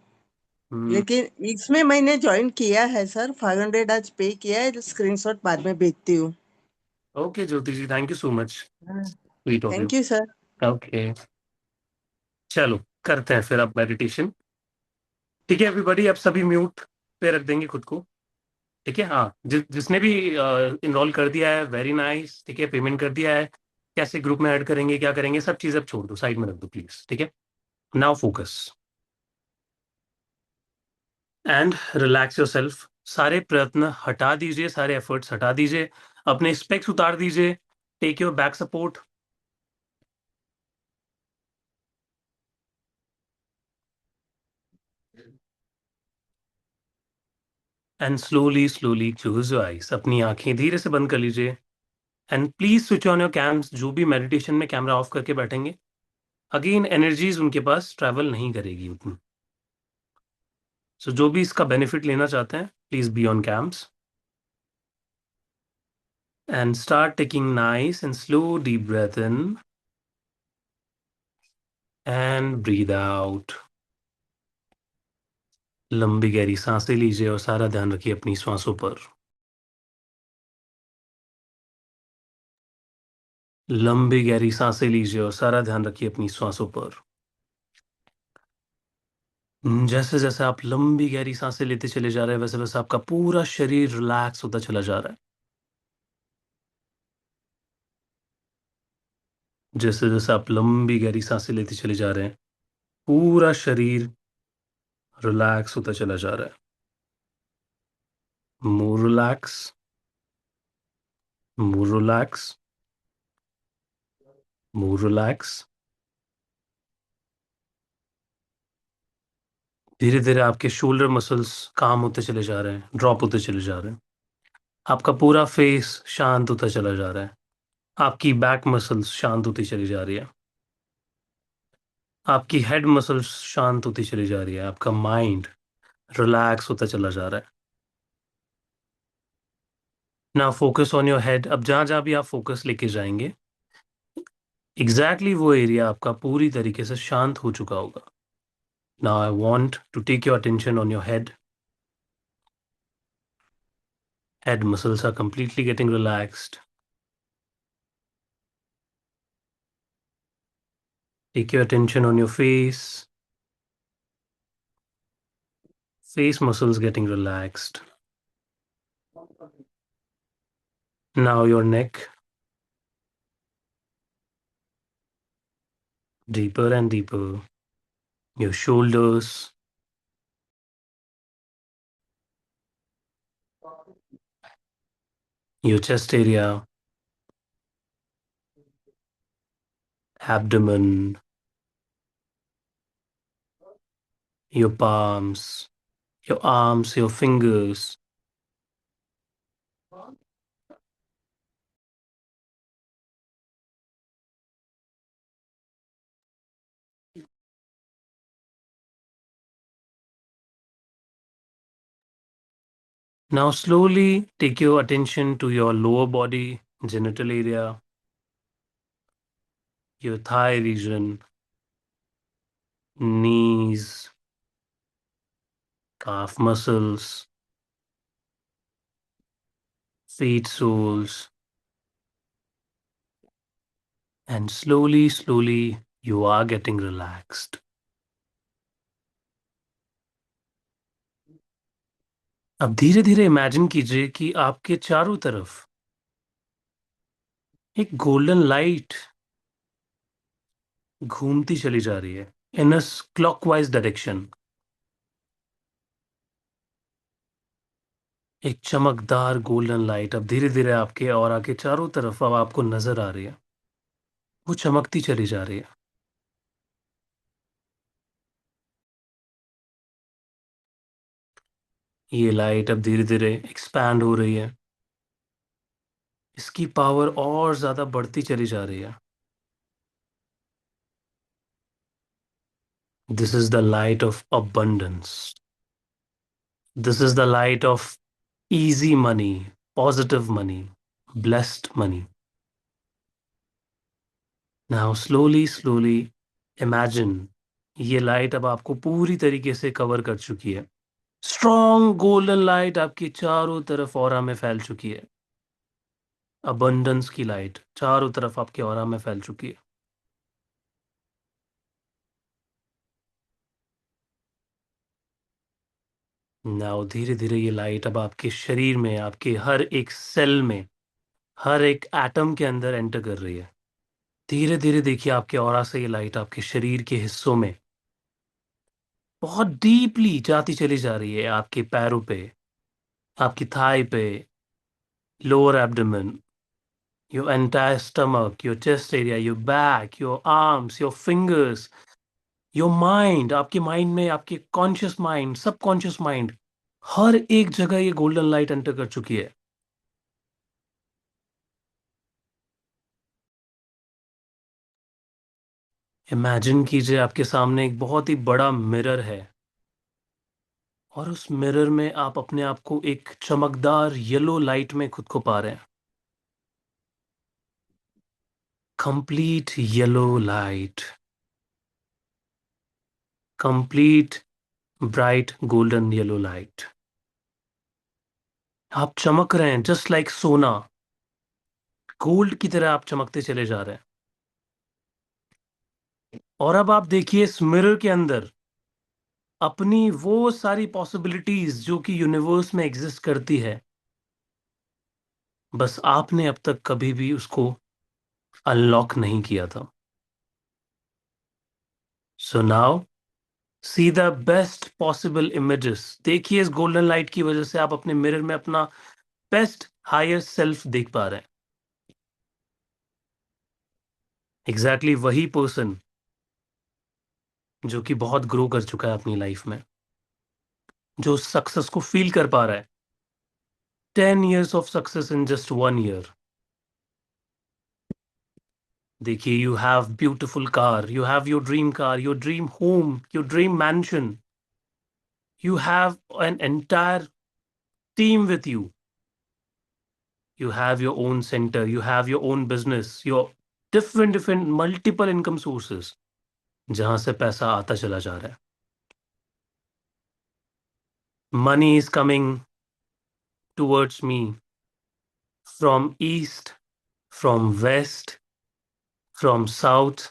हम्म। लेकिन इसमें मैंने ज्वाइन किया है सर, 500 आज पे किया है, स्क्रीनशॉट बाद में भेजती हूँ। Okay Jyoti ji, thank you so much, हाँ, sweet of you. Thank you sir. Okay, चलो करते हैं फिर अब मेडिटेशन। ठीक है एवरीबॉडी, अब सभी म्यूट पे रख देंगे खुद को। ठीक है, हाँ, जिसने भी इनरोल कर दिया है, वेरी नाइस, ठीक है, पेमेंट कर दिया है, कैसे ग्रुप में ऐड करेंगे, क्या करेंगे, सब चीज़ अब छोड़ दो, साइड में रख दो प्लीज, ठीक है। Now focus and relax your self. सारे प्रयत्न हटा दीजिए, सारे एफर्ट्स हटा दीजिए, अपने स्पेक्स उतार दीजिए, take your back support and slowly slowly close your eyes. अपनी आंखें धीरे से बंद कर लीजिए and please switch on your cams. जो भी मेडिटेशन में कैमरा ऑफ करके बैठेंगे, अगेन एनर्जीज उनके पास ट्रैवल नहीं करेगी उतनी। सो जो भी इसका बेनिफिट लेना चाहते हैं, please be on cams and start taking nice and slow deep breath in and breathe out. लंबी गहरी सांसें लीजिए और सारा ध्यान रखिए अपनी श्वासों पर। लंबी गहरी सांसें लीजिए और सारा ध्यान रखिए अपनी श्वासों पर। जैसे जैसे आप लंबी गहरी सांसें लेते चले जा रहे हैं, वैसे वैसे आपका पूरा शरीर रिलैक्स होता चला जा रहा है। जैसे जैसे आप लंबी गहरी सांसें लेते चले जा रहे हैं, पूरा शरीर रिलैक्स होता चला जा रहा है। More relax, more relax, more relax. धीरे धीरे आपके शोल्डर मसल्स काम होते चले जा रहे हैं, ड्रॉप होते चले जा रहे हैं। आपका पूरा फेस शांत होता चला जा रहा है। आपकी बैक मसल्स शांत होती चली जा रही है। आपकी हेड मसल्स शांत होती चली जा रही है। आपका माइंड रिलैक्स होता चला जा रहा है। ना फोकस ऑन योर हेड। अब जहां जहां भी आप फोकस लेके जाएंगे, वो एरिया आपका पूरी तरीके से शांत हो चुका होगा। Now I want to take your attention on your head. Head muscles are completely getting relaxed. Take your attention on your face. Face muscles getting relaxed. Now your neck. Deeper and deeper. Your shoulders. Your chest area. Abdomen. Your palms. Your arms, your fingers. Now slowly take your attention to your lower body, genital area, your thigh region, knees, calf muscles, feet soles, and slowly you are getting relaxed. अब धीरे धीरे imagine कीजिए कि आपके चारों तरफ एक golden light घूमती चली जा रही है इन अ क्लॉकवाइज डायरेक्शन। एक चमकदार गोल्डन लाइट अब धीरे धीरे आपके और आके चारों तरफ अब आपको नजर आ रही है। वो चमकती चली जा रही है। ये लाइट अब धीरे धीरे एक्सपैंड हो रही है। इसकी पावर और ज्यादा बढ़ती चली जा रही है। This is the light of abundance. This is the light of easy money, positive money, blessed money. Now slowly imagine ये लाइट अब आपको पूरी तरीके से कवर कर चुकी है। स्ट्रॉन्ग गोल्डन लाइट आपकी चारों तरफ ऑरा में फैल चुकी है। अबंडेंस की लाइट चारों तरफ आपके ऑरा में फैल चुकी है। नाउ धीरे धीरे ये लाइट अब आपके शरीर में, आपके हर एक सेल में, हर एक एटम के अंदर एंटर कर रही है। धीरे धीरे देखिए आपके ऑरा से ये लाइट आपके शरीर के हिस्सों में बहुत डीपली जाती चली जा रही है, आपके पैरों पे, आपकी थाई पे, lower abdomen, your entire stomach, your chest area, your back, your arms, your fingers, your mind, आपके माइंड में, आपके कॉन्शियस माइंड, सबकॉन्शियस माइंड, हर एक जगह ये गोल्डन लाइट एंटर कर चुकी है। इमेजिन कीजिए आपके सामने एक बहुत ही बड़ा मिरर है और उस मिरर में आप अपने आप को एक चमकदार येलो लाइट में खुद को पा रहे हैं। Complete yellow light, complete bright golden yellow light. आप चमक रहे हैं जस्ट लाइक सोना, गोल्ड की तरह आप चमकते चले जा रहे हैं। और अब आप देखिए इस मिरर के अंदर अपनी वो सारी पॉसिबिलिटीज जो कि यूनिवर्स में एग्जिस्ट करती है, बस आपने अब तक कभी भी उसको अनलॉक नहीं किया था। So now see the best possible images. देखिए इस गोल्डन लाइट की वजह से आप अपने मिरर में अपना बेस्ट हायर सेल्फ देख पा रहे हैं। एग्जैक्टली वही पर्सन जो कि बहुत ग्रो कर चुका है अपनी लाइफ में, जो सक्सेस को फील कर पा रहा है। 10 years of success in just 1 year. देखिए, you have beautiful car, you have your dream car, your dream home, your dream mansion. You have an entire team with you. You have your own center, you have your own business, your different multiple income sources जहां से पैसा आता चला जा रहा है। Money is coming towards me from east, from west, from south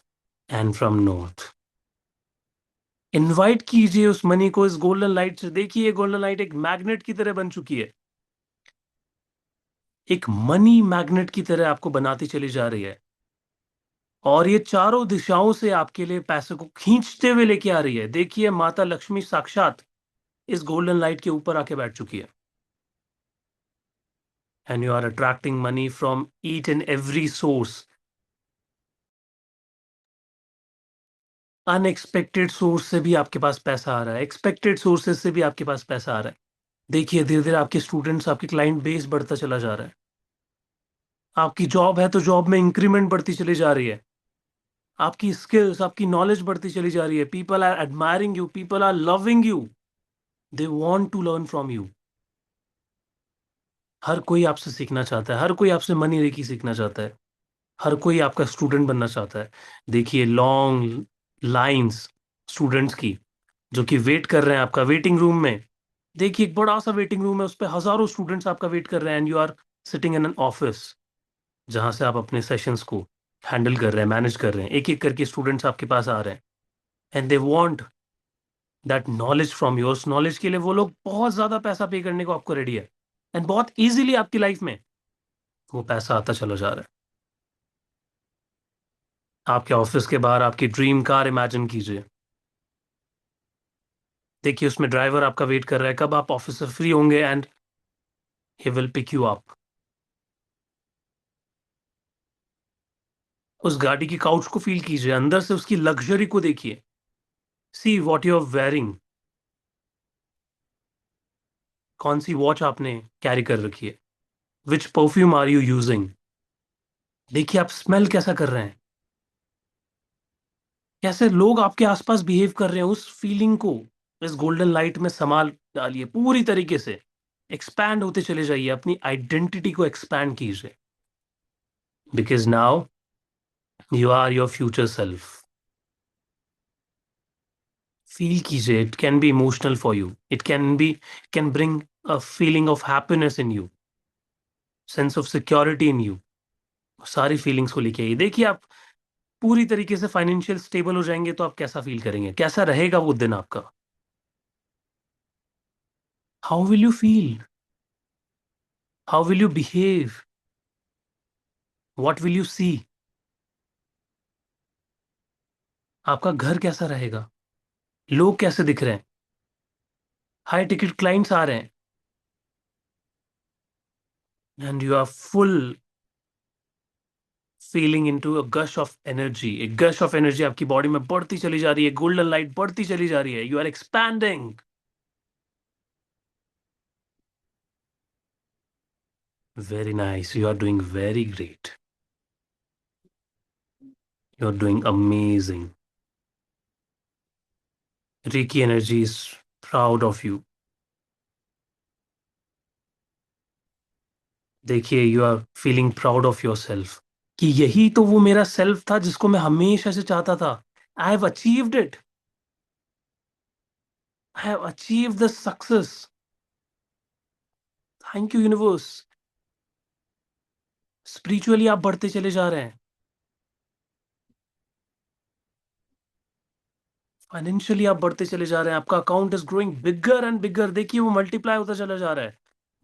and from north. Invite कीजिए उस मनी को इस गोल्डन लाइट से। देखिए ये गोल्डन लाइट एक मैग्नेट की तरह बन चुकी है, एक मनी मैग्नेट की तरह आपको बनाती चली जा रही है और ये चारों दिशाओं से आपके लिए पैसे को खींचते हुए लेके आ रही है। देखिए माता लक्ष्मी साक्षात इस गोल्डन लाइट के ऊपर आके बैठ चुकी है। And you are attracting money from each and every source. Unexpected source से भी आपके पास पैसा आ रहा है, एक्सपेक्टेड सोर्सेज से भी आपके पास पैसा आ रहा है। देखिए धीरे धीरे आपके स्टूडेंट्स, आपके क्लाइंट बेस बढ़ता चला जा रहा है। आपकी जॉब है तो जॉब में इंक्रीमेंट बढ़ती चली जा रही है। आपकी स्किल्स, आपकी नॉलेज बढ़ती चली जा रही है। People are admiring you, people are loving you, they want to learn from you. हर कोई आपसे सीखना चाहता है, हर कोई आपसे मनी रेकी सीखना चाहता है, हर कोई आपका स्टूडेंट बनना चाहता है। देखिए लॉन्ग लाइंस स्टूडेंट्स की जो कि वेट कर रहे हैं आपका वेटिंग रूम में। देखिए एक बड़ा सा वेटिंग रूम है, उस पर हजारों स्टूडेंट्स आपका वेट कर रहे हैं and you are sitting in an office जहां से आप अपने सेशंस को हैंडल कर रहे हैं, मैनेज कर रहे हैं। एक एक करके स्टूडेंट्स आपके पास आ रहे हैं and they want that knowledge from yours. Knowledge के लिए वो लोग बहुत ज्यादा पैसा पे करने को आपको रेडी है एंड बहुत इजीली आपकी लाइफ में वो पैसा आता चला जा रहा है। आपके ऑफिस के बाहर आपकी ड्रीम कार इमेजिन कीजिए। देखिए उसमें ड्राइवर आपका वेट कर रहा है कब आप ऑफिस से फ्री होंगे and he will pick you up. उस गाड़ी की काउच को फील कीजिए, अंदर से उसकी लग्जरी को देखिए। See what you are wearing, कौन सी वॉच आपने कैरी कर रखी है, which perfume are you using. देखिए आप स्मेल कैसा कर रहे हैं, कैसे लोग आपके आसपास बिहेव कर रहे हैं। उस फीलिंग को इस गोल्डन लाइट में संभाल डालिए पूरी तरीके से। एक्सपैंड होते चले जाइए, अपनी आइडेंटिटी को एक्सपैंड कीजिए, because now you are your future self. Feel कीजिए, it can be emotional for you, it can bring a feeling of happiness in you, sense of security in you. सारी feelings को लेके आइए। देखिए आप पूरी तरीके से फाइनेंशियल स्टेबल हो जाएंगे तो आप कैसा फील करेंगे, कैसा रहेगा वो दिन आपका। How will you feel, how will you behave, what will you see, आपका घर कैसा रहेगा, लोग कैसे दिख रहे हैं, हाई टिकट क्लाइंट्स आ रहे हैं, and you are full feeling into a gush of energy, एक गश ऑफ एनर्जी आपकी बॉडी में बढ़ती चली जा रही है, गोल्डन लाइट बढ़ती चली जा रही है, you are expanding. Very nice, you are doing very great, you are doing amazing. Reiki energy is proud of you. देखिए, you are feeling proud of yourself कि यही तो वो मेरा सेल्फ था जिसको मैं हमेशा से चाहता था। I have achieved it, I have achieve the success. Thank you universe. Spiritually आप बढ़ते चले जा रहे हैं, फाइनेंशियली आप बढ़ते चले जा रहे हैं, आपका account is growing bigger and bigger. देखिए वो मल्टीप्लाई होता चला जा रहा है,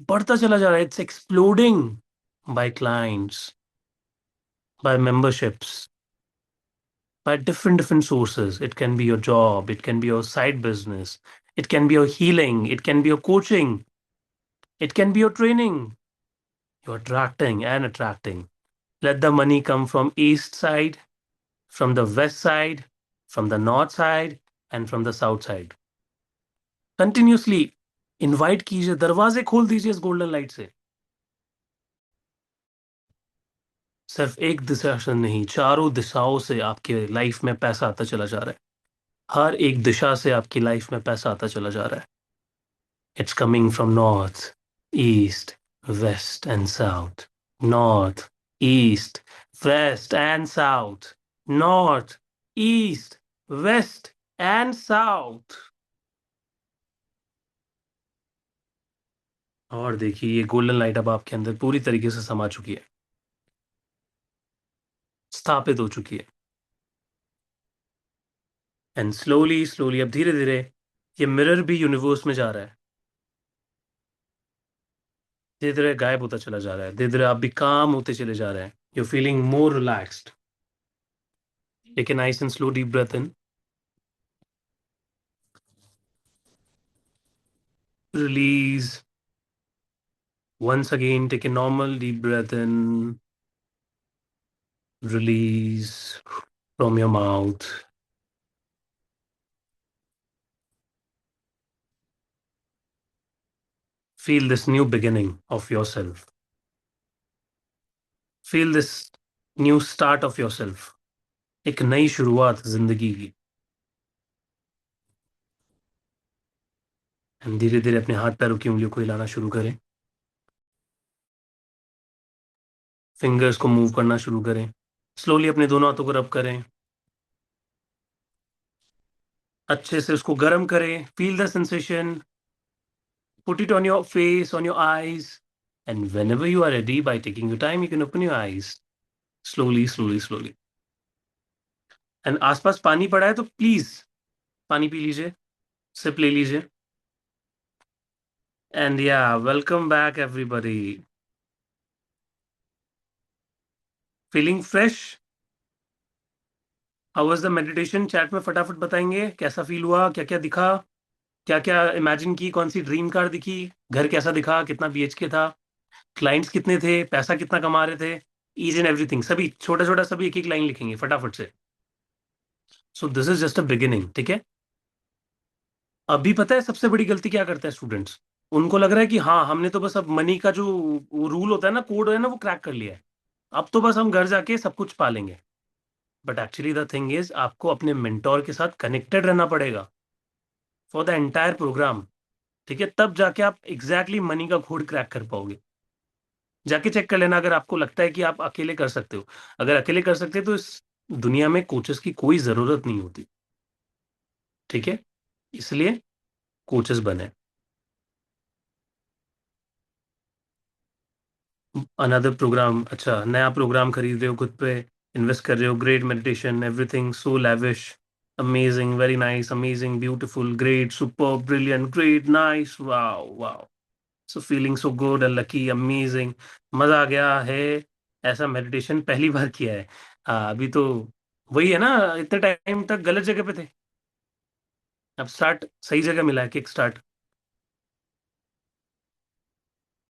बढ़ता चला जा रहा है, it's exploding by clients, by memberships, by different sources. It can be your job, it can be your side business, it can be your healing, it can be your coaching, it can be your training. You're attracting and attracting. Let the money come from east side, from the west side, from the north side, and from the south side. Continuously invite कीजिए, दरवाजे खोल दीजिए इस golden light से। सिर्फ एक दिशा से नहीं, चारों दिशाओं से आपके लाइफ में पैसा आता चला जा रहा है। हर एक दिशा से आपकी लाइफ में पैसा आता चला जा रहा है। It's coming from north, east, west, and south. North, east, west, and south. North, east, west, and south. और देखिए ये गोल्डन लाइट अब आपके अंदर पूरी तरीके से समा चुकी है, स्थापित हो चुकी है। एंड स्लोली स्लोली अब धीरे धीरे ये मिरर भी यूनिवर्स में जा रहा है, धीरे धीरे गायब होता चला जा रहा है, धीरे धीरे आप भी काम होते चले जा रहे हैं। You feeling more relaxed. Take a nice and slow deep breath in, release. Once again, take a normal deep breath in, release from your mouth. Feel this new beginning of yourself. Feel this new start of yourself. एक नई शुरुआत जिंदगी की। धीरे धीरे अपने हाथ पैरों की उंगलियों को हिलाना शुरू करें, फिंगर्स को मूव करना शुरू करें, स्लोली अपने दोनों हाथों को रब करें, अच्छे से उसको गर्म करें। Feel the sensation, put it on your face, on your eyes, and whenever you are ready, by taking your time, you can open your eyes slowly, slowly, slowly. And आसपास पानी पड़ा है तो प्लीज पानी पी लीजिए, SIP ले लीजिए। And yeah, welcome back everybody. Feeling fresh? How was the meditation? Chat में फटाफट बताएंगे कैसा फील हुआ, क्या क्या दिखा, क्या क्या इमेजिन की, कौन सी ड्रीम कार दिखी, घर कैसा दिखा, कितना बीएचके था, क्लाइंट्स कितने थे, पैसा कितना कमा रहे थे, ईच एंड एवरीथिंग, सभी छोटा छोटा सभी एक एक लाइन लिखेंगे फटाफट से। सो this is just a beginning, ठीक है। अभी पता है सबसे बड़ी गलती क्या करते हैं स्टूडेंट्स, उनको लग रहा है कि हाँ हमने तो बस अब मनी का जो रूल होता है ना, कोड है ना, वो क्रैक कर लिया है, अब तो बस हम घर जाके सब कुछ पालेंगे। But actually the thing is आपको अपने मेंटोर के साथ कनेक्टेड रहना पड़ेगा फॉर द एंटायर प्रोग्राम, ठीक है। तब जाके आप एग्जैक्टली मनी का कोड क्रैक कर पाओगे। जाके चेक कर लेना अगर आपको लगता है कि आप अकेले कर सकते हो। अगर अकेले कर सकते हो तो इस दुनिया में कोचेस की कोई जरूरत नहीं होती, ठीक है। इसलिए कोचेस बने। अनदर प्रोग्राम, अच्छा नया प्रोग्राम खरीद रहे हो, खुद पे इन्वेस्ट कर रहे हो, great meditation, everything so lavish, amazing, very nice, amazing, beautiful, great, super, brilliant, great, nice, wow wow. So feeling so good and lucky, amazing, मजा आ गया है। ऐसा मेडिटेशन पहली बार किया है। हाँ, अभी तो वही है ना, इतने टाइम तक गलत जगह पे थे, अब स्टार्ट सही जगह मिला है, किक स्टार्ट।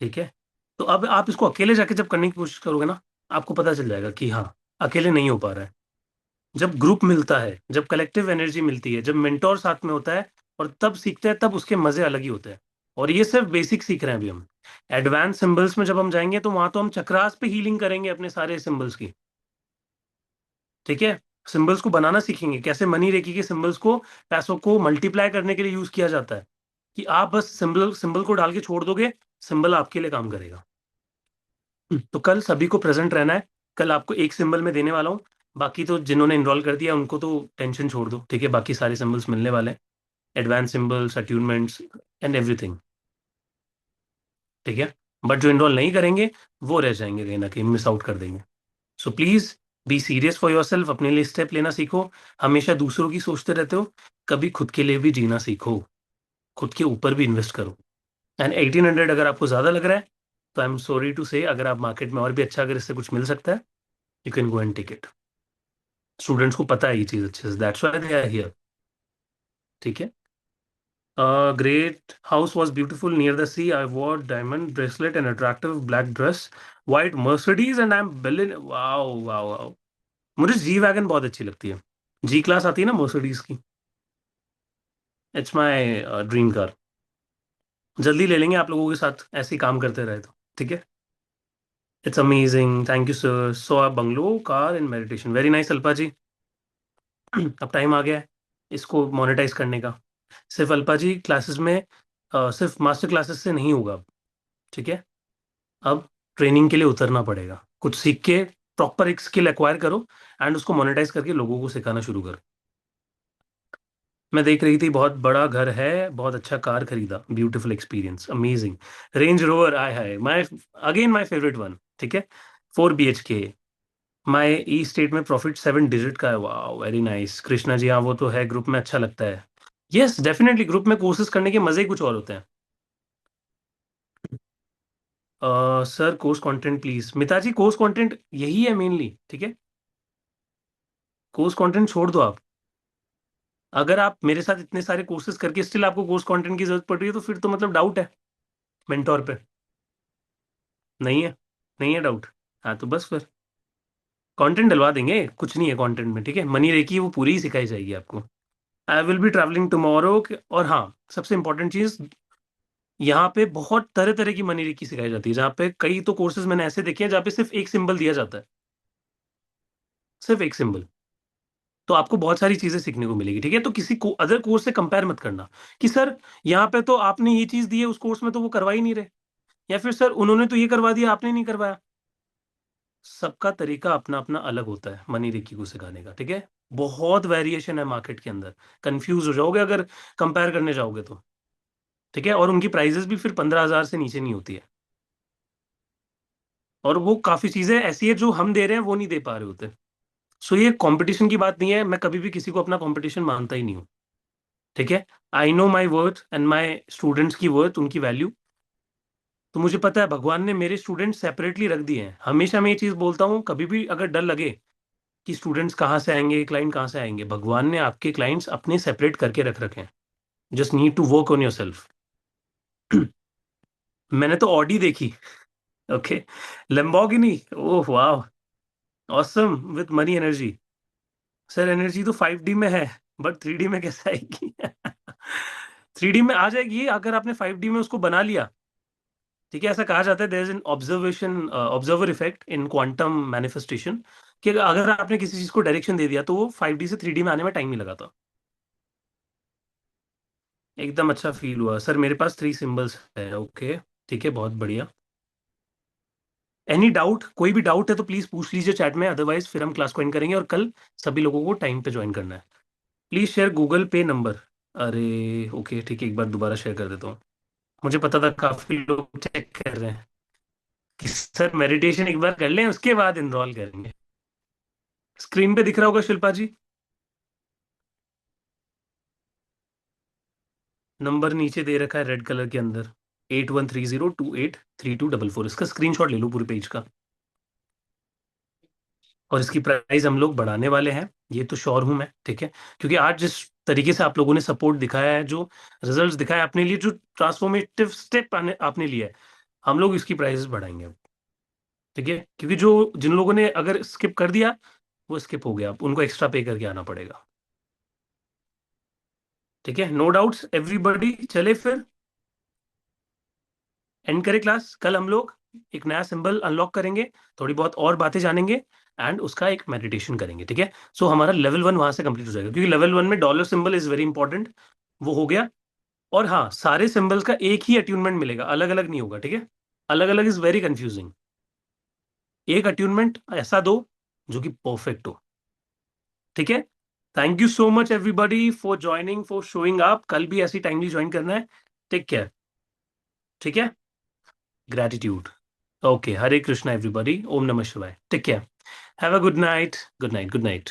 ठीक है। तो अब आप इसको अकेले जाके जब करने की कोशिश करोगे ना, आपको पता चल जाएगा कि हाँ, अकेले नहीं हो पा रहा है। जब ग्रुप मिलता है, जब कलेक्टिव एनर्जी मिलती है, जब मेंटोर साथ में होता है और तब सीखते हैं, तब उसके मजे अलग ही होते हैं। और ये सिर्फ बेसिक सीख रहे हैं अभी हम। एडवांस सिंबल्स में जब हम जाएंगे तो वहां तो हम चक्रास पे हीलिंग करेंगे अपने सारे सिंबल्स की। ठीक है। सिंबल्स को बनाना सीखेंगे, कैसे मनी रेकी के सिंबल्स को पैसों को मल्टीप्लाई करने के लिए यूज किया जाता है, कि आप बस सिंबल सिंबल को डाल के छोड़ दोगे, सिंबल आपके लिए काम करेगा। तो कल सभी को प्रेजेंट रहना है। कल आपको एक सिंबल में देने वाला हूँ। बाकी तो जिन्होंने इनरोल कर दिया उनको तो टेंशन छोड़ दो, ठीक है, बाकी सारे सिंबल्स मिलने वाले हैं, advance symbols, attunements and everything. ठीक है। बट जो इनरोल नहीं करेंगे वो रह जाएंगे, कहीं ना कहीं मिस आउट कर देंगे। So please be serious for your self, अपने लिए स्टेप लेना सीखो। हमेशा दूसरों की सोचते रहते हो, कभी खुद के लिए भी जीना सीखो, खुद के ऊपर भी इन्वेस्ट करो। एंड 1800 अगर आपको ज्यादा लग रहा है तो आई एम सॉरी टू से, अगर आप मार्केट में और भी अच्छा अगर इससे कुछ मिल सकता है, you can go and take it. Students को पता है ये चीज अच्छे से, that's why they are here. ठीक है। Great house was beautiful near the sea, I wore diamond bracelet and attractive black dress, white Mercedes and I am billion, wow wow wow. मुझे जी वैगन बहुत अच्छी लगती है, जी class आती है ना मर्सिडीज की, इट्स माई ड्रीम कार। जल्दी ले लेंगे आप लोगों के साथ, ऐसे ही काम करते रहे तो। ठीक है। It's amazing, thank you sir. So आप bungalow car in meditation, very nice Alpa ji. अब टाइम आ गया है इसको मोनेटाइज करने का। सिर्फ अल्पा जी क्लासेस में, सिर्फ मास्टर क्लासेस से नहीं होगा अब। ठीक है। अब ट्रेनिंग के लिए उतरना पड़ेगा, कुछ सीख के प्रॉपर एक स्किल एक्वायर करो एंड उसको मोनेटाइज करके लोगों को सिखाना शुरू करो। मैं देख रही थी, बहुत बड़ा घर है, बहुत अच्छा कार खरीदा, beautiful experience, amazing, range rover, I hi, my again my favourite one. ठीक है। 4 BHK, माय ई स्टेट में प्रॉफिट 7 डिजिट का है, वाह वेरी नाइस। कृष्णा जी, हाँ वो तो है, ग्रुप में अच्छा लगता है। यस डेफिनेटली, ग्रुप में कोर्सेज करने के मजे ही कुछ और होते हैं। सर कोर्स कंटेंट प्लीज, मिता जी कोर्स कंटेंट यही है मेनली। ठीक है। कोर्स कंटेंट छोड़ दो आप। अगर आप मेरे साथ इतने सारे कोर्सेज करके स्टिल आपको कोर्स कंटेंट की जरूरत पड़ रही है तो फिर तो मतलब डाउट है मेंटोर पे। नहीं है, नहीं है डाउट। हाँ तो बस फिर कंटेंट डलवा देंगे, कुछ नहीं है कंटेंट में। ठीक है। मनी रेकी वो पूरी ही सिखाई जाएगी आपको। I will be travelling tomorrow. और हाँ, सबसे इंपॉर्टेंट चीज, यहाँ पे बहुत तरह तरह की मनी रेकी सिखाई जाती है, जहाँ पे कई तो कोर्सेज मैंने ऐसे देखे हैं जहाँ पे सिर्फ एक सिंबल दिया जाता है, सिर्फ एक सिंबल। तो आपको बहुत सारी चीजें सीखने को मिलेगी। ठीक है। तो किसी को अदर कोर्स से कंपेयर मत करना कि सर यहाँ पे तो आपने ये चीज दी है, उस कोर्स में तो वो करवा ही नहीं रहे, या फिर सर उन्होंने तो ये करवा दिया आपने नहीं करवाया। सबका तरीका अपना अपना अलग होता है मनी रेकी को सिखाने का। ठीक है। बहुत वेरिएशन है मार्केट के अंदर, कंफ्यूज हो जाओगे अगर कंपेयर करने जाओगे तो। ठीक है। और उनकी प्राइजेस भी फिर 15,000 से नीचे नहीं होती है, और वो काफी चीजें ऐसी है जो हम दे रहे हैं वो नहीं दे पा रहे होते। सो ये कंपटीशन की बात नहीं है, मैं कभी भी किसी को अपना कंपटीशन मानता ही नहीं हूँ। ठीक है। I know my worth and my students की वर्थ, उनकी वैल्यू। तो मुझे पता है भगवान ने मेरे स्टूडेंट्स सेपरेटली रख दिए हैं। हमेशा मैं ये चीज बोलता हूँ, कभी भी अगर डर लगे कि स्टूडेंट्स कहाँ से आएंगे, क्लाइंट कहाँ से आएंगे, भगवान ने आपके क्लाइंट्स अपने सेपरेट करके रख रखे हैं। Just need to work on yourself. मैंने तो ऑडी देखी। ओके। लैम्बोर्गिनी, ओह वाह, awesome with money energy. Sir energy तो 5D में है, बट 3D में कैसे आएगी? 3D में आ जाएगी अगर आपने 5D में उसको बना लिया। ठीक है। ऐसा कहा जाता है, there is an observer effect in quantum manifestation, कि अगर आपने किसी चीज को डायरेक्शन दे दिया तो वो 5D से 3D में आने में टाइम नहीं लगाता। एकदम अच्छा फील हुआ सर, मेरे पास 3 सिंबल्स है। ओके। ठीक है, बहुत बढ़िया। एनी डाउट, कोई भी डाउट है तो प्लीज पूछ लीजिए चैट में, अदरवाइज फिर हम क्लास को एंड करेंगे और कल सभी लोगों को टाइम पे ज्वाइन करना है। प्लीज शेयर गूगल पे नंबर। अरे ओके ठीक है, एक बार दोबारा शेयर कर देता हूँ। मुझे पता था काफी लोग चेक कर रहे हैं कि सर मेडिटेशन एक बार कर लें उसके बाद इनरोल करेंगे। स्क्रीन पे दिख रहा होगा शिल्पा जी। नंबर नीचे दे रखा है रेड कलर के अंदर, 8130283244। इसका स्क्रीनशॉट ले लो पूरे पेज का। और इसकी प्राइस हम लोग बढ़ाने वाले हैं, ये तो श्योर हूं मैं, ठीक है। क्योंकि आज जिस तरीके से आप लोगों ने सपोर्ट दिखाया है, जो रिजल्ट्स दिखाया है अपने लिए, जो ट्रांसफॉर्मेटिव स्टेप आपने लिया है, हम लोग इसकी प्राइस बढ़ाएंगे अब, ठीक है। क्योंकि जो जिन लोगों ने अगर स्किप कर दिया, वो स्किप हो गया, अब उनको एक्स्ट्रा पे करके आना पड़ेगा, ठीक है। No doubts everybody. चले फिर एंड करें क्लास। कल हम लोग एक नया सिंबल अनलॉक करेंगे, थोड़ी बहुत और बातें जानेंगे, एंड उसका एक मेडिटेशन करेंगे, ठीक है। सो हमारा लेवल 1 वहां से कंप्लीट हो जाएगा, क्योंकि लेवल 1 में dollar symbol is very important, वो हो गया। और हाँ, सारे सिंबल्स का एक ही अट्यूनमेंट मिलेगा, अलग अलग नहीं होगा, ठीक है। अलग अलग इज वेरी कंफ्यूजिंग। एक अट्यूनमेंट ऐसा दो जो कि परफेक्ट हो, ठीक है। Thank you so much everybody for joining, for showing up. कल भी ऐसी टाइमली ज्वाइन करना है। टेक केयर, ठीक है। Gratitude. Okay, Hare Krishna everybody. ओम नमः शिवाय। Take care. Have a good night, good night, good night.